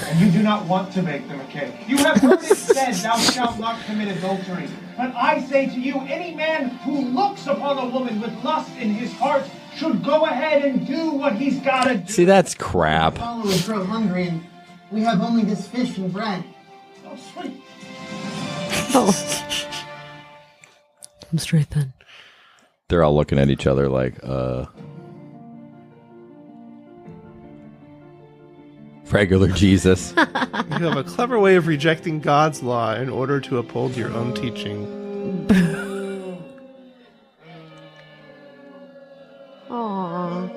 And you do not want to bake them a cake. You have heard it said, thou shalt not commit adultery. But I say to you, any man who looks upon a woman with lust in his heart should go ahead and do what he's got to do. See, that's crap. Followers grow hungry, and we have only this fish and bread. Oh, sweet. Oh. I'm straight then. They're all looking at each other like, regular Jesus. You have a clever way of rejecting God's law in order to uphold your own teaching. Aww.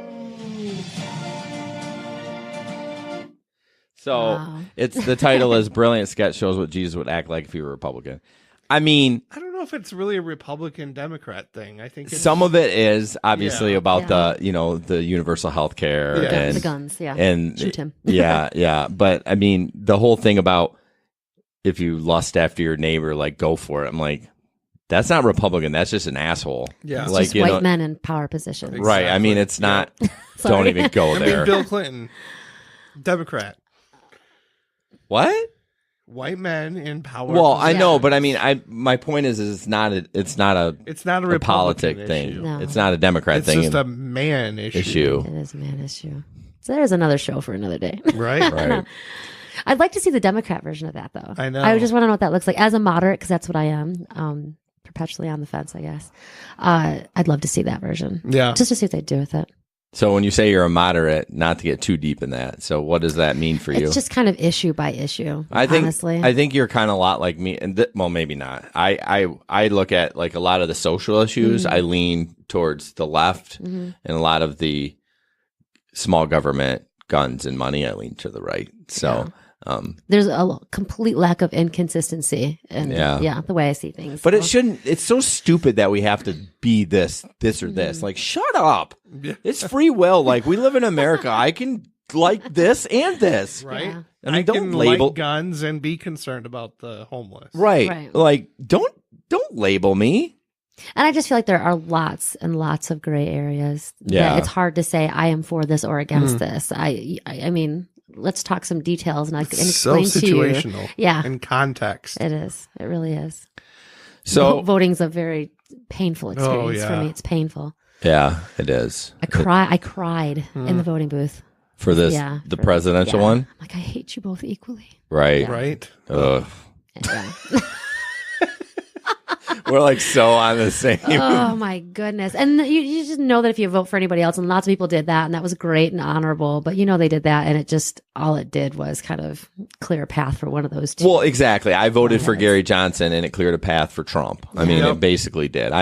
So Wow. it's the title is Brilliant Sketch Shows What Jesus Would Act Like If He Were a Republican. I mean, I don't know if it's really a Republican Democrat thing. I think it's, some of it is obviously Yeah. about Yeah. the universal health care Yeah. and The guns, yeah. and Shoot him. yeah. But I mean, the whole thing about if you lust after your neighbor, like go for it. I'm like, that's not Republican. That's just an asshole. Yeah. It's like just white men in power positions. right. I mean, it's not. Don't even go I mean, there. Bill Clinton, Democrat, What? white men in power. Well, I know, Yeah. but I mean, my point is it's not a it's not a a Republican politic issue. thing. No. It's not a Democrat It's thing. just a man issue. It is a man issue. So there's another show for another day. Right? Right. I'd like to see the Democrat version of that, though. I know. I just want to know what that looks like as a moderate, because that's what I am. Perpetually on the fence, I guess. I'd love to see that version. Yeah. Just to see what they do with it. So when you say you're a moderate, not to get too deep in that. So what does that mean for you? It's just kind of issue by issue. I think honestly. I think you're kind of a lot like me, and well, maybe not. I look at like a lot of the social issues. Mm-hmm. I lean towards the left, and a lot of the small government, guns and money. I lean to the right. So, There's a complete lack of inconsistency in Yeah. the way I see things. but it So- shouldn't. It's so stupid that we have to be this or Mm-hmm. this. Like, shut up. It's free will. Like we live in America. I can like this and this. Right? Yeah. I mean, don't can label like guns and be concerned about the homeless. right. Right. Like don't label me. And I just feel like there are lots and lots of gray areas. Yeah. That it's hard to say I am for this or against this. I mean, let's talk some details and I can So explain to you. situational. Yeah. In context. It is. It really is. So Voting's a very painful experience yeah. for me. It's painful. yeah, it is. I cried in the voting booth. For this, Yeah, the for- presidential yeah. one, I'm like, I hate you both equally. right? Right? Ugh. Yeah. We're like so on the same. Oh my goodness. And you just know that if you vote for anybody else, and lots of people did that, and that was great and honorable, but they did that, and it just, all it did was kind of clear a path for one of those two. Well, exactly. I voted for Yes. Gary Johnson, and it cleared a path for Trump. I mean, Yep. it basically did.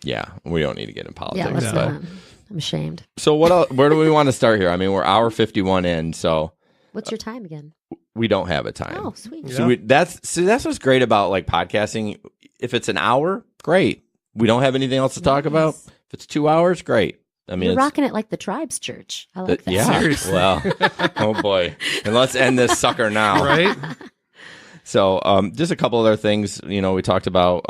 Yeah, we don't need to get in politics. yeah, let's but not. I'm ashamed. so what? Else, where do we want to start here? I mean, we're hour 51 in, so What's your time again? we don't have a time. Oh, sweet. So that's what's great about like podcasting. If it's an hour, great. We don't have anything else to talk about. If it's 2 hours, great. I mean, You're it's, rocking it like the Tribes Church. I like that. yeah. Seriously. Well, oh boy. And let's end this sucker now. Right? So, just a couple other things. We talked about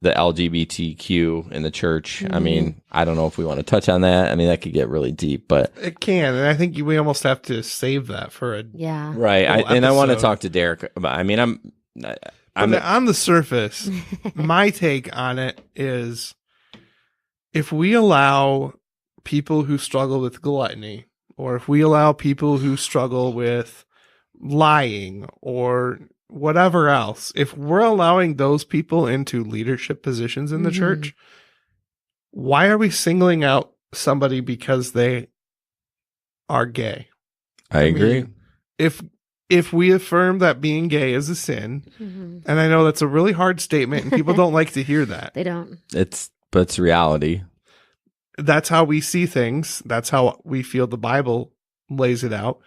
the LGBTQ in the church. I mean, I don't know if we want to touch on that. I mean, that could get really deep, but It can. And I think we almost have to save that for a. Yeah. right. Whole I want to episode. talk to Derek about. I mean, I'm On the surface, my take on it is if we allow people who struggle with gluttony, or if we allow people who struggle with lying or whatever else, if we're allowing those people into leadership positions in the church, why are we singling out somebody because they are gay? I agree. mean, if we affirm that being gay is a sin, and I know that's a really hard statement and people don't like to hear that. They don't. But it's reality. That's how we see things. That's how we feel the Bible lays it out.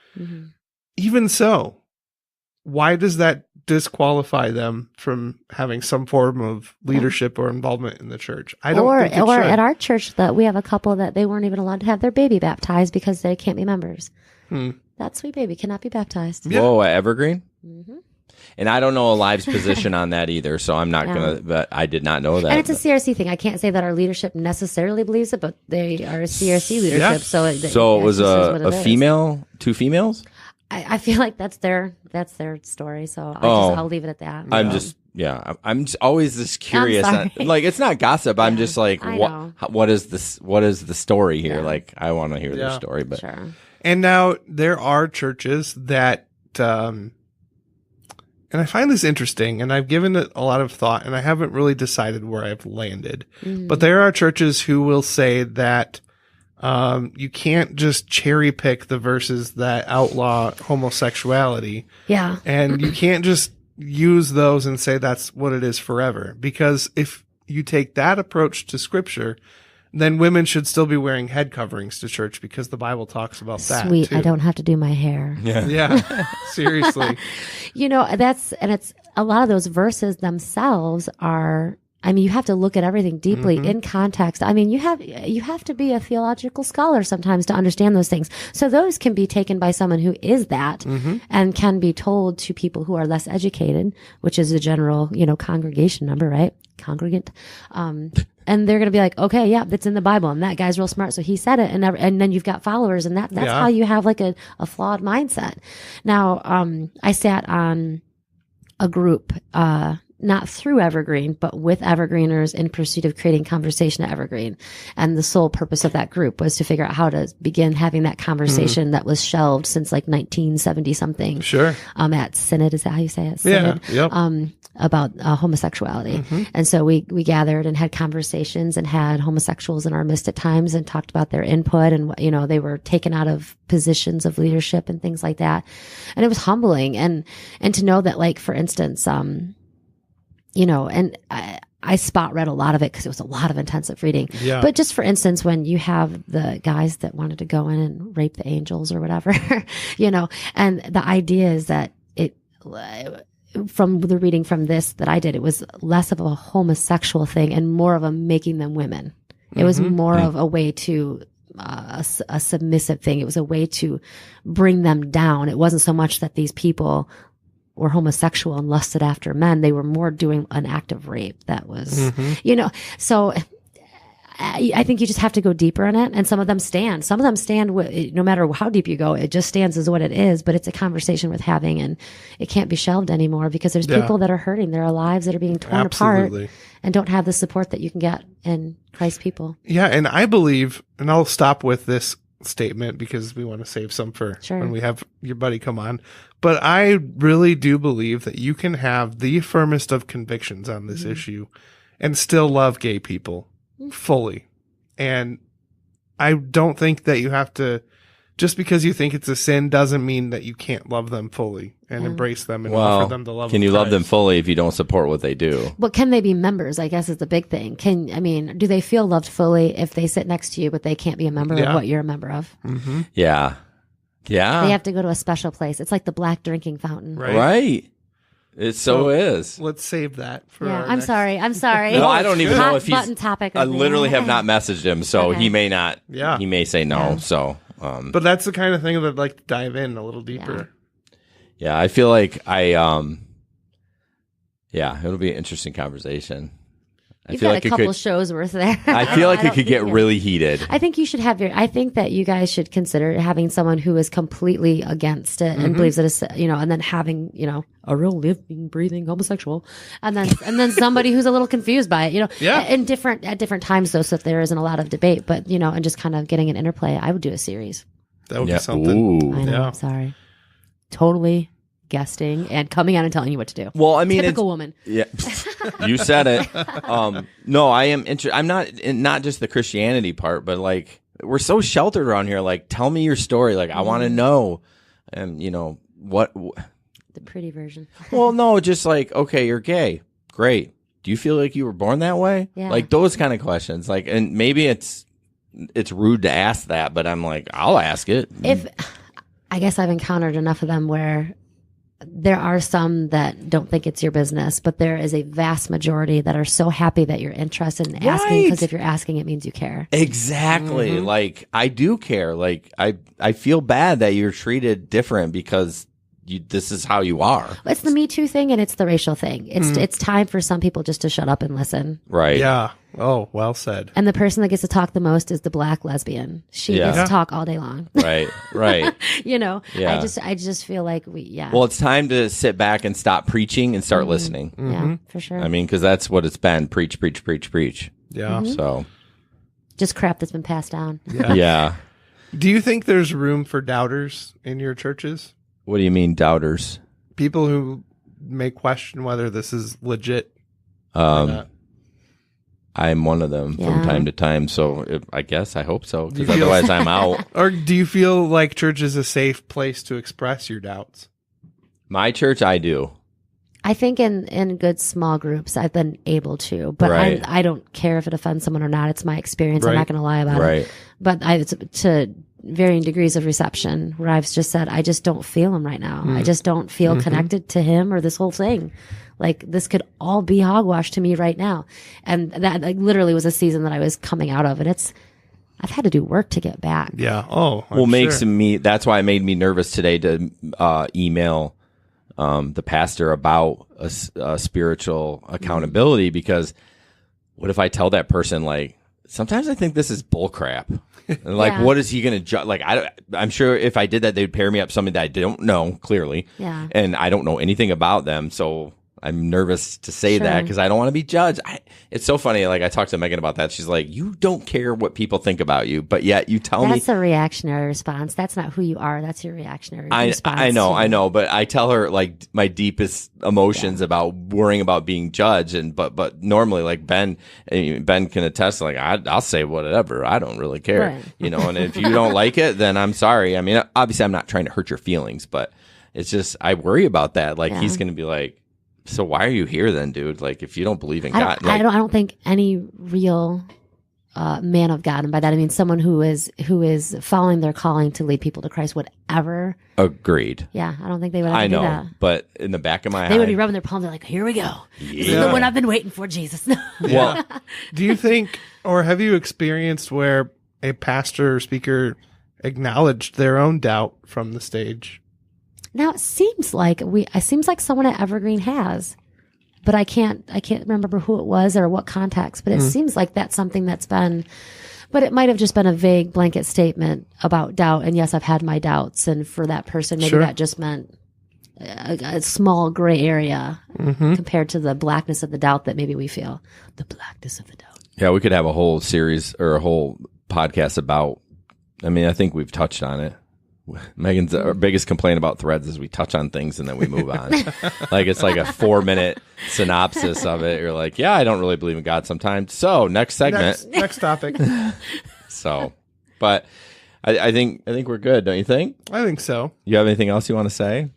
Even so, why does that disqualify them from having some form of leadership or involvement in the church? I don't think it or should. at our church, that we have a couple that they weren't even allowed to have their baby baptized because they can't be members. That sweet baby cannot be baptized. Yeah. Whoa, at Evergreen? And I don't know Alive's position on that either, so I'm not going to, but I did not know that. And it's a CRC thing. I can't say that our leadership necessarily believes it, but they are a CRC leadership. Yeah. So it was a female, two females? I feel like that's their story. So I'll leave it at that. I'm just always just curious. Like, it's not gossip. I'm just like, what is this? What is the story here? Like, I want to hear their story, but. Sure. And now there are churches that, and I find this interesting, and I've given it a lot of thought, and I haven't really decided where I've landed. But there are churches who will say that you can't just cherry pick the verses that outlaw homosexuality. Yeah. And you can't just use those and say that's what it is forever. Because if you take that approach to scripture, then women should still be wearing head coverings to church because the Bible talks about that. Sweet. Too. I don't have to do my hair. Yeah. Seriously. It's a lot of those verses themselves are, I mean, you have to look at everything deeply in context. I mean, you have to be a theological scholar sometimes to understand those things. So those can be taken by someone who is that and can be told to people who are less educated, which is the general, congregation number, right? Congregant. And they're going to be like, okay, yeah, that's in the Bible. And that guy's real smart. So he said it. And then you've got followers, and that's how you have like a flawed mindset. Now, I sat on a group, not through Evergreen, but with Evergreeners in pursuit of creating conversation at Evergreen. And the sole purpose of that group was to figure out how to begin having that conversation that was shelved since like 1970 something. Sure. At Synod, is that how you say it? Synod. Yeah. Yep. About homosexuality. And so we gathered and had conversations and had homosexuals in our midst at times and talked about their input and, they were taken out of positions of leadership and things like that. And it was humbling. And to know that, like, for instance, and I spot read a lot of it because it was a lot of intensive reading. Yeah. But just for instance, when you have the guys that wanted to go in and rape the angels or whatever, and the idea is that from the reading from this that I did, it was less of a homosexual thing and more of a making them women. It was more of a way to a submissive thing. It was a way to bring them down. It wasn't so much that these people were homosexual and lusted after men. They were more doing an act of rape. That was, so I think you just have to go deeper in it. And some of them stand. Some of them stand no matter how deep you go. It just stands as what it is. But it's a conversation worth having, and it can't be shelved anymore because there's people that are hurting. There are lives that are being torn apart and don't have the support that you can get in Christ's people. Yeah, and I believe, and I'll stop with this statement because we want to save some for when we have your buddy come on. But I really do believe that you can have the firmest of convictions on this issue and still love gay people fully. And I don't think that you have to, just because you think it's a sin doesn't mean that you can't love them fully and embrace them and offer them the love. Can you love them fully if you don't support what they do? But can they be members, I guess, is the big thing. Do they feel loved fully if they sit next to you, but they can't be a member of what you're a member of? Yeah. Yeah. They have to go to a special place. It's like the black drinking fountain. Right. It so is. Let's save that for I'm sorry. No, I don't even know if he's button topic. I literally have not messaged him, so he may not. Yeah. He may say no. So but that's the kind of thing that I'd like to dive in a little deeper. Yeah, I feel like it'll be an interesting conversation. You've got a couple shows worth there. I feel like it could get really heated. I think you should I think that you guys should consider having someone who is completely against it and believes that it's, and then having, a real living, breathing homosexual. And then somebody who's a little confused by it, at different times though, so that there isn't a lot of debate, but, and just kind of getting an interplay. I would do a series. That would be something. I know. I'm sorry. Totally guesting and coming on and telling you what to do. Well, I mean, Typical woman. Yeah, you said it. No, I am interested. I'm not just the Christianity part, but like we're so sheltered around here. Like, tell me your story. Like, I want to know, and what. The pretty version. Well, no, just like, okay, you're gay. Great. Do you feel like you were born that way? Yeah. Like those kind of questions. Like, and maybe it's rude to ask that, but I'm like, I'll ask it. I guess I've encountered enough of them where there are some that don't think it's your business, but there is a vast majority that are so happy that you're interested in asking, because if you're asking, it means you care. Exactly. Mm-hmm. Like, I do care. Like, I feel bad that you're treated different because this is how you are. It's the Me Too thing and it's the racial thing. It's time for some people just to shut up and listen. Right. Yeah. Oh, well said. And the person that gets to talk the most is the black lesbian. She gets to talk all day long. Right. Right. Yeah. I just feel like Well, it's time to sit back and stop preaching and start listening. Yeah, for sure. I mean, because that's what it's been. Preach, preach, preach, preach. Yeah. So. Just crap that's been passed down. Yeah. Do you think there's room for doubters in your churches? What do you mean, doubters? People who may question whether this is legit. Or not. I'm one of them from Yeah. time to time. So I guess I hope so, Do you because feel- otherwise I'm out. Or do you feel like church is a safe place to express your doubts? My church, I do. I think in good small groups, I've been able to, but Right. I don't care if it offends someone or not. It's my experience. I'm Right. not going to lie about Right. it. But to varying degrees of reception, where I've just said, I just don't feel him right now. I just don't feel connected to him or this whole thing. Like, this could all be hogwash to me right now. And that like, literally was a season that I was coming out of. And I've had to do work to get back. Yeah. Oh, Makes me, that's why it made me nervous today to email the pastor about a spiritual accountability, because what if I tell that person, like, sometimes I think this is bull crap. And like, Yeah. what is he going to judge? Like, I'm sure if I did that, they'd pair me up something that I don't know clearly. Yeah. And I don't know anything about them. So I'm nervous to say that Sure. because I don't want to be judged. It's so funny. Like, I talked to Megan about that. She's like, you don't care what people think about you, but yet you tell me. That's a reactionary response. That's not who you are. That's your reactionary response. I know, but I tell her like my deepest emotions about worrying about being judged, but normally, like Ben can attest, like I'll say whatever, I don't really care, Right. And if you don't like it, then I'm sorry. I mean, obviously I'm not trying to hurt your feelings, but it's just I worry about that. Like he's going to be like, so why are you here then, dude? Like if you don't believe in God, I don't think any real man of God, and by that I mean someone who is following their calling to lead people to Christ would ever. Agreed. Yeah, I don't think they would ever I know, do that. but in the back of my They would eye, be rubbing their palms. They're like, "Here we go. This is Yeah. the one I've been waiting for, Jesus." well, Do you think, or have you experienced where a pastor or speaker acknowledged their own doubt from the stage? Now it seems like someone at Evergreen has, but I can't remember who it was or what context. But it seems like that's something that's been. But it might have just been a vague blanket statement about doubt. And yes, I've had my doubts. And for that person, maybe Sure. that just meant a small gray area compared to the blackness of the doubt that maybe we feel. The blackness of the doubt. yeah, we could have a whole series or a whole podcast about. I mean, I think we've touched on it. Megan's our biggest complaint about Threads is we touch on things and then we move on. Like it's like a 4-minute synopsis of it. You're like, yeah, I don't really believe in God sometimes. So next segment. Next topic. So, but I think we're good, don't you think? I think so. You have anything else you want to say?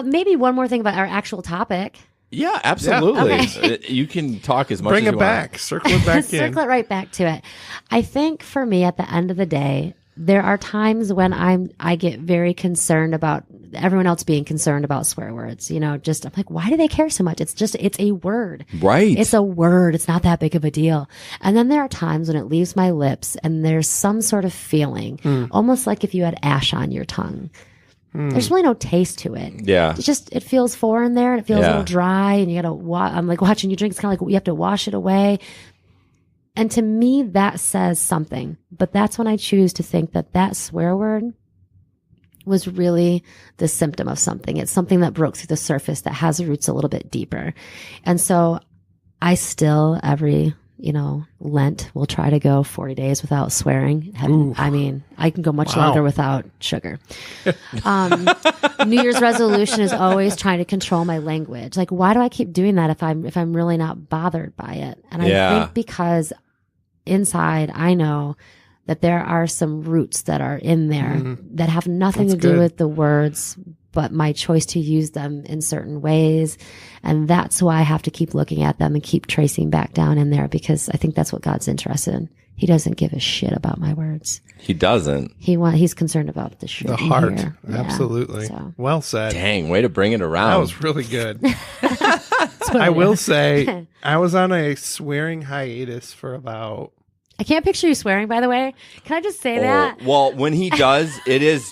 Maybe one more thing about our actual topic. Yeah, absolutely. Okay. You can talk as much Bring as it you back. Circle it back in. Circle it right back to it. I think for me, at the end of the day, there are times when I get very concerned about everyone else being concerned about swear words. Just I'm like, why do they care so much? It's a word. Right. It's a word. It's not that big of a deal. And then there are times when it leaves my lips and there's some sort of feeling, almost like if you had ash on your tongue. There's really no taste to it. Yeah. It feels foreign there and it feels a Yeah. little dry and you gotta I'm like watching you drink. It's kind of like you have to wash it away. And to me, that says something. But that's when I choose to think that swear word was really the symptom of something. It's something that broke through the surface that has roots a little bit deeper. And so I still, every Lent, we'll try to go 40 days without swearing. I mean, I can go much longer without sugar. New Year's resolution is always trying to control my language. Like, why do I keep doing that if I'm really not bothered by it? And I think because inside I know that there are some roots that are in there that have nothing to do with the words, but my choice to use them in certain ways. And that's why I have to keep looking at them and keep tracing back down in there, because I think that's what God's interested in. He doesn't give a shit about my words. He doesn't. He's concerned about the heart. Here. Absolutely. Yeah, so. Well said. Dang, way to bring it around. That was really good. I will say, I was on a swearing hiatus for about... I can't picture you swearing, by the way. Can I just say that? Well, when he does,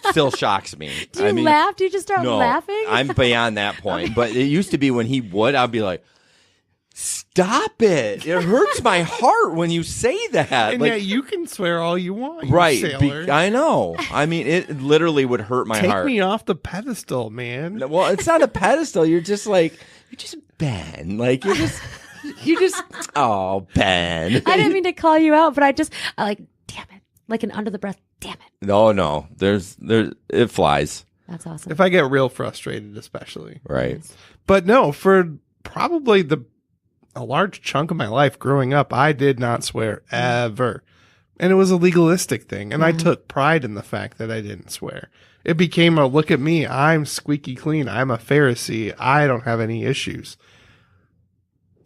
still shocks me. Do you laugh? Do you just start laughing? I'm beyond that point. But it used to be when he would, I'd be like, stop it. It hurts my heart when you say that. And yet you can swear all you want, you right. sailor. I know. I mean, it literally would hurt my heart. Take me off the pedestal, man. Well, it's not a pedestal. You're just Ben. Like, you're just... oh, Ben. I didn't mean to call you out, but I like, damn it. Like an under the breath, damn it. No. It flies. That's awesome. If I get real frustrated, especially. Right. Yes. But no, for probably a large chunk of my life growing up, I did not swear ever. And it was a legalistic thing. And I took pride in the fact that I didn't swear. It became a look at me. I'm squeaky clean. I'm a Pharisee. I don't have any issues.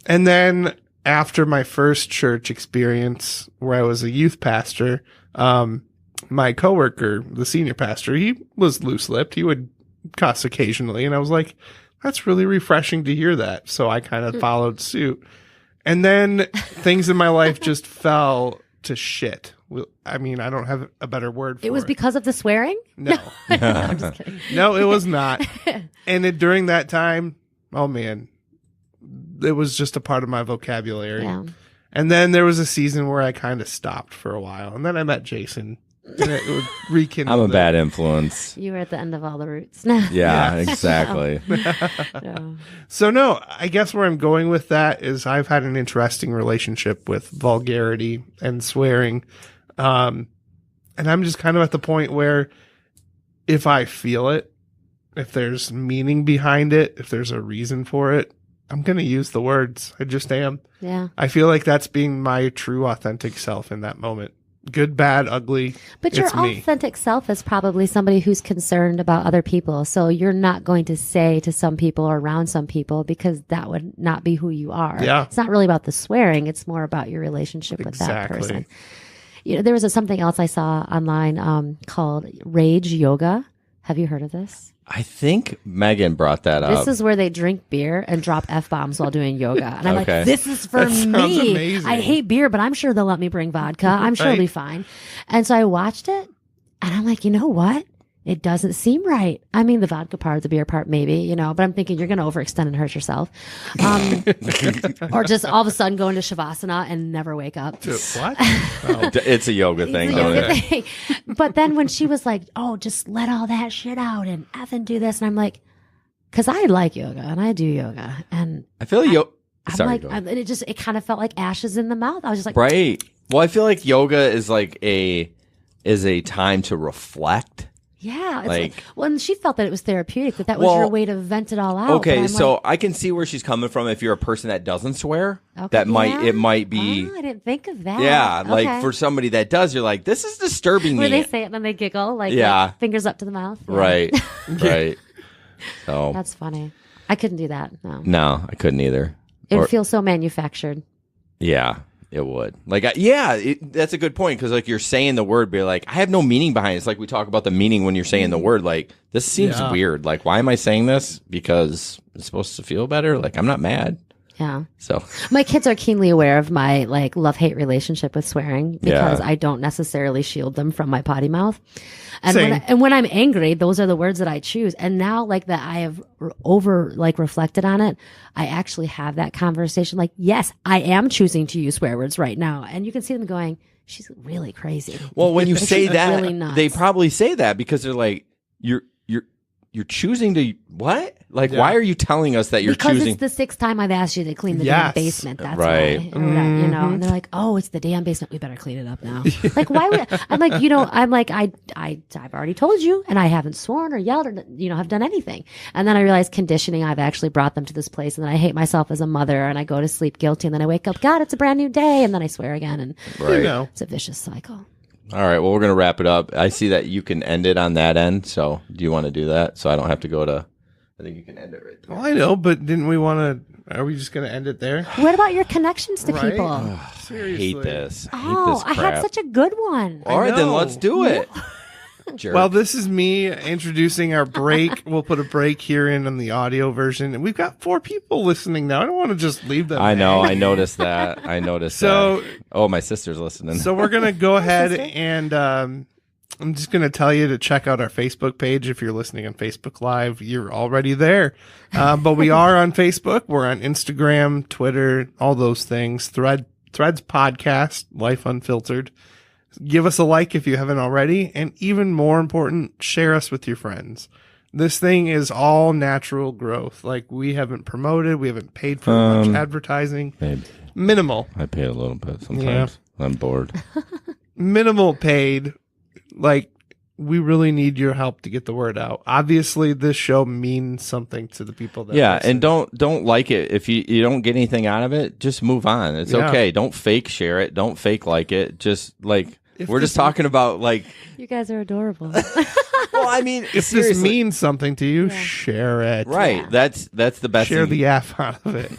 And then after my first church experience where I was a youth pastor, my coworker, the senior pastor, he was loose-lipped. He would cuss occasionally. And I was like, that's really refreshing to hear that. So I kind of followed suit. And then things in my life just fell to shit. I mean, I don't have a better word for it. It was because of the swearing? No. No, I'm just kidding. No, it was not. And during that time, oh man, it was just a part of my vocabulary. Yeah. And then there was a season where I kind of stopped for a while. And then I met Jason. And it would rekindle. I'm a bad influence. You were at the end of all the roots. Yeah, exactly. No. So no, I guess where I'm going with that is I've had an interesting relationship with vulgarity and swearing. And I'm just kind of at the point where if I feel it, if there's meaning behind it, if there's a reason for it, I'm going to use the words. I just am. Yeah. I feel like that's being my true authentic self in that moment. Good, bad, ugly. But your authentic self is probably somebody who's concerned about other people. So you're not going to say to some people or around some people because that would not be who you are. Yeah. It's not really about the swearing. It's more about your relationship with that person. You know, there was something else I saw online called Rage Yoga. Have you heard of this? I think Megan brought that up. This is where they drink beer and drop F-bombs while doing yoga. And I'm like, this is for That sounds me. amazing. I hate beer, but I'm sure they'll let me bring vodka. I'm sure it'll be fine. And so I watched it and I'm like, you know what? It doesn't seem right. I mean, the vodka part, the beer part, maybe, you know, but I'm thinking you're going to overextend and hurt yourself. Or just all of a sudden go into Shavasana and never wake up. What? It's a yoga thing, don't it? But then when she was like, oh, just let all that shit out and effing do this. And I'm like, because I like yoga and I do yoga. And I feel I'm like, it kind of felt like ashes in the mouth. I was just like, right. Well, I feel like yoga is like a time to reflect. Yeah. It's like, well, and she felt that it was therapeutic, that was your way to vent it all out. Okay, so I can see where she's coming from if you're a person that doesn't swear. Okay, it might be. Oh, I didn't think of that. Yeah, like for somebody that does, you're like, this is disturbing me. Where they say it and then they giggle, like fingers up to the mouth. Yeah. Right, right. So that's funny. I couldn't do that. No, I couldn't either. It would feel so manufactured. Yeah. It would. Like, that's a good point because, like, you're saying the word, but you're like, I have no meaning behind it. It's like we talk about the meaning when you're saying the word. Like, this seems weird. Like, why am I saying this? Because it's supposed to feel better? Like, I'm not mad. Yeah. So my kids are keenly aware of my like love-hate relationship with swearing because I don't necessarily shield them from my potty mouth. And when I'm angry, those are the words that I choose. And now like that I have reflected on it, I actually have that conversation. Like, yes, I am choosing to use swear words right now. And you can see them going, she's really crazy. Well, when you say that, really nuts. they probably say that because they're like, you're you're choosing to what? Like, why are you telling us that you're because choosing? it's the sixth time I've asked you to clean the damn basement. That's Right. why. Or whatever, you know, and they're like, oh, it's the damn basement. We better clean it up now. Like, why would I'm like, you know, I'm like, I've already told you, and I haven't sworn or yelled or, you know, have done anything. And then I realized conditioning, I've actually brought them to this place, and then I hate myself as a mother, and I go to sleep guilty, and then I wake up, God, it's a brand new day, and then I swear again, and Right. You know. it's a vicious cycle. All right. Well, we're going to wrap it up. I see that you can end it on that end. So do you want to do that? So I don't have to go to, I think you can end it right there. Well, I know, but didn't we want to? Are we just going to end it there? What about your connections to Right? people? I Seriously. hate this. I hate Oh, this I crap. had such a good one. All right, then know. let's do it. Jerk. Well, this is me introducing our break. We'll put a break here in on the audio version, and we've got 4 people listening now. I don't want to just leave them. I know. hanging. I noticed that. I noticed So- that. Oh, my sister's listening. So we're gonna go ahead and I'm just gonna tell you to check out our Facebook page. If you're listening on Facebook Live, you're already there. But we are on Facebook. We're on Instagram, Twitter, all those things. Threads podcast, Life Unfiltered. Give us a like if you haven't already, and even more important, share us with your friends. This thing is all natural growth. Like, we haven't promoted, we haven't paid for much advertising. Babe, Minimal. I pay a little bit sometimes. I'm bored. Minimal paid. Like, we really need your help to get the word out. Obviously, this show means something to the people that Yeah, listen. and don't like it if you don't get anything out of it. Just move on. It's Yeah. okay. Don't fake share it. Don't fake like it. Just like If we're this- just talking about like. You guys are adorable. Well, I mean, If this seriously. means something to you, share it. Right. Yeah. That's the best. Share thing. the F out of it.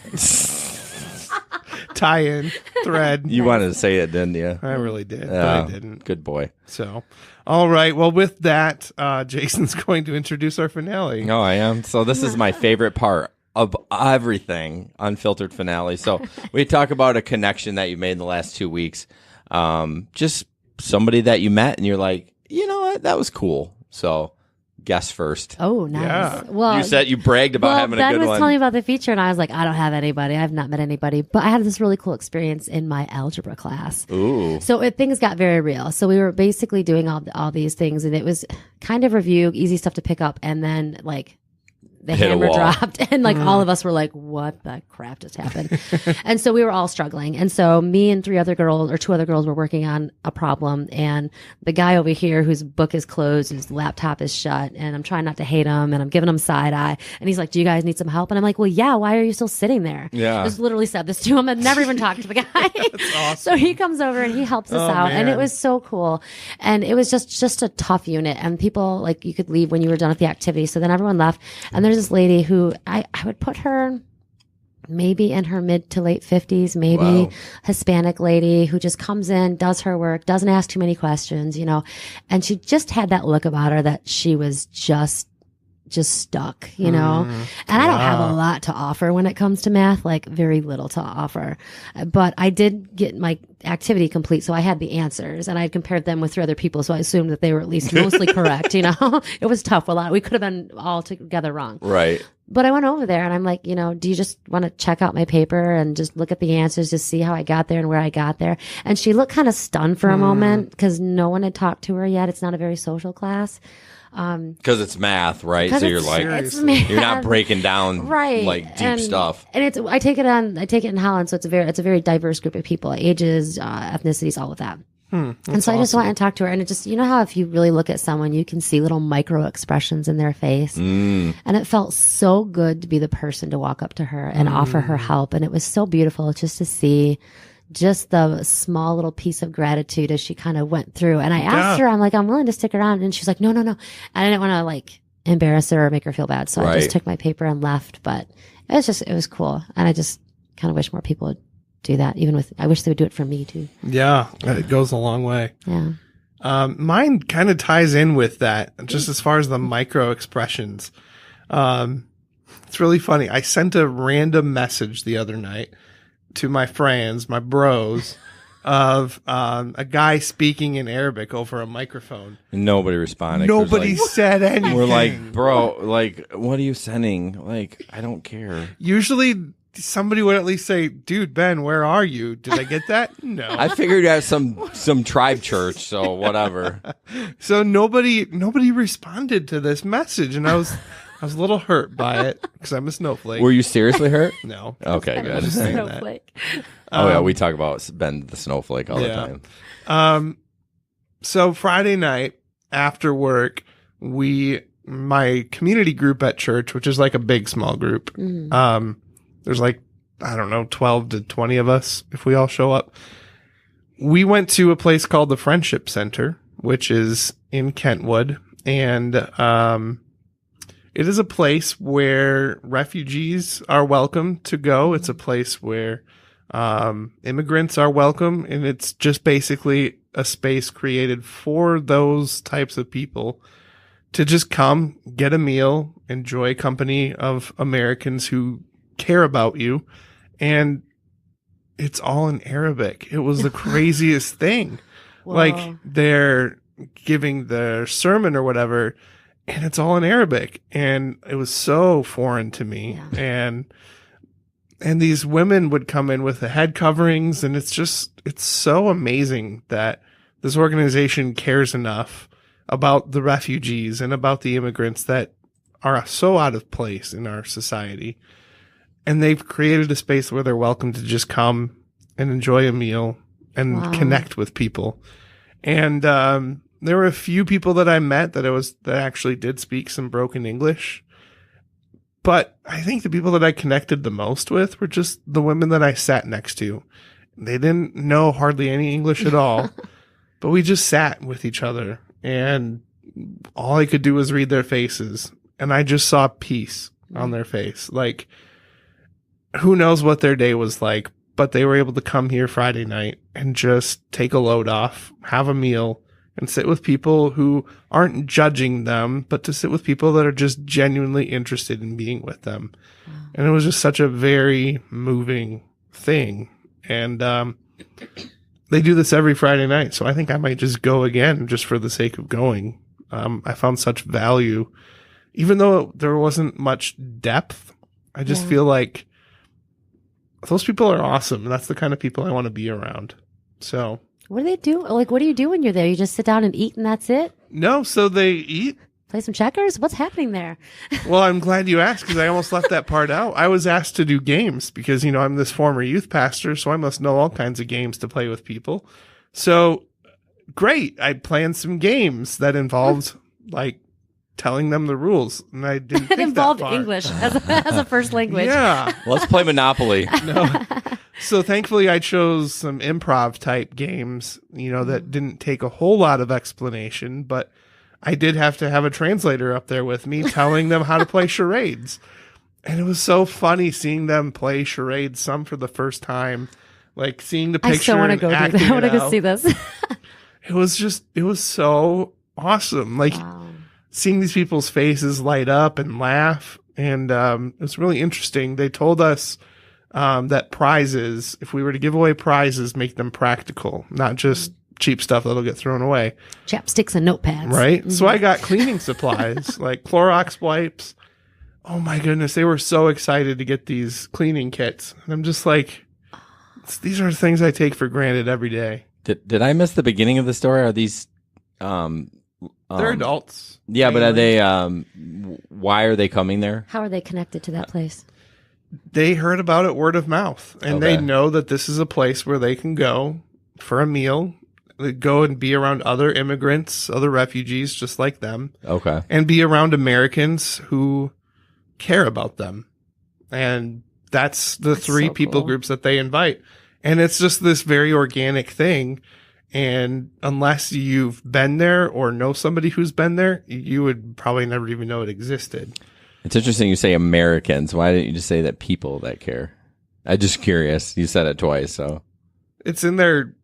Tie-in, thread. You wanted to say it, didn't you? I really did, but Yeah. I didn't. Good boy. So, all right. Well, with that, Jason's going to introduce our finale. No, I am. So this is my favorite part of everything Unfiltered finale. So we talk about a connection that you made in the last 2 weeks. Just somebody that you met and you're like, you know what, that was cool. So guess first. Oh, nice. Yeah. Well, You said you bragged about having Ben a good was one. telling me about the feature, and I was like, I don't have anybody. I've not met anybody, but I had this really cool experience in my algebra class. Ooh. So things got very real. So we were basically doing all these things, and it was kind of review, easy stuff to pick up, and then like the Hit a hammer wall. dropped, and like all of us were like, "What the crap just happened?" And so we were all struggling. And so me and 2 other girls were working on a problem, and the guy over here whose book is closed, his laptop is shut, and I'm trying not to hate him, and I'm giving him side eye, and he's like, "Do you guys need some help?" And I'm like, "Well, yeah. Why are you still sitting there?" Yeah. I just literally said this to him. I'd never even talked to the guy. So he comes over and he helps us Oh, out, and it man. was so cool. And it was just a tough unit, and people like you could leave when you were done with the activity. So then everyone left, and there's this lady who I would put her maybe in her mid to late 50s, maybe Wow. Hispanic lady who just comes in, does her work, doesn't ask too many questions, you know, and she just had that look about her that she was just stuck, you know, and I don't have a lot to offer when it comes to math, like very little to offer, but I did get my activity complete. So I had the answers and I compared them with 3 other people. So I assumed that they were at least mostly correct, you know, it was tough. We could have been all together wrong. Right. But I went over there and I'm like, you know, do you just want to check out my paper and just look at the answers to see how I got there and where I got there? And she looked kind of stunned for a moment because no one had talked to her yet. It's not a very social class. Because it's math, right? 'Cause So you're it's- like, it's you're not math. breaking down Right. like deep And- stuff. And I take it in Holland. So it's a very diverse group of people, ages, ethnicities, all of that. And so I just went and talked to her, and it just, you know how if you really look at someone, you can see little micro expressions in their face. And it felt so good to be the person to walk up to her and offer her help. And it was so beautiful just to see just the small little piece of gratitude as she kind of went through. And I asked her, I'm like, I'm willing to stick around. And she's like, no. And I didn't want to like embarrass her or make her feel bad. So I Right. just took my paper and left. But it was cool. And I just kind of wish more people would do that. I wish they would do it for me too. Yeah, it goes a long way. Yeah. Mine kind of ties in with that, just as far as the micro expressions. It's really funny. I sent a random message the other night to my friends, my bros, of a guy speaking in Arabic over a microphone. And nobody responded. 'cause, Nobody like, said anything. we're like, bro, like, what are you sending? Like, I don't care. Usually somebody would at least say, dude, Ben, where are you? Did I get that? No. I figured you had some tribe church, so whatever. So nobody responded to this message, and I was a little hurt by it because I'm a snowflake. Were you seriously hurt? No. Okay, good. Just saying that. Snowflake. Oh yeah, we talk about Ben the snowflake all the time. So Friday night after work, my community group at church, which is like a big small group. There's like, I don't know, 12 to 20 of us if we all show up. We went to a place called the Friendship Center, which is in Kentwood, and it is a place where refugees are welcome to go. It's a place where immigrants are welcome, and it's just basically a space created for those types of people to just come, get a meal, enjoy company of Americans who care about you. And it's all in Arabic. It was the craziest thing. Whoa. Like they're giving their sermon or whatever, and it's all in Arabic. And it was so foreign to me. Yeah. And these women would come in with the head coverings, and it's so amazing that this organization cares enough about the refugees and about the immigrants that are so out of place in our society. And they've created a space where they're welcome to just come and enjoy a meal and connect with people. And there were a few people that I met that actually did speak some broken English. But I think the people that I connected the most with were just the women that I sat next to. They didn't know hardly any English at all, but we just sat with each other, and all I could do was read their faces, and I just saw peace on their face. Like, who knows what their day was like, but they were able to come here Friday night and just take a load off, have a meal, and sit with people who aren't judging them, but to sit with people that are just genuinely interested in being with them. Wow. And it was just such a very moving thing. And they do this every Friday night, so I think I might just go again just for the sake of going. I found such value. Even though there wasn't much depth, I just feel like those people are awesome. And that's the kind of people I want to be around. So... What do they do? Like, what do you do when you're there? You just sit down and eat and that's it? No, so they eat. Play some checkers? What's happening there? Well, I'm glad you asked because I almost left that part out. I was asked to do games because, I'm this former youth pastor, so I must know all kinds of games to play with people. So, great. I planned some games that involved, like, telling them the rules. And I didn't think it involved that far. English as a first language. Yeah. Let's play Monopoly. No. So thankfully I chose some improv type games, that didn't take a whole lot of explanation, but I did have to have a translator up there with me telling them how to play charades. And it was so funny seeing them play charades, some for the first time, like seeing the picture. I still want to go do that. I want to go see this. It was so awesome. Like seeing these people's faces light up and laugh. And it was really interesting. They told us that prizes, if we were to give away prizes, make them practical, not just cheap stuff that'll get thrown away. Chapsticks and notepads. Right? Mm-hmm. So I got cleaning supplies, like Clorox wipes. Oh my goodness, they were so excited to get these cleaning kits. And I'm just like, these are things I take for granted every day. Did I miss the beginning of the story? Are these... they're adults. Yeah, but are they... why are they coming there? How are they connected to that place? They heard about it word of mouth, and they know that this is a place where they can go for a meal, go and be around other immigrants, other refugees just like them. Okay. And be around Americans who care about them. And that's the three people groups that they invite. And it's just this very organic thing. And unless you've been there or know somebody who's been there, you would probably never even know it existed. It's interesting you say Americans. Why didn't you just say that people that care? I'm just curious. You said it twice, so it's in their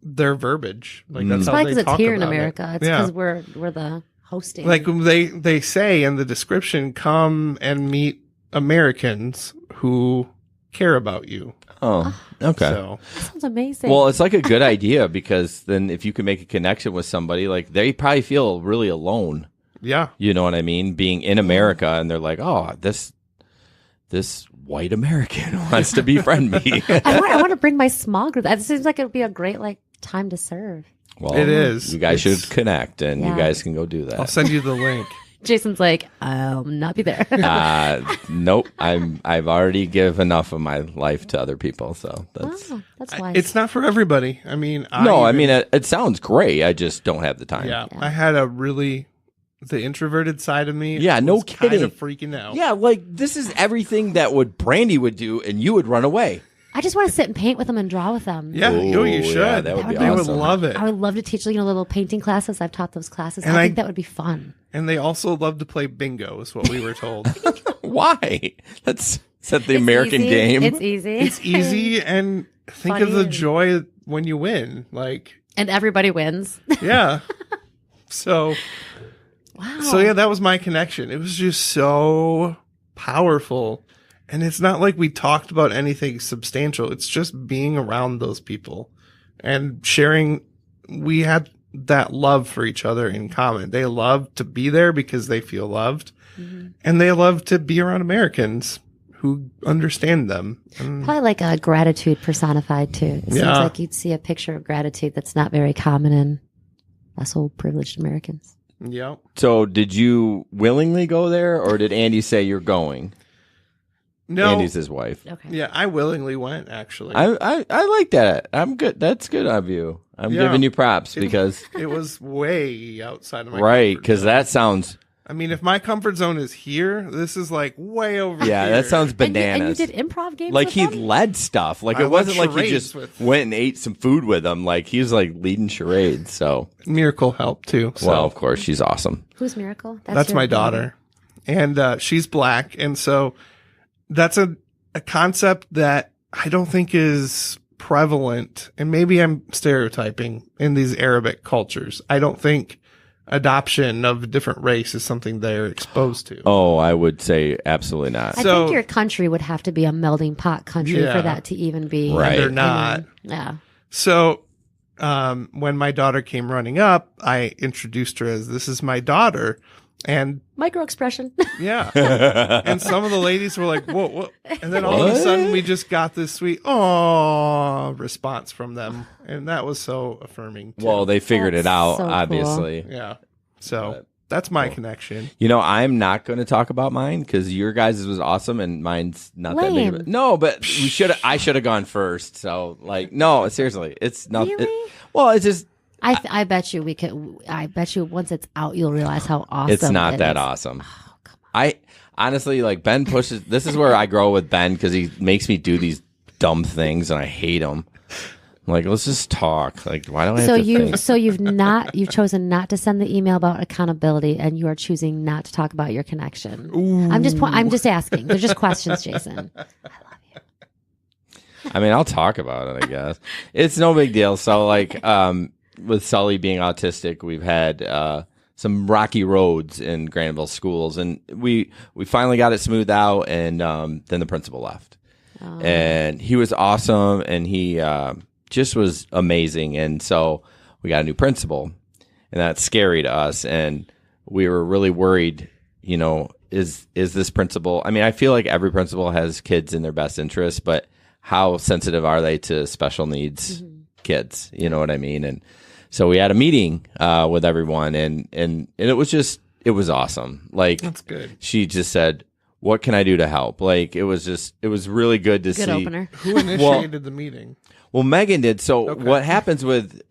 verbiage. Like that's it's how probably they because talk it's here in about America. It. It's because we're the hosting. Like they say in the description, come and meet Americans who care about you. Oh, okay. So that sounds amazing. Well, it's like a good idea because then if you can make a connection with somebody, like they probably feel really alone. Yeah. You know what I mean? Being in America and they're like, oh, this white American wants to befriend me. I want to bring my small group. That seems like it would be a great time to serve. Well, It is. You guys should connect, and you Yeah. guys can go do that. I'll send you the link. Jason's like, I'll not be there. Nope. I've already give enough of my life to other people, so that's. Oh, that's wise. It's not for everybody. I mean, It sounds great. I just don't have the time. yeah, I had the introverted side of me. Yeah, no was kind kidding. of freaking out. Yeah, like this is everything that Brandi would do, and you would run away. I just want to sit and paint with them and draw with them. Yeah, Ooh, you should. yeah, that would be They would awesome. love it. I would love to teach little painting classes. I've taught those classes. And I I- think that would be fun. And they also love to play bingo, is what we were told. Why? Is that the It's American easy. game? It's easy. It's easy, and think of the Funny. joy when you win. Like, And everybody wins. yeah. So Wow. So yeah, that was my connection. It was just so powerful. And it's not like we talked about anything substantial. It's just being around those people and sharing. We had that love for each other in common. They love to be there because they feel loved. And they love to be around Americans who understand them. And Probably like a gratitude personified too. It seems Yeah. like you'd see a picture of gratitude that's not very common in us old privileged Americans. yeah. So, did you willingly go there, or did Andy say you're going? No. Andy's his wife. Okay. Yeah, I willingly went actually. I like that. I'm good. That's good of you. I'm Yeah. giving you props because It was way outside of my right, comfort because zone. that sounds I mean, if my comfort zone is here, this is like way over yeah, here. that sounds And you bananas. did improv games Like with he them? led stuff. Like I it wasn't led like he charades just with- went and ate some food with them. Like he was like leading charades. So Miracle help too. So well, of course she's awesome. Who's Miracle? that's your my daughter. And she's black. And so that's a concept that I don't think is prevalent. And maybe I'm stereotyping in these Arabic cultures. I don't think adoption of a different race is something they're exposed to. Oh, I would say absolutely not. I So- think your country would have to be a melting pot country Yeah. for that to even be. Right. And they're not. Yeah. So when my daughter came running up, I introduced her as, this is my daughter. And Micro expression. yeah. And some of the ladies were like, whoa, whoa. And then all of a What? sudden we just got this sweet, oh, response from them. And that was so affirming. Too. Well, they figured it That's out, so cool. obviously. yeah. So that's my connection. You know, I'm not going to talk about mine because your guys' was awesome and mine's not that big of Lame. it. No, but I should have gone first. So, like, no, seriously, it's not. Really? Well, it's just I bet you we could. I bet you once it's out, you'll realize how awesome. it's not it that is. awesome. I honestly like Ben pushes. This is where I grow with Ben because he makes me do these dumb things and I hate them. Like, let's just talk. Like, why do I have to think? You've chosen not to send the email about accountability, and you are choosing not to talk about your connection. I'm just asking. They're just questions, Jason. I mean, I'll talk about it, I guess. It's no big deal. So, like, with Sully being autistic, we've had some rocky roads in Granville schools, and we finally got it smoothed out, and then the principal left. And he was awesome, and he just was amazing. And so we got a new principal, and that's scary to us. And we were really worried, you know, is this principal? I mean, I feel like every principal has kids in their best interest, but how sensitive are they to special needs kids? You know what I mean? And so we had a meeting with everyone, and it was awesome. Like, That's good. she just said, "What can I do to help?" Like, it was really good to see. Good opener. Who initiated the meeting? Well, Megan did. So Okay. what happens with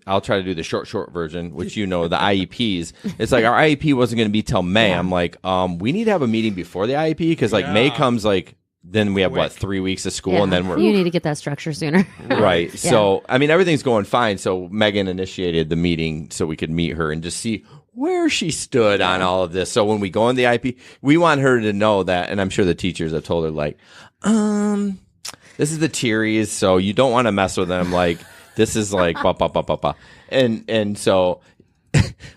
I'll try to do the short version, which you know, the IEPs. It's like our IEP wasn't going to be till May. I'm like, we need to have a meeting before the IEP because like May Yeah. comes like then we have what, Quick. 3 weeks of school Yeah. and then we're You need to get that structure sooner. right. Yeah. So I mean everything's going fine. So Megan initiated the meeting so we could meet her and just see where she stood on all of this. So when we go in the IEP, we want her to know that, and I'm sure the teachers have told her like, this is the Tearies, so you don't want to mess with them. Like, this is like, ba, ba, ba, ba, ba. And so,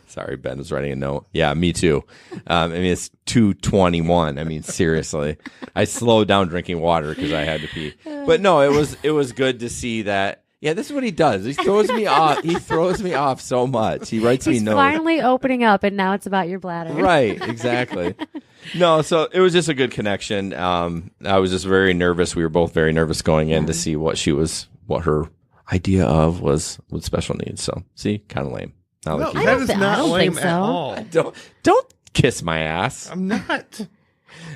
sorry, Ben was writing a note. Yeah, me too. I mean, it's 2:21. I mean, seriously. I slowed down drinking water because I had to pee. But no, it was good to see that, Yeah, this is what he does. He throws me off. He throws me off so much. He writes me He's notes. finally opening up, and now it's about your bladder. Right, exactly. No, so it was just a good connection. I was just very nervous. We were both very nervous going in to see what her idea of was with special needs. So, see, kind of lame. Not No, like you. I that don't is thi- I not don't lame think at so. all. Don't kiss my ass. I'm not.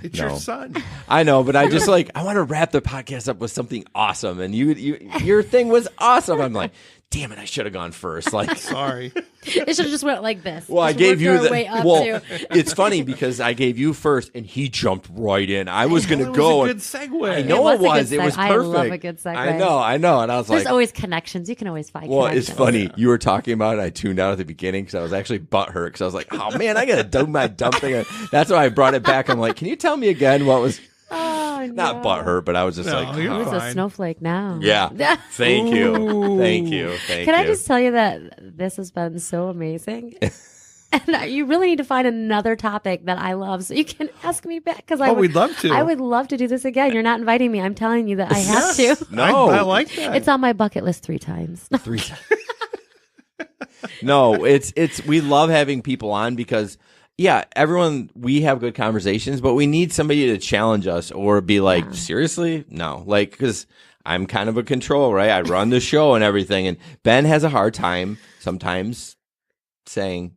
It's No. your son. I know, but I just I want to wrap the podcast up with something awesome. And your thing was awesome. I'm like, damn it, I should have gone first. Like, Sorry. It should have just went like this. well, I Just gave worked you our the. way up Well, to- it's funny because I gave you first, and he jumped right in. I was going Well, to it was go. a and- good segue. I know it a good was. It was seg- perfect. I love a good segue. I know. And I was There's like, always connections. You can always find well, connections. it's funny. You were talking about it. I tuned out at the beginning because I was actually butthurt because I was like, oh man, I got to do my dumb thing. That's why I brought it back. I'm like, can you tell me again what was Oh, not no. butthurt, but I was just No, like, you're oh. He's fine. a snowflake now. Yeah. Thank you. Ooh. Thank you. Thank Can you. I just tell you that this has been so amazing? And you really need to find another topic that I love so you can ask me back because We'd love to. I would love to do this again. You're not inviting me. I'm telling you that I have Yes. to. No. I like that. It's on my bucket list 3 times. 3 times. No, it's we love having people on because we have good conversations, but we need somebody to challenge us or be like, seriously? No. Like, because I'm kind of a control, right? I run the show and everything, and Ben has a hard time sometimes saying,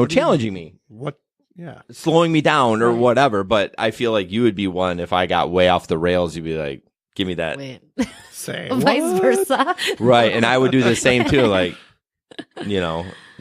challenging me, What? Yeah. slowing me down or Right. whatever. But I feel like you would be one if I got way off the rails, you'd be like, give me that. Wait. Say Vice what? versa. Right. And I would do the same too. Like,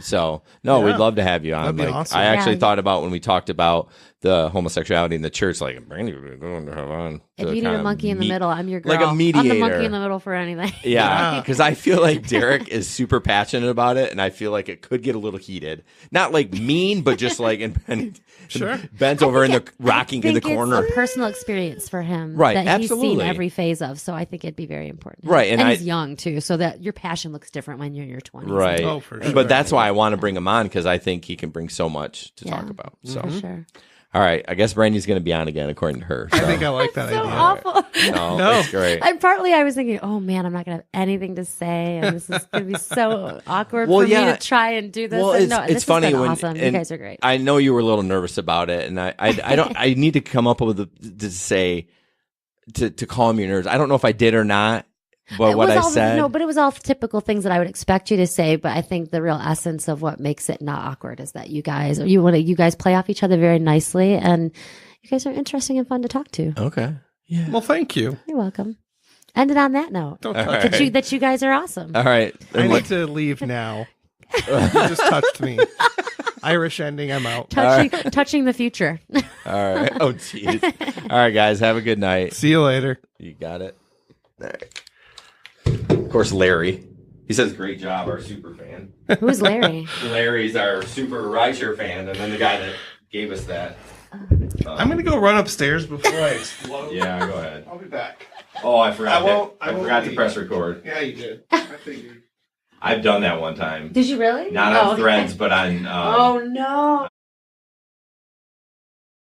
so no, Yeah. we'd love to have you on. That'd be Like, awesome. I actually Yeah. thought about when we talked about the homosexuality in the church, like, Brandi would be going to have on. If to you need kind a of monkey in the meet- middle, I'm your girl. like a I'm the mediator. monkey in the middle for anything. Yeah, Yeah. because I feel like Derek is super passionate about it, and I feel like it could get a little heated. Not like mean, but just like and Sure. Ben's over in the rocking in the I think corner. it's a personal experience for him Right, that he's seen absolutely. every phase of. So I think it'd be very important. Right, and he's young too, so that your passion looks different when you're in your 20s. Right. Oh, for sure. But that's why I want to bring him on because I think he can bring so much to Yeah. talk about. So, For sure. all right, I guess Brandy's going to be on again according to her. I so. think I like that So idea. awful. No, No. that's great. And partly I was thinking, oh man, I'm not gonna have anything to say, and this is gonna be so awkward Well, for yeah. me to try and do this. Well, And it's, no, it's this funny has been when awesome. You and guys are great. I know you were a little nervous about it, and I don't. I need to come up with to say to calm your nerves. I don't know if I did or not, but It what was I all, said. no, but it was all typical things that I would expect you to say. But I think the real essence of what makes it not awkward is that you guys play off each other very nicely, and you guys are interesting and fun to talk to. Okay. Yeah. Well, thank you. You're welcome. Ended on that note. Don't All touch right. That you guys are awesome. All right. I need to leave now. You just touched me. Irish ending. I'm out. Touching the future. All right. Oh, jeez. All right, guys. Have a good night. See you later. You got it. All right. Of course, Larry. He says, "Great job, our super fan." Who's Larry? Larry's our super rideshare fan, and then the guy that gave us that. I'm going to go run upstairs before I explode. Yeah, go ahead. I'll be back. Oh, I forgot. I won't forgot to leave. press record. Yeah, you did. I figured. I've done that one time. Did you really? Not on Threads, but on. Oh no.